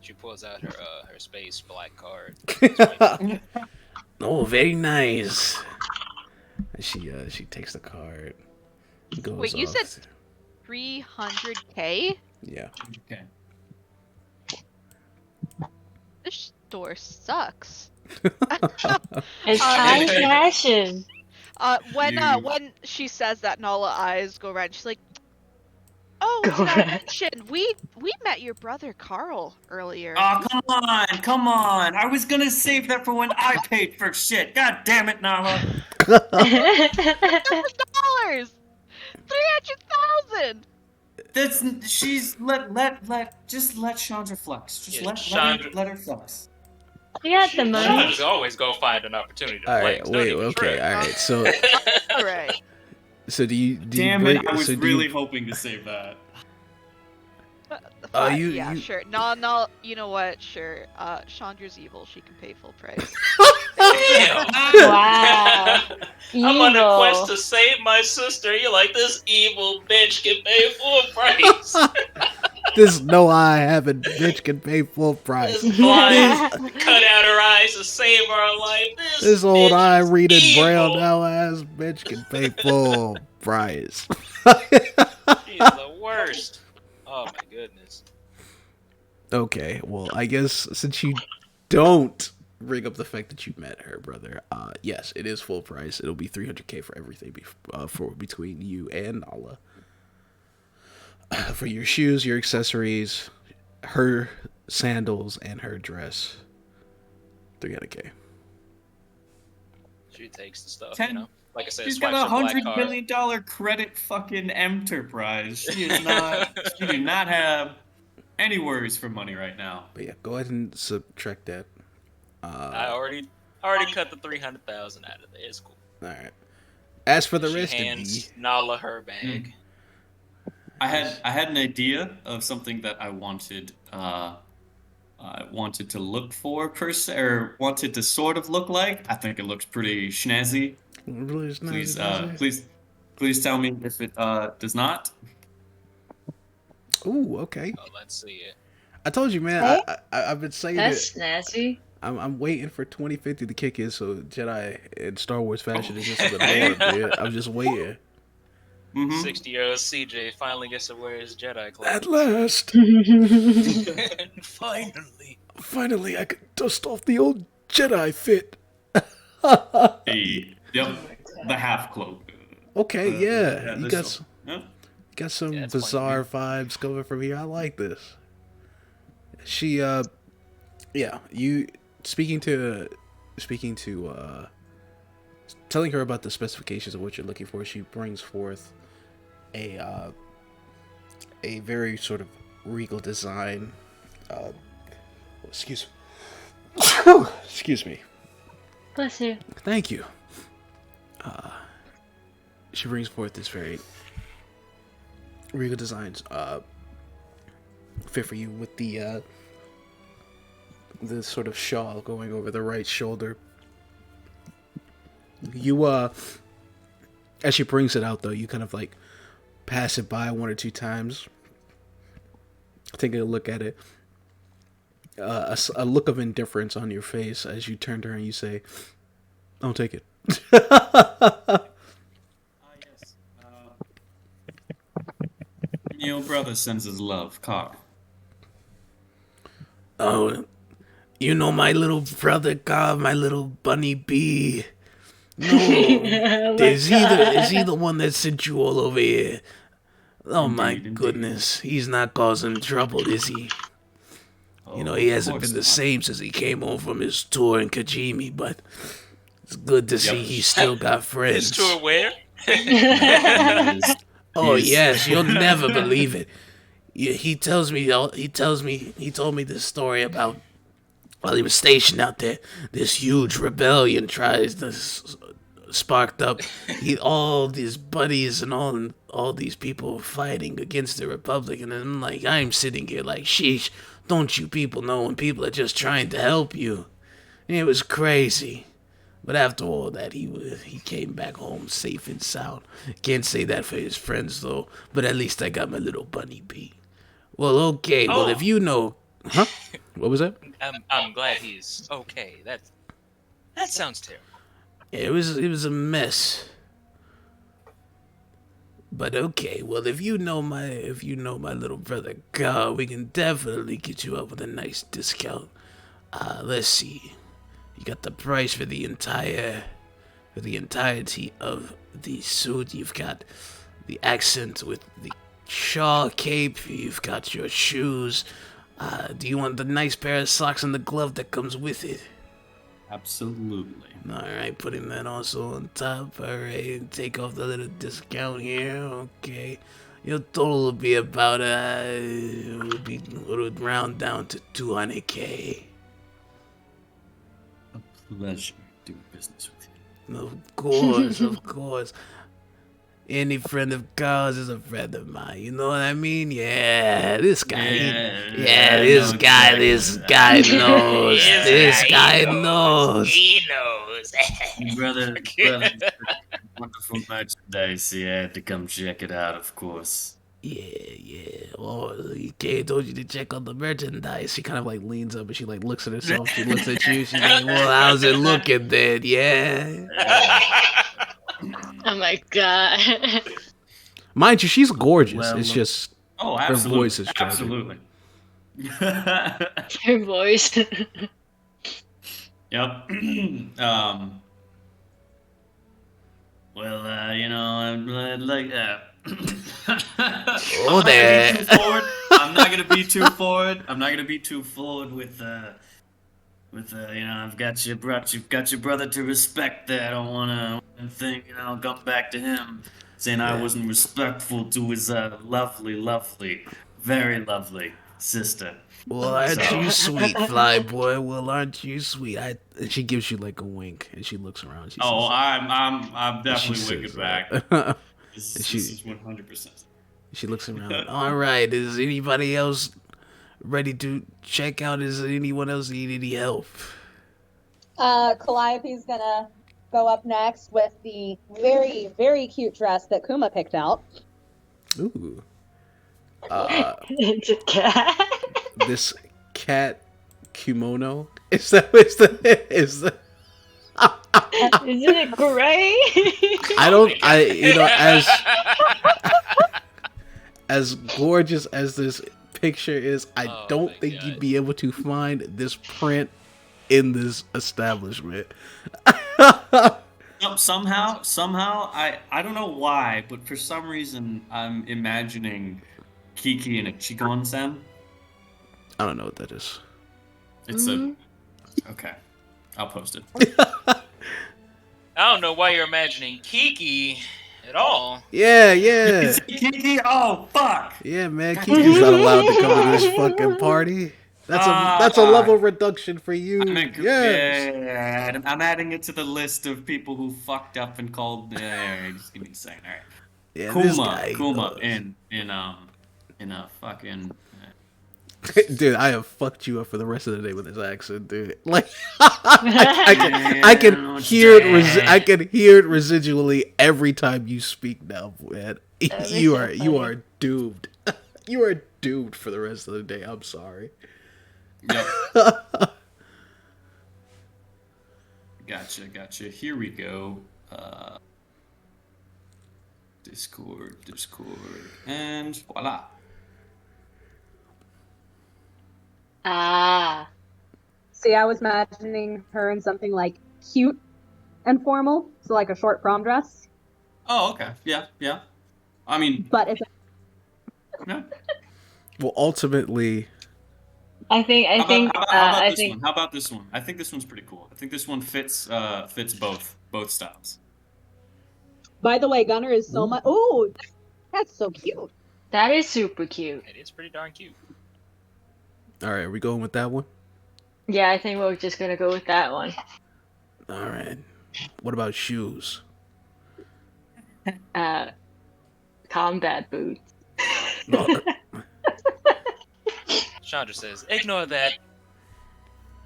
Speaker 2: She pulls out her space black card.
Speaker 1: Oh, very nice. She takes the card. Goes
Speaker 4: Wait, you
Speaker 1: off.
Speaker 4: said 300K?
Speaker 1: Yeah.
Speaker 3: Okay.
Speaker 4: This store sucks.
Speaker 6: It's high fashion.
Speaker 4: When she says that, Nala eyes go red. She's like, "Oh,
Speaker 6: Go
Speaker 4: did I
Speaker 6: red.
Speaker 4: mention we met your brother Carl earlier."
Speaker 3: Oh, come on. I was gonna save that for when I paid for shit. God damn it, Nala.
Speaker 4: $1,000, 300,000.
Speaker 3: Just let Chandra flex. Just
Speaker 2: Yeah,
Speaker 3: let her flex.
Speaker 6: You got the money.
Speaker 2: Just always go find an opportunity to
Speaker 1: All
Speaker 2: flex.
Speaker 1: right.
Speaker 2: Don't
Speaker 1: Wait.
Speaker 2: even
Speaker 1: Okay.
Speaker 2: trip.
Speaker 1: All right. So
Speaker 4: All right.
Speaker 1: do you?
Speaker 3: Damn
Speaker 1: bring,
Speaker 3: it, I was
Speaker 1: so do
Speaker 3: really
Speaker 1: you,
Speaker 3: hoping to save that.
Speaker 4: Fine,
Speaker 1: you-
Speaker 4: yeah,
Speaker 1: you-
Speaker 4: sure. No, you know what? Sure. Chandra's evil. She can pay full price.
Speaker 2: Damn.
Speaker 6: Wow.
Speaker 2: I'm on a
Speaker 6: Evil.
Speaker 2: quest to save my sister. You're like, this evil bitch can pay full price.
Speaker 1: This no eye having bitch can pay full price.
Speaker 2: This blind cut out her eyes to save our life.
Speaker 1: This old
Speaker 2: bitch
Speaker 1: eye
Speaker 2: is
Speaker 1: reading
Speaker 2: evil.
Speaker 1: braille now ass bitch can pay full price.
Speaker 2: She's the worst. Oh my goodness.
Speaker 1: Okay, well, I guess since you don't bring up the fact that you met her brother, yes, it is full price. It'll be 300K for everything for between you and Nala. For your shoes, your accessories, her sandals, and her dress, 300K.
Speaker 2: She takes the stuff,
Speaker 3: Ten-
Speaker 2: Like I said,
Speaker 3: She's
Speaker 2: swipes
Speaker 3: got
Speaker 2: her black
Speaker 3: $100
Speaker 2: card.
Speaker 3: million credit fucking enterprise. She is not. She do not have any worries for money right now.
Speaker 1: But yeah, go ahead and subtract that.
Speaker 2: I already cut the 300,000 out of it. It's cool.
Speaker 1: All right. As for the
Speaker 2: She
Speaker 1: rest of
Speaker 2: hands Nala her bag.
Speaker 3: I had an idea of something that I wanted to look for per se, or wanted to sort of look like. I think it looks pretty snazzy.
Speaker 1: Really snazzy.
Speaker 3: Please tell me if it does not.
Speaker 1: Ooh, okay.
Speaker 2: Oh, let's see it.
Speaker 1: I told you, man. I've been saying
Speaker 6: That's
Speaker 1: it.
Speaker 6: snazzy.
Speaker 1: I'm waiting for 2050 to kick in, so Jedi and Star Wars fashion is just the norm, dude. I'm just waiting.
Speaker 2: 60-year-old CJ finally gets to wear his Jedi clothes.
Speaker 1: At last, finally, I could dust off the old Jedi fit.
Speaker 3: The half cloak.
Speaker 1: Okay, yeah, you got
Speaker 3: this one.
Speaker 1: got some
Speaker 2: Yeah, it's
Speaker 1: bizarre vibes coming from here. I like this. She, yeah, you speaking to, telling her about the specifications of what you're looking for. She brings forth a very sort of regal design. Excuse me.
Speaker 6: Bless you.
Speaker 1: Thank you. She brings forth this very regal designs fit for you with the sort of shawl going over the right shoulder. You as she brings it out though, you kind of like pass it by one or two times, taking a look at it. A look of indifference on your face as you turn to her and you say, "Don't take it."
Speaker 3: Yes. Your brother sends his love, Carl.
Speaker 1: Oh, you know my little brother, God, my little bunny bee. No, is he the one that sent you all over here? Oh my
Speaker 3: Indeed.
Speaker 1: goodness, he's not causing trouble, is he?
Speaker 8: You know,
Speaker 3: Oh,
Speaker 8: he
Speaker 3: of
Speaker 8: hasn't
Speaker 3: course
Speaker 8: been the
Speaker 3: not.
Speaker 8: same since he came home from his tour in Kajimi, but it's good to see he's still got friends.
Speaker 2: His tour where?
Speaker 3: He is.
Speaker 8: Oh
Speaker 3: he is-
Speaker 8: yes, you'll never believe it. He told me this story about while he was stationed out there. This huge rebellion sparked up. All these buddies and all these people fighting against the Republic, and I'm like, I'm sitting here like, sheesh, don't you people know when people are just trying to help you? And it was crazy. But after all that, he came back home safe and sound. Can't say that for his friends though, but at least I got my little bunny bee. Well, okay. Well, if you know, huh? What was that?
Speaker 2: I'm glad he's okay. That sounds terrible.
Speaker 8: It was a mess. But okay, well if you know my little brother God, we can definitely get you up with a nice discount. Let's see. You got the price for the entirety of the suit. You've got the accent with the shawl cape. You've got your shoes. Do you want the nice pair of socks and the glove that comes with it?
Speaker 3: Absolutely.
Speaker 8: Alright, putting that also on top. Alright, take off the little discount here. Okay. Your total will be about, it'll round down to 200K.
Speaker 3: A pleasure doing business with you.
Speaker 8: Of course, of course. Any friend of Carl's is a friend of mine. You know what I mean? Yeah, this guy. This guy knows. This guy knows.
Speaker 2: He knows.
Speaker 3: Brother, wonderful merchandise. You had to come check it out, of course.
Speaker 8: Yeah. Oh, Kay told you to check out the merchandise. She kind of like leans up and she like looks at herself. She looks at you. She's like, well, how's it looking then? Yeah.
Speaker 6: Oh my god.
Speaker 8: Mind you, she's gorgeous.
Speaker 3: Well,
Speaker 8: it's just
Speaker 3: Oh,
Speaker 8: her
Speaker 3: absolutely.
Speaker 8: voice is tragic.
Speaker 3: Absolutely.
Speaker 6: Her voice.
Speaker 3: Yep. Well, you know, I'm like
Speaker 8: Oh, there.
Speaker 3: I'm not gonna be too forward. I'm not gonna be too forward with you know, I've got your brother to respect that. I don't wanna think, you know, come back to him saying I wasn't respectful to his lovely, very lovely sister.
Speaker 8: Well, aren't you sweet, Flyboy? Well, aren't you sweet? And she gives you like a wink, and she looks around. She
Speaker 3: Oh,
Speaker 8: says,
Speaker 3: I'm definitely
Speaker 8: she
Speaker 3: winking
Speaker 8: says,
Speaker 3: back. This
Speaker 8: she-
Speaker 3: is 100%.
Speaker 8: She looks around. All right, is anybody else ready to check out? Is anyone else need any help?
Speaker 10: Calliope's gonna go up next with the very, very cute dress that Kuma picked out.
Speaker 8: Ooh.
Speaker 6: It's a cat.
Speaker 8: This cat kimono. Is the
Speaker 6: Isn't it gray?
Speaker 8: as gorgeous as this picture is, I don't think
Speaker 2: God.
Speaker 8: you'd be able to find this print in this establishment.
Speaker 3: Nope, somehow, I don't know why, but for some reason, I'm imagining Kiki in a Chigon-sen.
Speaker 8: I don't know what that is.
Speaker 3: It's okay. I'll post it.
Speaker 2: I don't know why you're imagining Kiki at all.
Speaker 8: Yeah.
Speaker 3: Is it Kiki? Oh, fuck!
Speaker 8: Yeah, man. Kiki's not allowed to come to this fucking party. That's a level reduction for you.
Speaker 3: Yeah. I'm adding it to the list of people who fucked up and called. Just give me a second. All right.
Speaker 8: Yeah, this guy,
Speaker 3: Kuma in a fucking.
Speaker 8: Dude, I have fucked you up for the rest of the day with his accent, dude. Like, I can hear it. I can hear it residually every time you speak now, man. You are doomed. You are doomed for the rest of the day. I'm sorry.
Speaker 3: Yep. Gotcha. Here we go. Discord, and voila.
Speaker 6: Ah.
Speaker 10: See, I was imagining her in something like cute and formal, so like a short prom dress.
Speaker 3: Oh, okay. Yeah. I mean,
Speaker 10: But it's
Speaker 3: yeah.
Speaker 8: Well, ultimately,
Speaker 6: I think
Speaker 3: How about
Speaker 6: I
Speaker 3: this
Speaker 6: think
Speaker 3: one? How about this one? I think this one's pretty cool. I think this one fits both styles.
Speaker 10: By the way, Gunner is so much. Oh, that's so cute.
Speaker 6: that is super cute.
Speaker 2: It is pretty darn cute.
Speaker 1: All right, are we going with that one?
Speaker 6: Yeah, I think we're just gonna go with that one.
Speaker 1: All right. What about shoes?
Speaker 6: Combat boots.
Speaker 1: No,
Speaker 2: Chandra says, ignore that.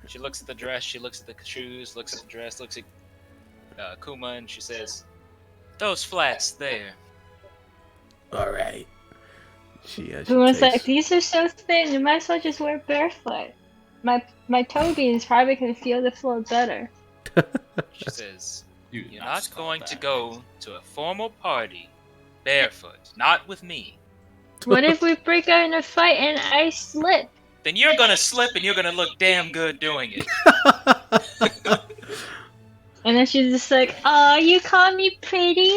Speaker 2: She looks at the dress, she looks at the shoes, looks at the dress, looks at Kuma, and she says, those flats there.
Speaker 1: all right. She
Speaker 6: Kuma's like,
Speaker 1: takes.
Speaker 6: these are so thin, you might as well just wear barefoot. My toe beans probably can feel the floor better.
Speaker 2: She says,
Speaker 3: Dude,
Speaker 2: you're
Speaker 3: I
Speaker 2: not
Speaker 3: just called
Speaker 2: going to
Speaker 3: that.
Speaker 2: go to a formal party barefoot, not with me.
Speaker 6: What if we break out in a fight and I slip?
Speaker 2: Then you're gonna slip and you're gonna look damn good doing it.
Speaker 6: And then she's just like, "Oh, you call me pretty?"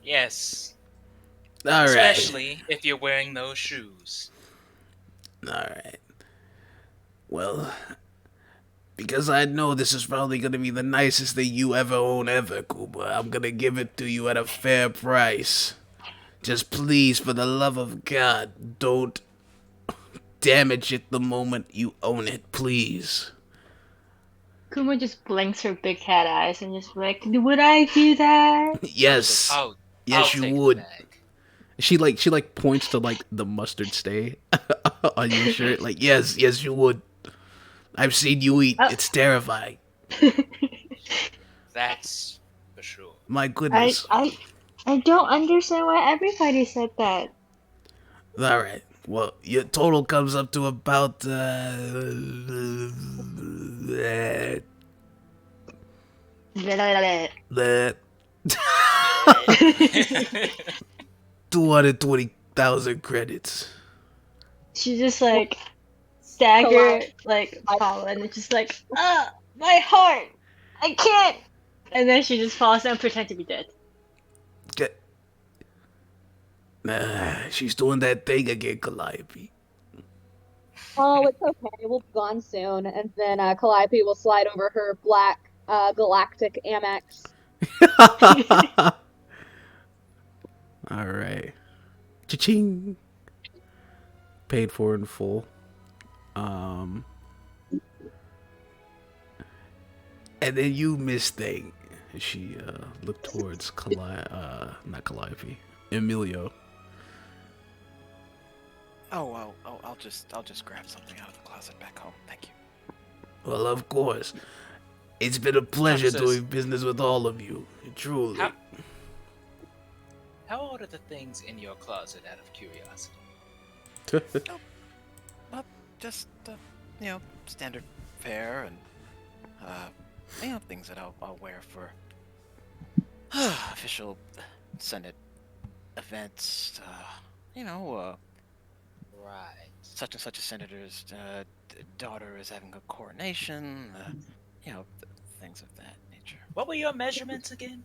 Speaker 2: Yes.
Speaker 1: All right.
Speaker 2: Especially if you're wearing those shoes.
Speaker 1: All right. Well, because I know this is probably going to be the nicest thing you ever own ever, Kuma, I'm going to give it to you at a fair price. Just please, for the love of God, don't damage it the moment you own it, please.
Speaker 6: Kuma just blinks her big cat eyes and just like, "Would I do that?"
Speaker 1: Yes.
Speaker 2: I'll
Speaker 1: Yes,
Speaker 2: take
Speaker 1: you
Speaker 2: the
Speaker 1: would.
Speaker 2: bag.
Speaker 1: She points to like the mustard stain on your shirt. Like, yes, you would. I've seen you eat.
Speaker 6: Oh.
Speaker 1: It's terrifying.
Speaker 2: That's for sure.
Speaker 1: My goodness.
Speaker 6: I don't understand why everybody said that.
Speaker 1: All right. Well, your total comes up to about uh, 220,000 credits.
Speaker 6: She just like stagger, like fall, and it's just like, my heart, I can't. And then she just falls down, and pretend to be dead.
Speaker 1: She's doing that thing again, Calliope.
Speaker 10: Oh, it's okay. We'll be gone soon. And then Calliope will slide over her black galactic Amex.
Speaker 1: All right. Cha-ching. Paid for in full. And then you, Miss Thing. She looked towards not Calliope, Emilio.
Speaker 7: Oh, I'll just grab something out of the closet back home. Thank you.
Speaker 1: Well, of course. It's been a pleasure
Speaker 2: Says-
Speaker 1: doing business with all of you. Truly.
Speaker 2: How old are the things in your closet, out of curiosity?
Speaker 7: Well, just standard fare and things that I'll wear for official Senate events.
Speaker 2: Right.
Speaker 7: Such and such a senator's daughter is having a coronation. Things of that nature.
Speaker 2: What were your measurements again?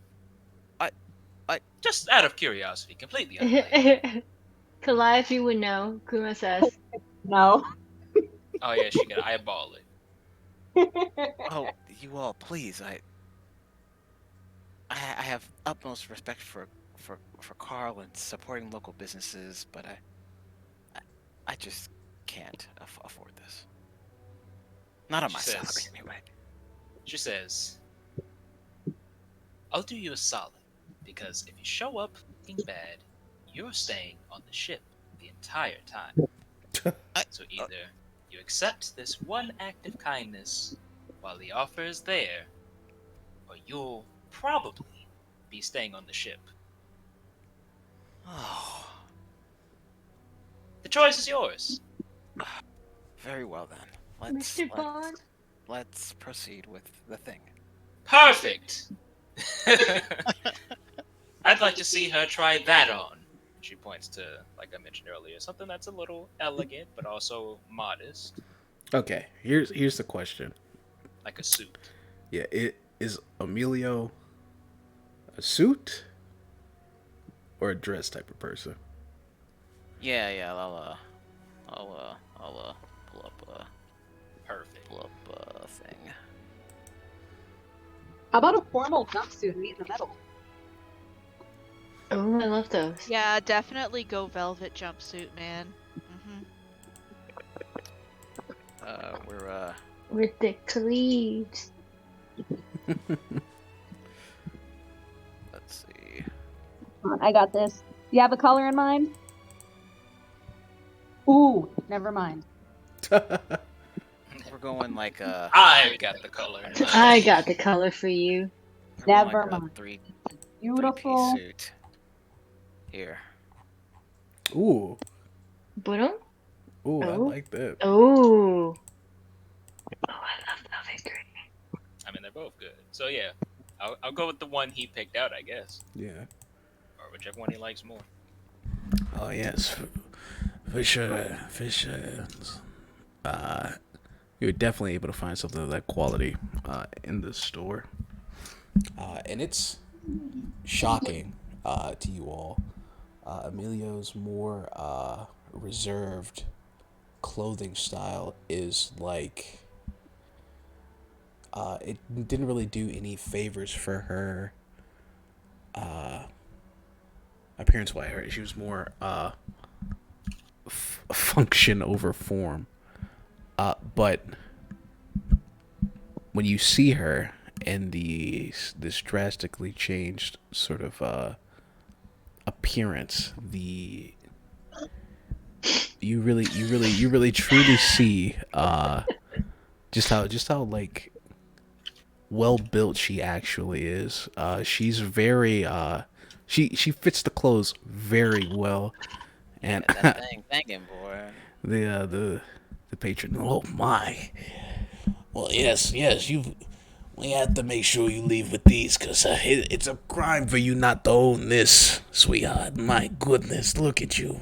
Speaker 7: I-
Speaker 2: Just out of curiosity, completely unrelated.
Speaker 6: Calliope would know. Kuma says,
Speaker 10: No.
Speaker 2: Oh yeah, she can eyeball it.
Speaker 7: Oh, you all, please. I have utmost respect for Carl and supporting local businesses, but I just can't afford this. Not on my
Speaker 2: She
Speaker 7: salary,
Speaker 2: says-
Speaker 7: anyway.
Speaker 2: She says, I'll do you a solid, because if you show up looking bad, you're staying on the ship the entire time. So either you accept this one act of kindness while the offer is there, or you'll probably be staying on the ship.
Speaker 7: Oh,
Speaker 2: The choice is yours.
Speaker 7: very well then.
Speaker 6: "Mr. Bond."
Speaker 7: Let's proceed with the thing.
Speaker 2: Perfect! I'd like to see her try that on. She points to, like I mentioned earlier, something that's a little elegant but also modest,
Speaker 1: Okay, here's the question.
Speaker 2: like a suit.
Speaker 1: Yeah, is Emilio a suit or a dress type of person?
Speaker 7: Yeah, I'll
Speaker 2: Perfect.
Speaker 7: thing.
Speaker 10: How about a formal jumpsuit meet in the middle?
Speaker 6: Oh, I love those.
Speaker 4: Yeah, definitely go velvet jumpsuit, man.
Speaker 7: We're
Speaker 6: With the cleaves.
Speaker 7: let's see.
Speaker 10: I got this. You have a color in mind? Ooh, never mind.
Speaker 7: We're going like
Speaker 2: I got the color. in mind.
Speaker 6: I got the color for you.
Speaker 7: we're going
Speaker 10: Never
Speaker 7: like a
Speaker 10: mind.
Speaker 7: three-piece
Speaker 10: Beautiful.
Speaker 7: suit. Here.
Speaker 1: Ooh,
Speaker 6: Boom.
Speaker 1: ooh, I
Speaker 6: Oh.
Speaker 1: like that.
Speaker 6: Oh. Oh, I love velvet green.
Speaker 2: I mean, they're both good. So yeah, I'll go with the one he picked out, I guess,
Speaker 1: Yeah.
Speaker 2: or whichever one he likes more.
Speaker 1: Oh yes, for sure, for sure. You're definitely able to find something of that quality in the store, and it's shocking to you all. Emilio's more reserved clothing style is like it didn't really do any favors for her appearance wise. She was more function over form. But when you see her in this drastically changed sort of appearance, you really truly see just how like well built she actually is. She's very she fits the clothes very well, and
Speaker 7: That thing banging, boy.
Speaker 1: the patron. Oh my! Well, yes, we have to make sure you leave with these, cause it's a crime for you not to own this, sweetheart. My goodness, look at you.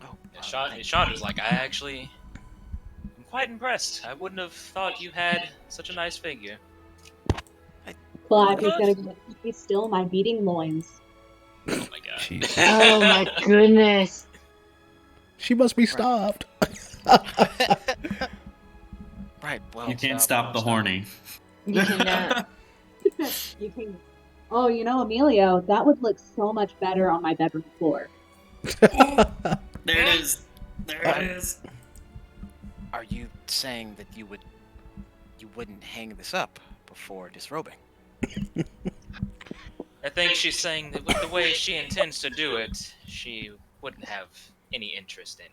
Speaker 7: Oh,
Speaker 2: And Chandra's like, I'm quite impressed. I wouldn't have thought you had such a nice figure.
Speaker 10: But
Speaker 2: Good.
Speaker 10: he's gonna be still my beating loins.
Speaker 2: Oh my god.
Speaker 1: Jeez.
Speaker 6: Oh my goodness.
Speaker 1: She must be stopped.
Speaker 7: right. Well,
Speaker 3: You can't stop the horny.
Speaker 6: You cannot.
Speaker 10: You can. Oh, you know, Emilio, that would look so much better on my bedroom floor.
Speaker 3: There it is. There it is.
Speaker 7: Are you saying that you wouldn't hang this up before disrobing?
Speaker 2: I think she's saying that with the way she intends to do it, she wouldn't have any interest in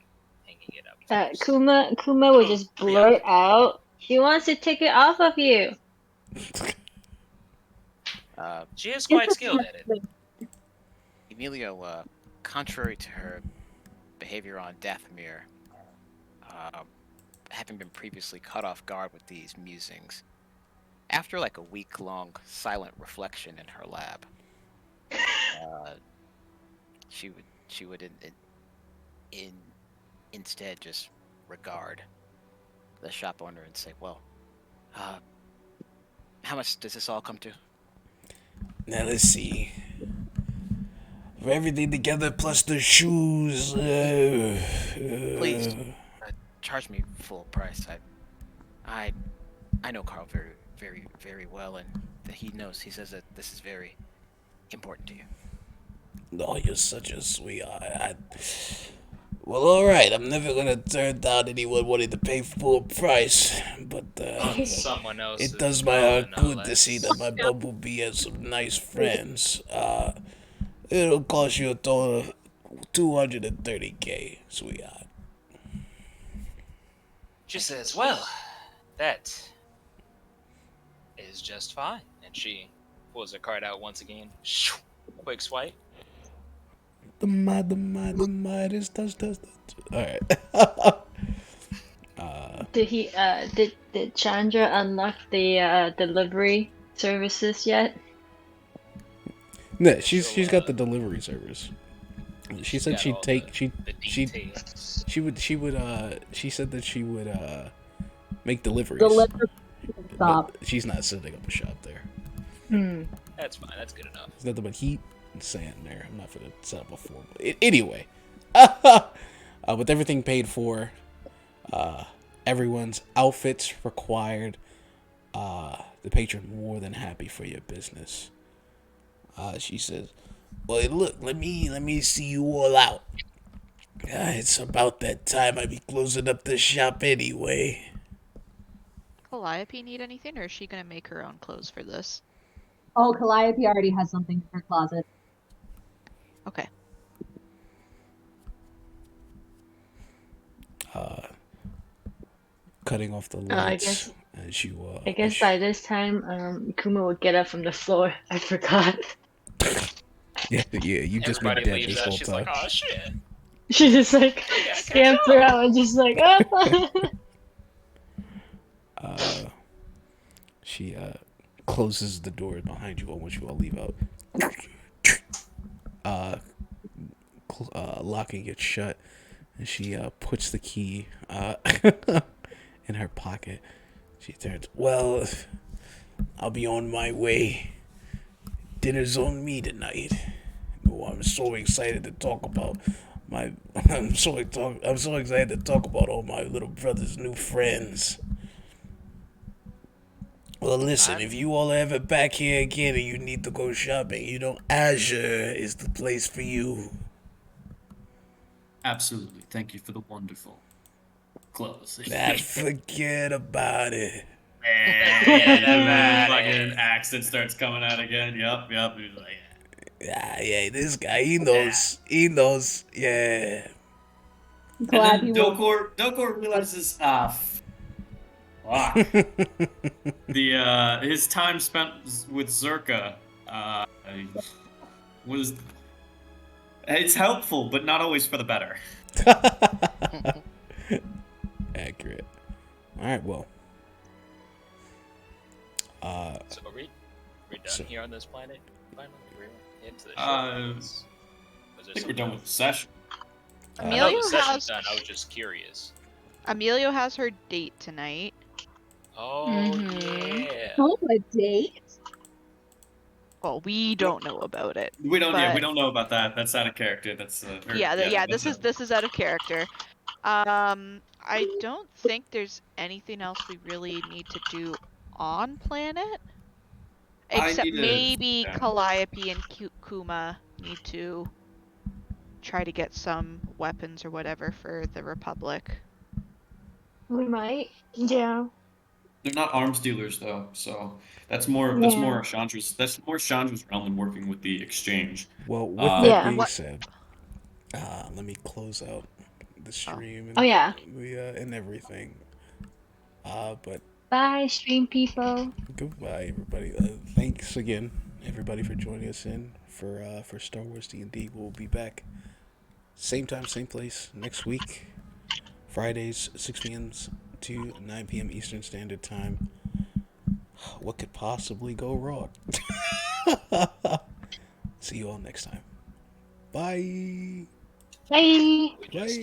Speaker 2: hanging it up. first.
Speaker 6: Kuma will just blurt out, "She wants to take it off of you."
Speaker 2: She is quite skilled at it.
Speaker 7: Emilio, contrary to her behavior on Dathomir, having been previously caught off guard with these musings, after like a week-long silent reflection in her lab, she would instead just regard the shop owner and say, "Well, how much does this all come to?"
Speaker 8: Now let's see. For everything together plus the shoes.
Speaker 7: Please, charge me full price. I know Carl very, very, very well, and that he knows. He says that this is very important to you.
Speaker 8: Oh, you're such a sweetheart. Well, alright, I'm never gonna turn down anyone wanting to pay full price, but
Speaker 2: Someone else.
Speaker 8: it does my heart good to see that my Bumblebee has some nice friends. It'll cost you a total of 230K, sweetheart.
Speaker 2: She says, "Well, that is just fine." And she pulls her card out once again. Quick swipe.
Speaker 8: The Midas does. Alright.
Speaker 6: Did Chandra unlock the delivery services yet?
Speaker 1: No, she's got the delivery service. She said
Speaker 2: got
Speaker 1: she'd
Speaker 2: all
Speaker 1: take
Speaker 2: the details.
Speaker 1: she said that she would make deliveries.
Speaker 10: Stop.
Speaker 1: But she's not setting up a shop there.
Speaker 2: That's fine. That's good enough.
Speaker 1: There's nothing but heat and sand there. I'm not gonna set up a floor. Anyway, with everything paid for, everyone's outfits required. The patron more than happy for your business. She says, "Well, look, let me see you all out. It's about that time I be closing up the shop anyway."
Speaker 4: Calliope need anything, or is she gonna make her own clothes for this?
Speaker 10: Oh, Calliope already has something in her closet.
Speaker 4: Okay.
Speaker 1: Cutting off the
Speaker 6: I
Speaker 1: lights
Speaker 6: guess
Speaker 1: as you.
Speaker 6: I guess by this time, Kuma would get up from the floor. I forgot.
Speaker 1: Yeah, you've just been
Speaker 2: Everybody
Speaker 1: dead
Speaker 2: leaves
Speaker 1: this
Speaker 2: out.
Speaker 1: whole
Speaker 2: She's
Speaker 1: time.
Speaker 2: like, "Oh shit!"
Speaker 6: She just like
Speaker 2: We gotta catch
Speaker 6: scamper
Speaker 2: up.
Speaker 6: out and just like, oh.
Speaker 1: She closes the door behind you all once you all leave out. Locking it shut, and she puts the key in her pocket. She turns. "Well, I'll be on my way. Dinner's on me tonight. Oh, I'm so excited to talk about my. I'm so excited to talk about all my little brother's new friends. Well, listen, if you all are ever back here again and you need to go shopping, Azure is the place for you."
Speaker 3: Absolutely. Thank you for the wonderful clothes.
Speaker 1: Forget about it.
Speaker 3: Yeah, fucking accent starts coming out again. Yep. He's like,
Speaker 1: Yeah, this guy, he knows. He knows, yeah.
Speaker 3: and
Speaker 10: Calliope
Speaker 3: then
Speaker 10: will.
Speaker 3: Dokor realizes, fuck. His time spent with Zerka, was, it's helpful, but not always for the better.
Speaker 1: Accurate. Alright, well.
Speaker 2: So are we done here on this planet? Finally, we're into the
Speaker 3: I think we're done with the session.
Speaker 2: I know
Speaker 4: Emilio
Speaker 2: the session's
Speaker 4: has
Speaker 2: done. I was just curious.
Speaker 4: Emilio has her date tonight.
Speaker 2: Oh
Speaker 6: Mhm.
Speaker 2: yeah.
Speaker 10: Oh, a date?
Speaker 4: Well, we don't know about it.
Speaker 3: We don't
Speaker 4: But-
Speaker 3: know about that. That's out of character. That's
Speaker 4: This is out of character. I don't think there's anything else we really need to do on planet. Except maybe Calliope and Kuma need to try to get some weapons or whatever for the Republic.
Speaker 6: We might. Yeah.
Speaker 3: They're not arms dealers though, so that's more Chandra's realm than working with the exchange.
Speaker 1: Well, with that
Speaker 6: Yeah.
Speaker 1: being said, let me close out the stream and,
Speaker 6: Oh, yeah.
Speaker 1: and everything. But
Speaker 6: Bye, stream people.
Speaker 1: goodbye, everybody. Thanks again, everybody, for joining us for Star Wars D&D. We'll be back same time, same place next week. Fridays, 6 p.m. to 9 p.m. Eastern Standard Time. What could possibly go wrong? See you all next time. Bye.
Speaker 6: Bye.
Speaker 2: We just